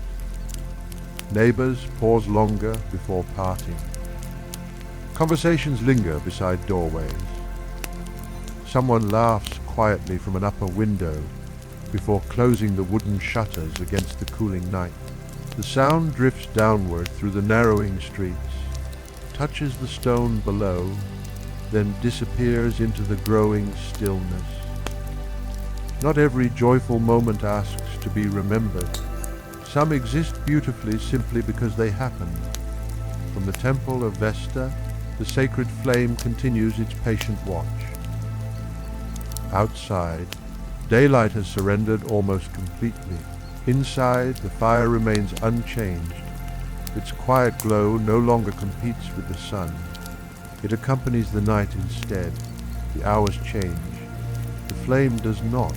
[SPEAKER 1] Neighbors pause longer before parting. Conversations linger beside doorways. Someone laughs quietly from an upper window before closing the wooden shutters against the cooling night. The sound drifts downward through the narrowing streets, touches the stone below, then disappears into the growing stillness. Not every joyful moment asks to be remembered. Some exist beautifully simply because they happened. From the temple of Vesta, the sacred flame continues its patient watch. Outside, daylight has surrendered almost completely. Inside, the fire remains unchanged. Its quiet glow no longer competes with the sun. It accompanies the night instead. The hours change. The flame does not.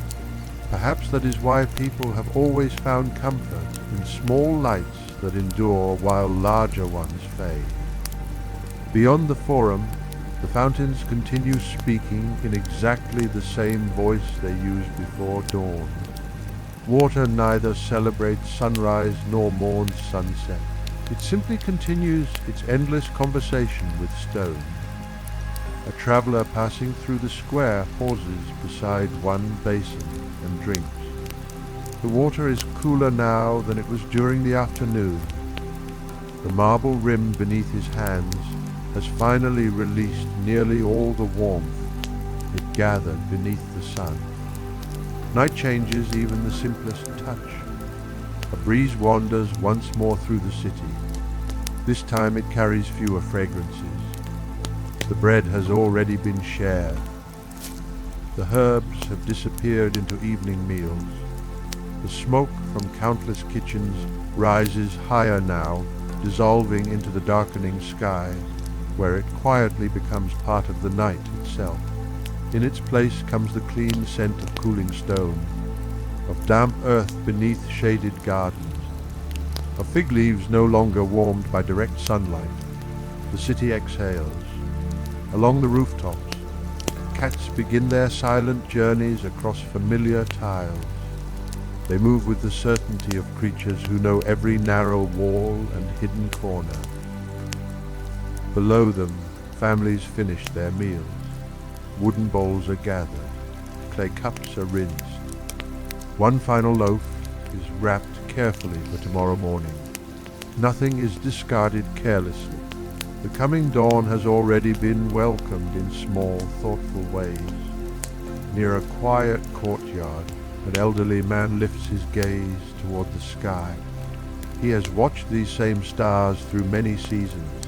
[SPEAKER 1] Perhaps that is why people have always found comfort in small lights that endure while larger ones fade. Beyond the forum, the fountains continue speaking in exactly the same voice they used before dawn. Water neither celebrates sunrise nor mourns sunset. It simply continues its endless conversation with stone. A traveller passing through the square pauses beside one basin and drinks. The water is cooler now than it was during the afternoon. The marble rim beneath his hands has finally released nearly all the warmth. It gathered beneath the sun. Night changes even the simplest touch. A breeze wanders once more through the city. This time it carries fewer fragrances. The bread has already been shared. The herbs have disappeared into evening meals. The smoke from countless kitchens rises higher now, dissolving into the darkening sky, where it quietly becomes part of the night itself. In its place comes the clean scent of cooling stone, of damp earth beneath shaded gardens, of fig leaves no longer warmed by direct sunlight. The city exhales. Along the rooftops, cats begin their silent journeys across familiar tiles. They move with the certainty of creatures who know every narrow wall and hidden corner. Below them, families finish their meals. Wooden bowls are gathered. Clay cups are rinsed. One final loaf is wrapped carefully for tomorrow morning. Nothing is discarded carelessly. The coming dawn has already been welcomed in small, thoughtful ways. Near a quiet courtyard, an elderly man lifts his gaze toward the sky. He has watched these same stars through many seasons.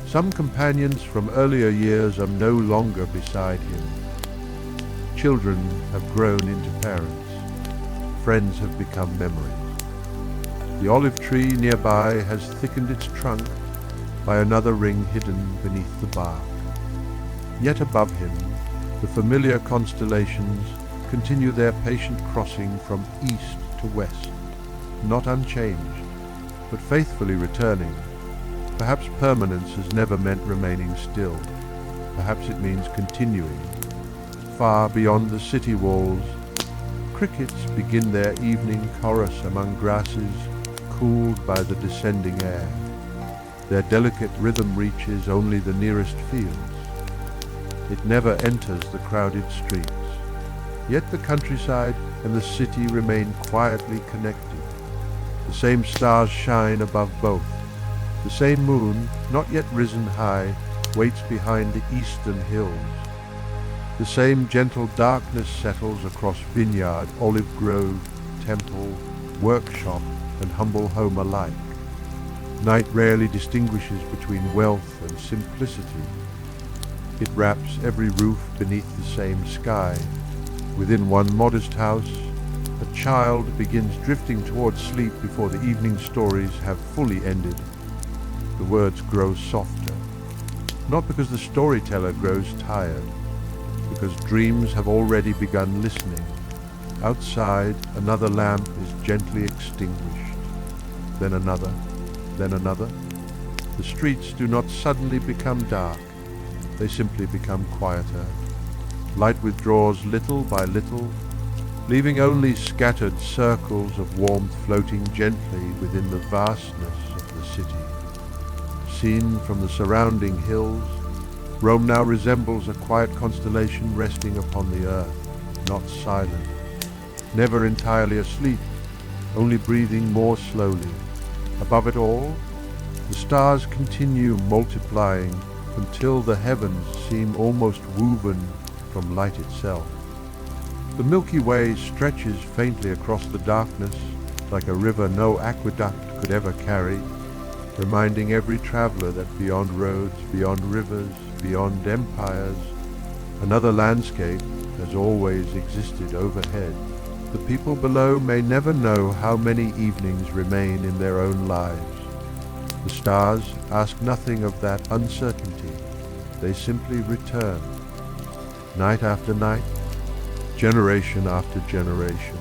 [SPEAKER 1] Some companions from earlier years are no longer beside him. Children have grown into parents. Friends have become memories. The olive tree nearby has thickened its trunk by another ring hidden beneath the bark. Yet above him, the familiar constellations continue their patient crossing from east to west, not unchanged, but faithfully returning. Perhaps permanence has never meant remaining still. Perhaps it means continuing. Far beyond the city walls, crickets begin their evening chorus among grasses cooled by the descending air. Their delicate rhythm reaches only the nearest fields. It never enters the crowded streets. Yet the countryside and the city remain quietly connected. The same stars shine above both. The same moon, not yet risen high, waits behind the eastern hills. The same gentle darkness settles across vineyard, olive grove, temple, workshop, and humble home alike. Night rarely distinguishes between wealth and simplicity. It wraps every roof beneath the same sky. Within one modest house, a child begins drifting towards sleep before the evening stories have fully ended. The words grow softer, not because the storyteller grows tired, because dreams have already begun listening. Outside, another lamp is gently extinguished, then another, then another. The streets do not suddenly become dark, they simply become quieter. Light withdraws little by little, leaving only scattered circles of warmth floating gently within the vastness of the city. Seen from the surrounding hills, Rome now resembles a quiet constellation resting upon the earth, not silent, never entirely asleep, only breathing more slowly. Above it all, the stars continue multiplying until the heavens seem almost woven from light itself. The Milky Way stretches faintly across the darkness like a river no aqueduct could ever carry, reminding every traveler that beyond roads, beyond rivers, beyond empires, another landscape has always existed overhead. The people below may never know how many evenings remain in their own lives. The stars ask nothing of that uncertainty. They simply return, night after night, generation after generation.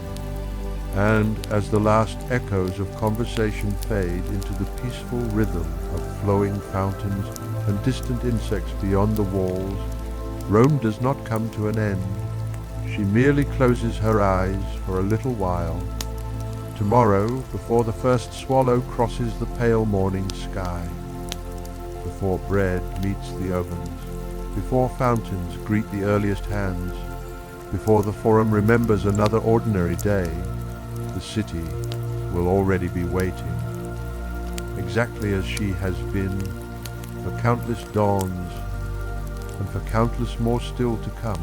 [SPEAKER 1] And as the last echoes of conversation fade into the peaceful rhythm of flowing fountains and distant insects beyond the walls, Rome does not come to an end. She merely closes her eyes for a little while. Tomorrow, before the first swallow crosses the pale morning sky, before bread meets the ovens, before fountains greet the earliest hands, before the Forum remembers another ordinary day, the city will already be waiting, exactly as she has been for countless dawns and for countless more still to come.